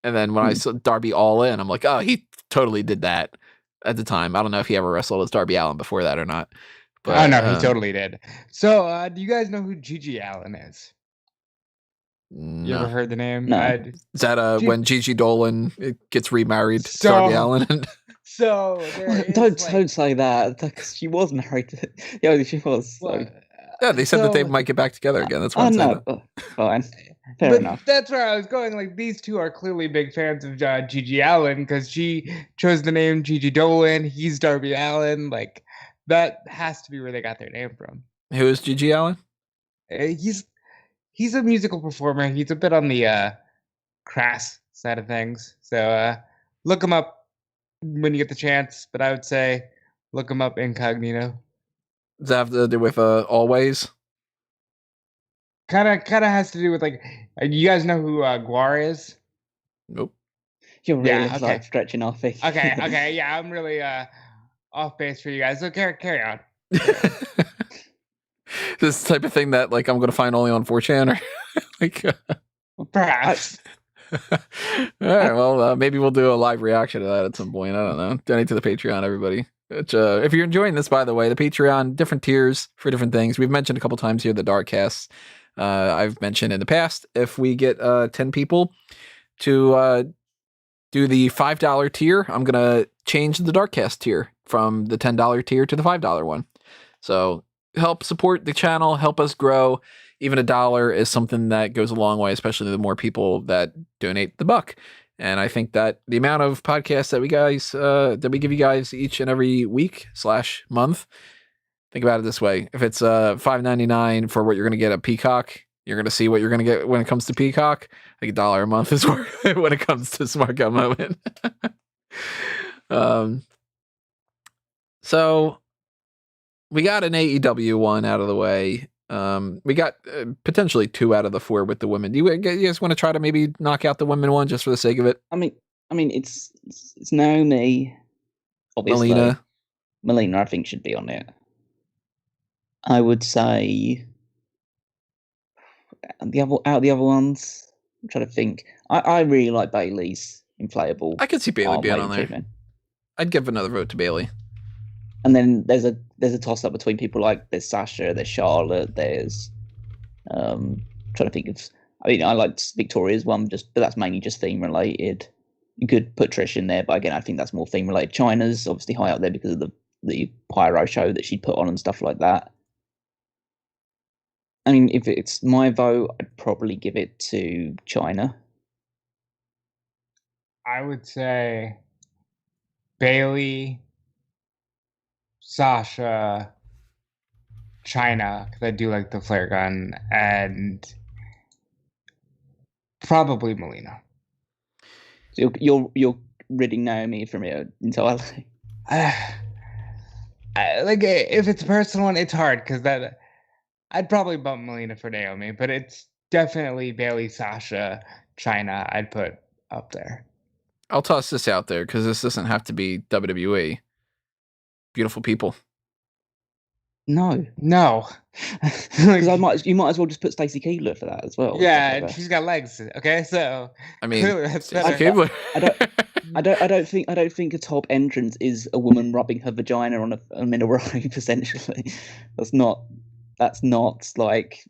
And then when I saw Darby All In, I'm like, oh, he totally did that at the time. I don't know if he ever wrestled as Darby Allin before that or not. But, oh, no, he totally did. So, do you guys know who Gigi Allen is? No. You ever heard the name? No. Is that when Gigi Dolan gets remarried to Darby Allin? So don't say that, because she was married. Yeah, she was. So. Yeah, they said that they might get back together again. That's why I'm saying that. Fine. Fair enough. That's where I was going. Like, these two are clearly big fans of Gigi Allen, because she chose the name Gigi Dolan. He's Darby Allin. Like, that has to be where they got their name from. Who is Gigi Allen? He's a musical performer. He's a bit on the crass side of things. So look him up when you get the chance. But I would say look him up incognito. Does that have to do with Always? kind of has to do with like, you guys know who Guar is? Nope. You're really Yeah, okay. like stretching our thing. Okay, yeah, I'm really off base for you guys. So carry on. This type of thing that like I'm gonna find only on 4chan or like. Perhaps. All right. Well, maybe we'll do a live reaction to that at some point. I don't know. Donate to the Patreon, everybody. Which, if you're enjoying this, by the way, the Patreon, different tiers for different things. We've mentioned a couple times here the dark casts. I've mentioned in the past, if we get 10 people to do the $5 tier, I'm gonna change the dark cast tier from the $10 tier to the $5 one. So help support the channel, help us grow. Even $1 is something that goes a long way, especially the more people that donate the buck. And I think that the amount of podcasts that we give you guys each and every week / month, think about it this way: if it's $5.99 for what you're going to get at Peacock, you're going to see what you're going to get when it comes to Peacock. Like $1 a month is worth it when it comes to Smark Moment. So we got an AEW one out of the way. We got potentially 2 out of the 4 with the women. Do you guys want to try to maybe knock out the women one just for the sake of it? I mean, it's Naomi, obviously. Melina, I think, should be on it. I would say out of the other ones, I'm trying to think. I really like Bailey's inflatable. I could see Bailey being on there. Treatment. I'd give another vote to Bailey. And then there's a toss up between people like there's Sasha, there's Charlotte, there's trying to think of. I mean, I liked Victoria's one, but that's mainly just theme related. You could put Trish in there, but again, I think that's more theme related. Chyna's obviously high up there because of the pyro show that she'd put on and stuff like that. I mean, if it's my vote, I'd probably give it to Chyna. I would say Bailey, Sasha, Chyna, because I do like the flare gun, and probably Melina. So you're ridding Naomi from it entirely. Like, if it's a personal one, it's hard because that I'd probably bump Melina for Naomi, but it's definitely Bailey, Sasha, Chyna. I'd put up there. I'll toss this out there because this doesn't have to be WWE. Beautiful people. No. Because you might as well just put Stacey Keebler for that as well. Yeah, and she's got legs. Okay, so I mean, that's better. I don't think a top entrance is a woman rubbing her vagina on a middle rope. Essentially, that's not like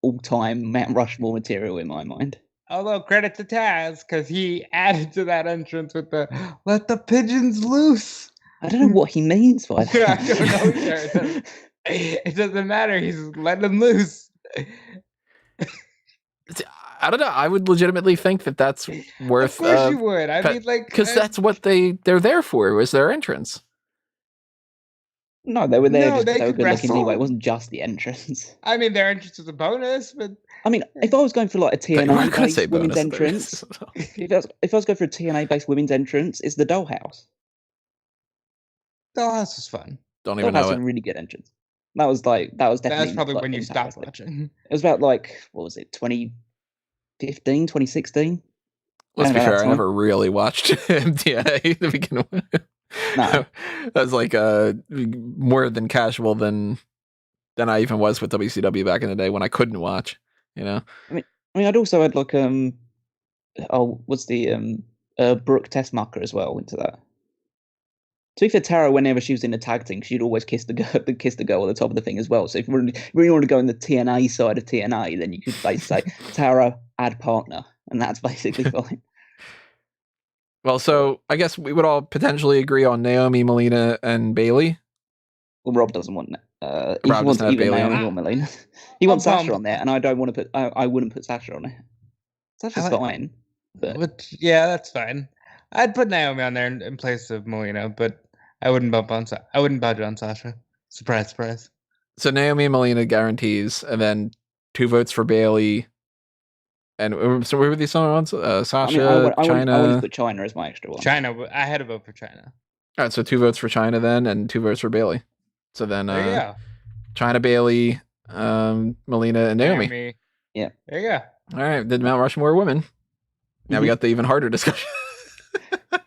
all-time Mount Rushmore material in my mind. Although credit to Taz because he added to that entrance with the "Let the pigeons loose." I don't know what he means by that. Yeah, I don't know. It doesn't matter. He's letting them loose. I don't know. I would legitimately think that that's worth. Of course you would. I mean, like, because that's what they're there for. Was their entrance? No, they were there No, just they because they were could good looking wrestle. anyway. It wasn't just the entrance. I mean, their entrance was a bonus, but I mean, if I was going for like a TNA based women's bonus, entrance, if I was going for a TNA based women's entrance, it's the Dollhouse. Dollhouse was fun. Don't even know Dollhouse it. was a really good entrance. That was definitely. That's probably like, when you stopped watching. It was about like, what was it, 2015, 2016? Let's be fair, I never really watched MTNA to begin with. No. That was like more than casual than I even was with WCW back in the day when I couldn't watch, you know. I mean I'd also had like what's the Brooke Tessmacher as well into that. To be fair, Tara, whenever she was in a tag team, she'd always kiss the girl at the top of the thing as well. So if you really want to go on the TNA side of TNA, then you could basically say Tara add partner, and that's basically fine. Well, so I guess we would all potentially agree on Naomi, Melina, and Bailey. Well, Rob doesn't want that. He Rob wants doesn't have either Bailey Naomi on or Melina. He wants Sasha on there, and I don't want to put. I wouldn't put Sasha on it. Sasha's fine. But yeah, that's fine. I'd put Naomi on there in place of Melina, but I wouldn't I wouldn't budge on Sasha. Surprise, surprise. So Naomi and Melina guarantees, and then 2 votes for Bailey. And so where were these other ones? Sasha, Chyna. I would put Chyna as my extra one. Chyna, I had a vote for Chyna. All right, so 2 votes for Chyna then, and 2 votes for Bailey. So then, There you go. Chyna, Bailey, Melina, and Naomi. There you go. All right, did Mount Rushmore women. Now we got the even harder discussion.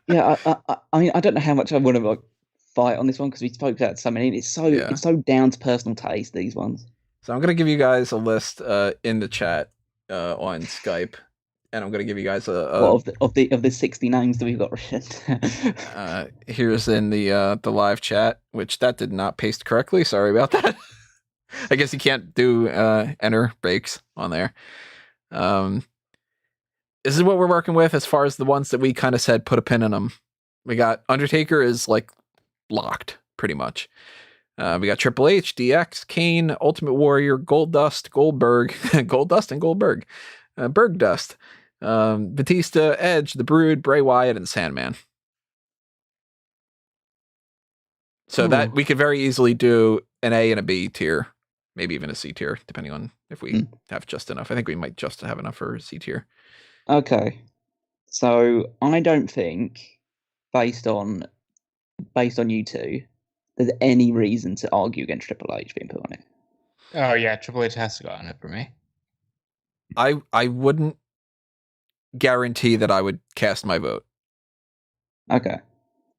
Yeah, I mean, I don't know how much I want to like fight on this one because we spoke about so many. It's so down to personal taste, these ones. So I'm gonna give you guys a list in the chat on Skype, and I'm gonna give you guys of the 60 names that we've got written. Here's in the live chat, which that did not paste correctly. Sorry about that. I guess you can't do enter breaks on there. This is what we're working with as far as the ones that we kind of said put a pin in them. We got Undertaker is like locked pretty much. We got Triple H, DX, Kane, Ultimate Warrior, Goldust, Goldberg, Goldust and Goldberg, Bergdust, Batista, Edge, The Brood, Bray Wyatt, and Sandman. So that we could very easily do an A and a B tier, maybe even a C tier, depending on if we have just enough. I think we might just have enough for a C tier. Okay, so I don't think, based on you two, there's any reason to argue against Triple H being put on it. Oh yeah, Triple H has to go on it for me. I wouldn't guarantee that I would cast my vote. Okay,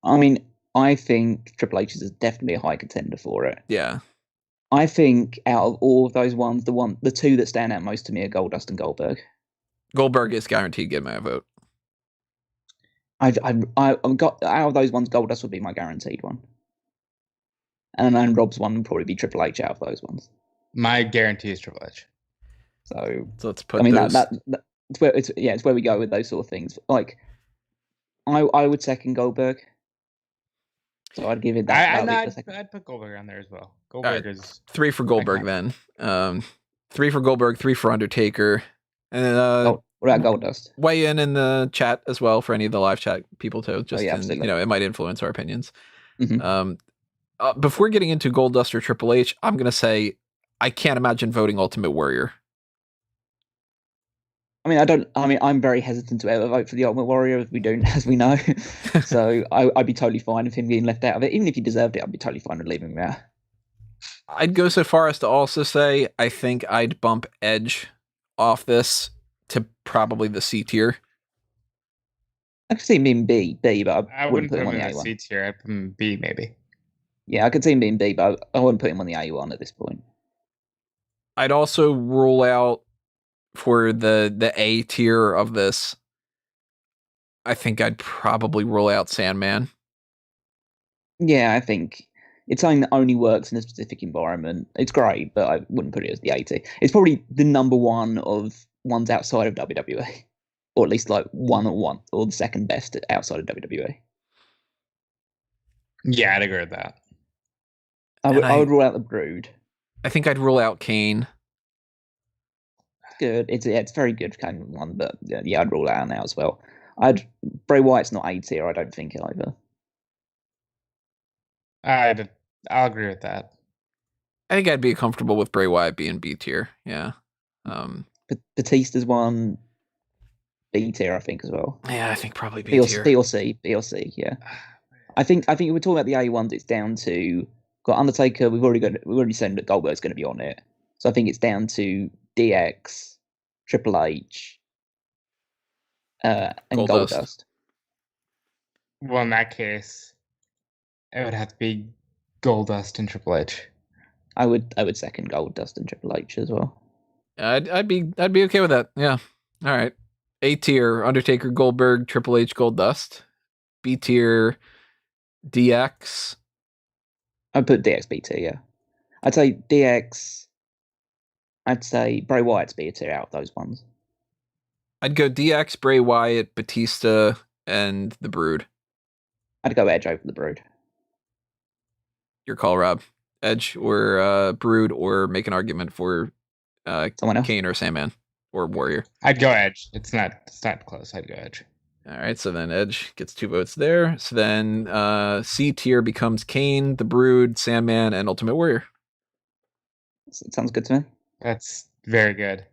I mean, I think Triple H is definitely a high contender for it. Yeah. I think out of all of those ones, the two that stand out most to me are Goldust and Goldberg. Goldberg is guaranteed to get my vote. I've got out of those ones, Goldust would be my guaranteed one, and then Rob's one would probably be Triple H out of those ones. My guarantee is Triple H. So let's put. I mean those... it's where we go with those sort of things. Like I would second Goldberg. So I'd give it that. I'd put Goldberg on there as well. Goldberg is 3 for Goldberg then. 3 for Goldberg, 3 for Undertaker. And what about Goldust? Weigh in the chat as well for any of the live chat people too. Just absolutely. It might influence our opinions. Mm-hmm. Before getting into Goldust or Triple H, I'm gonna say I can't imagine voting Ultimate Warrior. I'm very hesitant to ever vote for the Ultimate Warrior as we know. So I'd be totally fine with him being left out of it. Even if he deserved it, I'd be totally fine with leaving him out. I'd go so far as to also say I think I'd bump Edge off this to probably the C tier. I could see him being B, but I wouldn't put him in the C tier. I'd put him B maybe. Yeah, I could see him being B, but I wouldn't put him on the A1 at this point. I'd also rule out for the A tier of this. I think I'd probably rule out Sandman. Yeah, I think it's something that only works in a specific environment. It's great, but I wouldn't put it as the A tier. It's probably the number one of ones outside of WWE, or at least like one or the second best outside of WWE. Yeah, I'd agree with that. I would rule out the Brood. I think I'd rule out Kane. Good. It's very good kind of one, but yeah, I'd rule out now as well. Bray Wyatt's not A tier, I don't think either. I'll agree with that. I think I'd be comfortable with Bray Wyatt being B tier. Yeah. Batista's one B tier, I think, as well. Yeah, I think probably B tier. B or C. Yeah. I think if we're talking about the A ones, it's down to got Undertaker. We've already said that Goldberg's going to be on it, so I think it's down to DX, Triple H, and Goldust. Well, in that case, it would have to be Goldust and Triple H. I would second Goldust and Triple H as well. I'd be okay with that. Yeah. All right. A tier: Undertaker, Goldberg, Triple H, Goldust. B tier: DX. I'd put DX B tier. Yeah. I'd say DX. I'd say Bray Wyatt's B tier out of those ones. I'd go DX, Bray Wyatt, Batista, and the Brood. I'd go Edge over the Brood. Your call, Rob. Edge or Brood, or make an argument for someone else? Kane or Sandman or Warrior. I'd go Edge. It's not close. I'd go Edge. All right, so then Edge gets 2 votes there. So then C tier becomes Kane, the Brood, Sandman, and Ultimate Warrior. That sounds good to me. That's very good.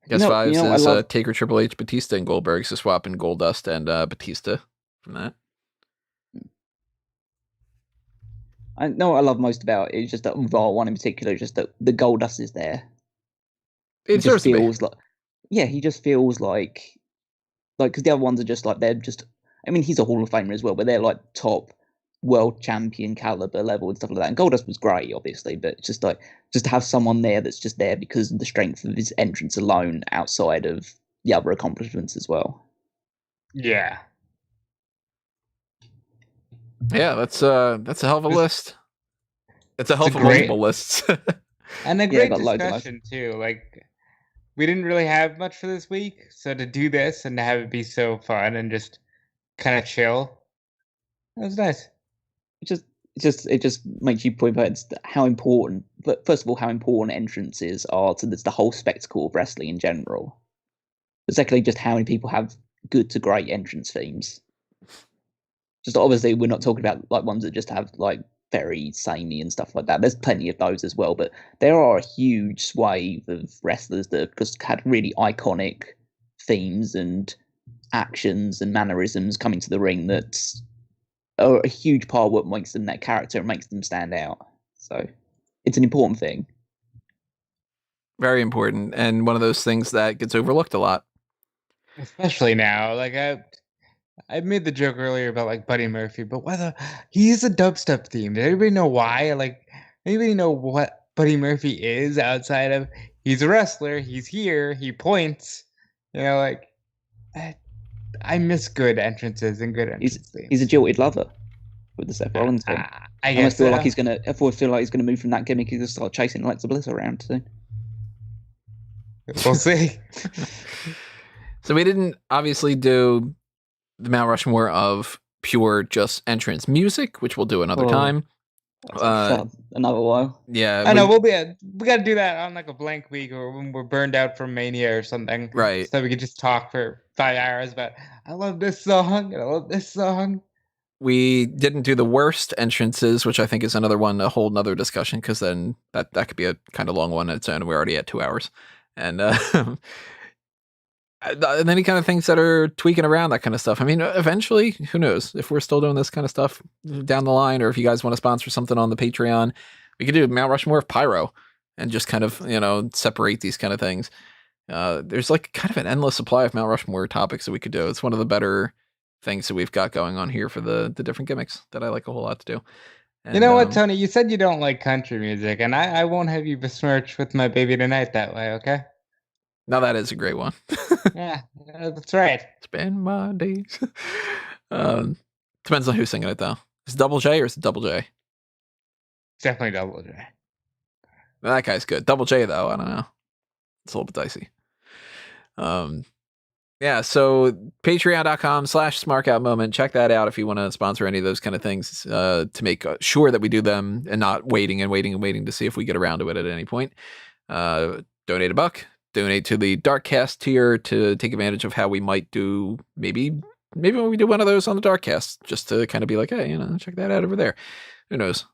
Guess 5 is Taker, Triple H, Batista, and Goldberg. So swapping Goldust and Batista from that. I know what I love most about it is just that Raw one in particular, just that the Goldust is there. It just deserves to be. feels like, yeah, he just feels like because the other ones are just like they're just. I mean, he's a Hall of Famer as well, but they're like top world champion caliber level and stuff like that. And Goldust was great, obviously, but it's just like just to have someone there that's just there because of the strength of his entrance alone, outside of the other accomplishments as well. Yeah. Yeah, that's a hell of a list. It's a hell of a multiple lists. And a great got loads of discussion too. Like, we didn't really have much for this week, so to do this and to have it be so fun and just kind of chill, that was nice. It just makes you point out how important, but first of all, how important entrances are to the whole spectacle of wrestling in general. But secondly, just how many people have good to great entrance themes. Just obviously, we're not talking about like ones that just have like very samey and stuff like that. There's plenty of those as well, but there are a huge swathe of wrestlers that have just had really iconic themes and actions and mannerisms coming to the ring that's are a huge part of what makes them that character and makes them stand out. So it's an important thing. Very important, and one of those things that gets overlooked a lot. Especially now. Like, I made the joke earlier about like Buddy Murphy, but he's a dubstep theme. Did anybody know why? Like, anybody know what Buddy Murphy is outside of he's a wrestler, he's here, he points. You know, like I miss good entrances and good entrance themes. He's a jilted lover with the Seth Rollins thing. I guess feel like he's gonna. I feel like he's gonna move from that gimmick. He's gonna start chasing Alexa Bliss around soon. We'll see. So we didn't obviously do the Mount Rushmore of pure just entrance music, which we'll do another time. Another while. Yeah, I know we got to do that on like a blank week or when we're burned out from Mania or something, right? So we could just talk for 5 hours about I love this song and I love this song. We didn't do the worst entrances, which I think is a whole nother discussion, because then that could be a kind of long one on its own. We're already at 2 hours, and any kind of things that are tweaking around, that kind of stuff. I mean, eventually, who knows if we're still doing this kind of stuff down the line, or if you guys want to sponsor something on the Patreon, we could do Mount Rushmore of Pyro and just kind of, separate these kind of things. There's like kind of an endless supply of Mount Rushmore topics that we could do. It's one of the better things that we've got going on here for the different gimmicks that I like a whole lot to do. And, you know what, Tony? You said you don't like country music, and I won't have you besmirched with My Baby Tonight that way, okay? Now that is a great one. Yeah, that's right. Spend my days. Depends on who's singing it, though. Is it Double J or is it Double J? Definitely Double J. That guy's good. Double J, though, I don't know. It's a little bit dicey. Yeah, so patreon.com/smarkoutmoment. Check that out if you want to sponsor any of those kind of things to make sure that we do them and not waiting to see if we get around to it at any point. Donate $1. Donate to the Darkcast tier to take advantage of how we might do maybe when we do one of those on the Darkcast, just to kind of be like, hey, check that out over there. Who knows?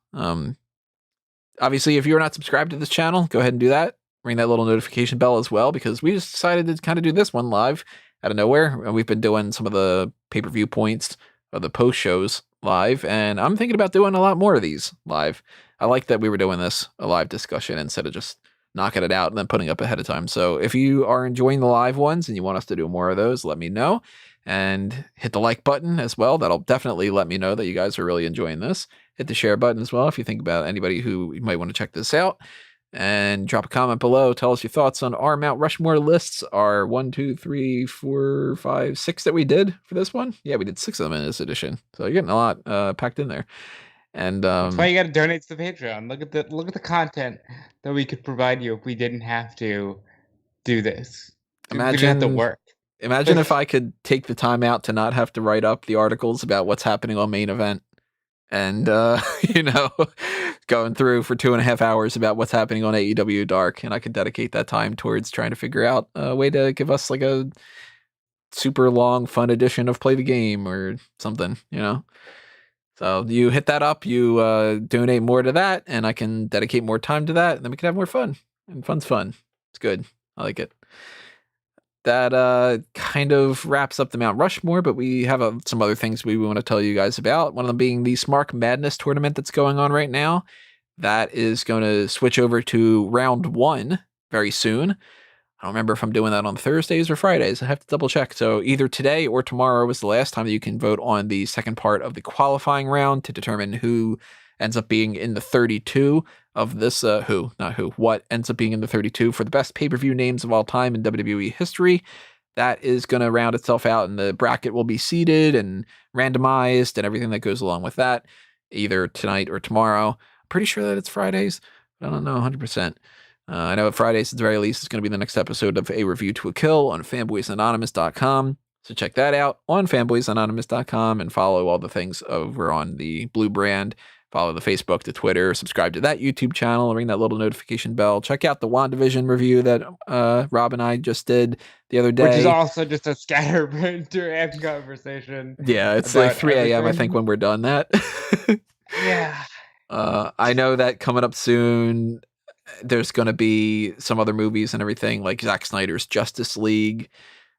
Obviously, if you're not subscribed to this channel, go ahead and do that. Ring that little notification bell as well, because we just decided to kind of do this one live out of nowhere. And we've been doing some of the pay-per-view points of the post shows live, and I'm thinking about doing a lot more of these live. I like that we were doing this a live discussion instead of just knocking it out and then putting up ahead of time. So if you are enjoying the live ones and you want us to do more of those, let me know, and hit the like button as well. That'll definitely let me know that you guys are really enjoying this. Hit the share button as well if you think about anybody who might want to check this out, and drop a comment below. Tell us your thoughts on our Mount Rushmore lists. Our 1, 2, 3, 4, 5, 6 that we did for this one. Yeah, we did 6 of them in this edition. So you're getting a lot packed in there. And that's why you got to donate to the Patreon. Look at the content that we could provide you if we didn't have to do this. We didn't have to work. Imagine if I could take the time out to not have to write up the articles about what's happening on Main Event, and going through for 2.5 hours about what's happening on AEW Dark, and I could dedicate that time towards trying to figure out a way to give us like a super long, fun edition of Play the Game or something, So you hit that up, you donate more to that, and I can dedicate more time to that, and then we can have more fun. And fun's fun. It's good. I like it. That kind of wraps up the Mount Rushmore, but we have some other things we want to tell you guys about. One of them being the Smark Madness tournament that's going on right now. That is going to switch over to round 1 very soon. I don't remember if I'm doing that on Thursdays or Fridays. I have to double check. So either today or tomorrow was the last time that you can vote on the second part of the qualifying round to determine who ends up being in the 32 of this, what ends up being in the 32 for the best pay-per-view names of all time in WWE history. That is going to round itself out, and the bracket will be seeded and randomized and everything that goes along with that, either tonight or tomorrow. I'm pretty sure that it's Fridays, but I don't know 100%. I know Fridays at the very least is going to be the next episode of A Review to a Kill on fanboysanonymous.com. So check that out on fanboysanonymous.com and follow all the things over on the Blue brand. Follow the Facebook, the Twitter, subscribe to that YouTube channel, ring that little notification bell. Check out the WandaVision review that Rob and I just did the other day. Which is also just a scatterbrained conversation. Yeah, it's like 3 a.m. I think when we're done that. Yeah. I know that coming up soon, there's going to be some other movies and everything, like Zack Snyder's Justice League.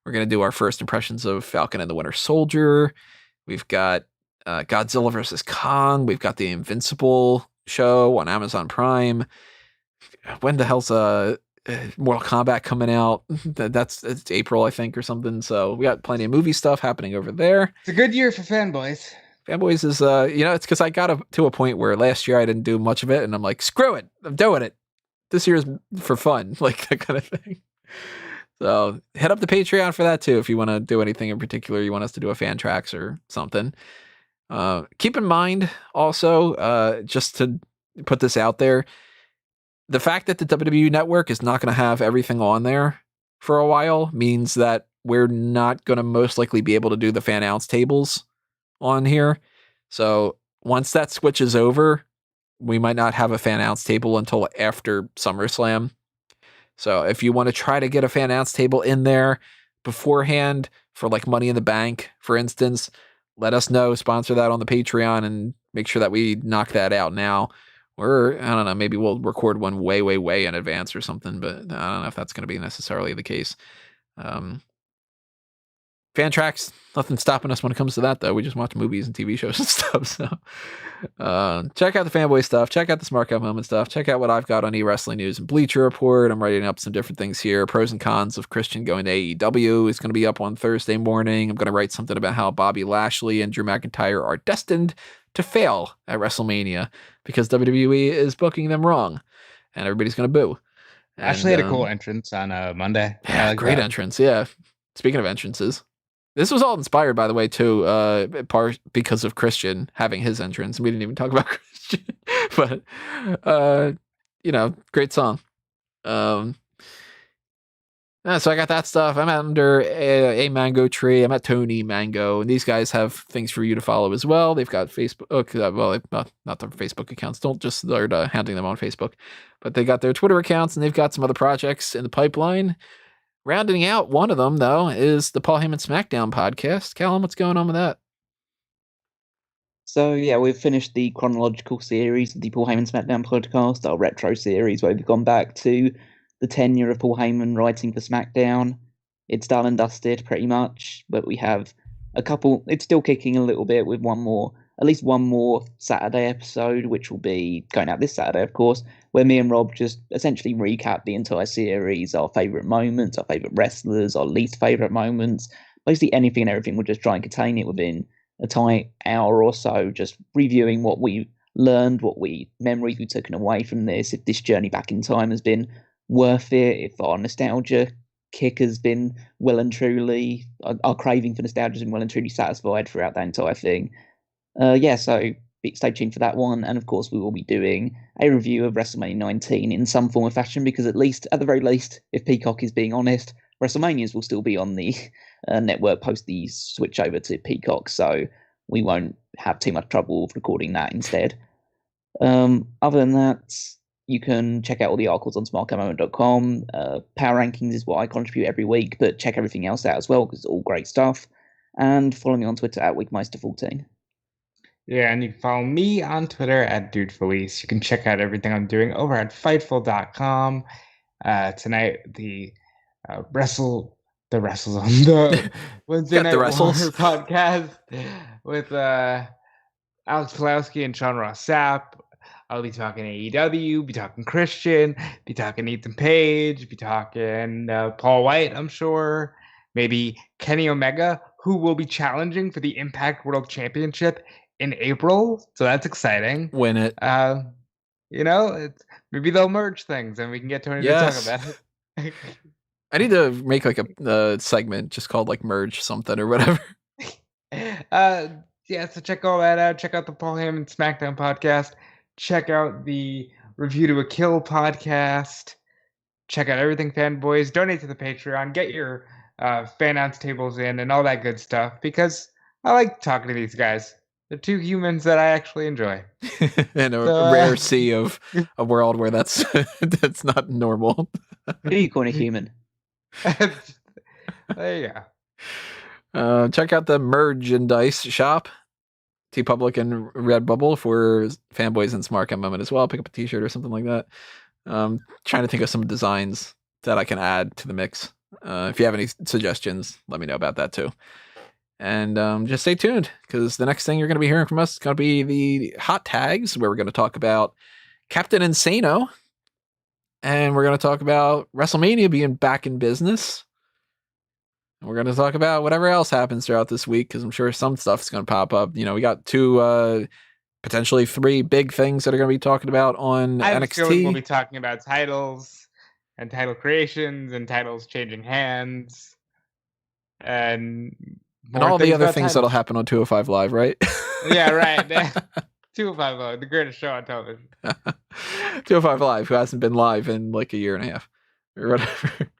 We're going to do our first impressions of Falcon and the Winter Soldier. We've got Godzilla vs. Kong. We've got the Invincible show on Amazon Prime. When the hell's Mortal Kombat coming out? It's April, I think, or something. So we got plenty of movie stuff happening over there. It's a good year for fanboys. Fanboys is, it's because I got to a point where last year I didn't do much of it, and I'm like, screw it, I'm doing it. This year's for fun, like that kind of thing. So head up to Patreon for that too, if you want to do anything in particular. You want us to do a fan tracks or something. Keep in mind also, just to put this out there, the fact that the WWE Network is not going to have everything on there for a while means that we're not going to most likely be able to do the fan announce tables on here. So once that switches over, we might not have a fan announce table until after SummerSlam. So if you want to try to get a fan announce table in there beforehand for like Money in the Bank, for instance, let us know, sponsor that on the Patreon and make sure that we knock that out now. Or, I don't know, maybe we'll record one way, way, way in advance or something, but I don't know if that's going to be necessarily the case. Fan tracks, nothing stopping us when it comes to that, though. We just watch movies and TV shows and stuff. So check out the fanboy stuff. Check out the Smark Out Moment stuff. Check out what I've got on eWrestling News and Bleacher Report. I'm writing up some different things here. Pros and cons of Christian going to AEW is going to be up on Thursday morning. I'm going to write something about how Bobby Lashley and Drew McIntyre are destined to fail at WrestleMania because WWE is booking them wrong, and everybody's going to boo. Ashley had a cool entrance on Monday. Yeah, great entrance. Yeah. Speaking of entrances. This was all inspired, by the way, too, part because of Christian having his entrance. We didn't even talk about Christian, but, great song. So I got that stuff. I'm under a Mango Tree. I'm at Tony Mango, and these guys have things for you to follow as well. They've got Facebook. Not their Facebook accounts. Don't just start hounding them on Facebook, but they got their Twitter accounts, and they've got some other projects in the pipeline. Rounding out one of them, though, is the Paul Heyman SmackDown podcast. Callum, what's going on with that? So, yeah, we've finished the chronological series of the Paul Heyman SmackDown podcast, our retro series, where we've gone back to the tenure of Paul Heyman writing for SmackDown. It's done and dusted, pretty much, but we have a couple... It's still kicking a little bit with at least one more Saturday episode, which will be going out this Saturday, of course, where me and Rob just essentially recap the entire series, our favourite moments, our favourite wrestlers, our least favourite moments, basically anything and everything. We'll just try and contain it within a tight hour or so, just reviewing what we learned, memories we've taken away from this, if this journey back in time has been worth it, if our nostalgia kick has been well and truly, our craving for nostalgia has been well and truly satisfied throughout that entire thing. So stay tuned for that one. And of course, we will be doing a review of WrestleMania 19 in some form or fashion, because at the very least, if Peacock is being honest, WrestleManias will still be on the network post the switch over to Peacock. So we won't have too much trouble recording that instead. Other than that, you can check out all the articles on smartcomoment.com. Power Rankings is what I contribute every week, but check everything else out as well, because it's all great stuff. And follow me on Twitter at Weekmeister14. Yeah, and you can follow me on Twitter at DudeFelice. You can check out everything I'm doing over at Fightful.com. Tonight, the wrestles on the Wednesday Night Warrior podcast with Alex Pulowski and Sean Ross Sapp. I'll be talking AEW, be talking Christian, be talking Ethan Page, be talking Paul White, I'm sure. Maybe Kenny Omega, who will be challenging for the Impact World Championship in April. So that's exciting. Win it. Maybe they'll merge things and we can get Tony Yes. to talk about it. I need to make like a segment just called like merge something or whatever. So check all that out. Check out the Paul Heyman SmackDown podcast. Check out the Review to a Kill podcast. Check out everything Fanboys. Donate to the Patreon. Get your fan ounce tables in and all that good stuff because I like talking to these guys. They're two humans that I actually enjoy. In a rare sea of a world where that's not normal. Who do you call a human? There you go. Check out the merchandise shop, TeePublic and Redbubble for Fanboys and Smark at the moment as well. Pick up a t-shirt or something like that. Trying to think of some designs that I can add to the mix. If you have any suggestions, let me know about that too. And just stay tuned because the next thing you're going to be hearing from us is going to be the hot tags where we're going to talk about Captain Insano. And we're going to talk about WrestleMania being back in business. And we're going to talk about whatever else happens throughout this week because I'm sure some stuff's going to pop up. We got 2, potentially 3 big things that are going to be talking about on NXT. We'll be talking about titles and title creations and titles changing hands and all the other things that'll happen on 205 Live, right? Yeah, right. 205 Live, the greatest show on television. 205 Live, who hasn't been live in like a year and a half or whatever.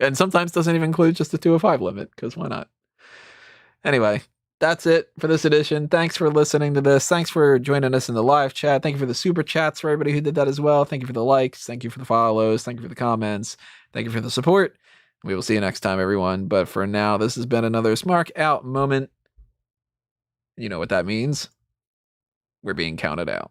And sometimes doesn't even include just the 205 limit, because why not? Anyway, that's it for this edition. Thanks for listening to this. Thanks for joining us in the live chat. Thank you for the super chats for everybody who did that as well. Thank you for the likes. Thank you for the follows. Thank you for the comments. Thank you for the support. We will see you next time, everyone. But for now, this has been another Smark Out moment. You know what that means. We're being counted out.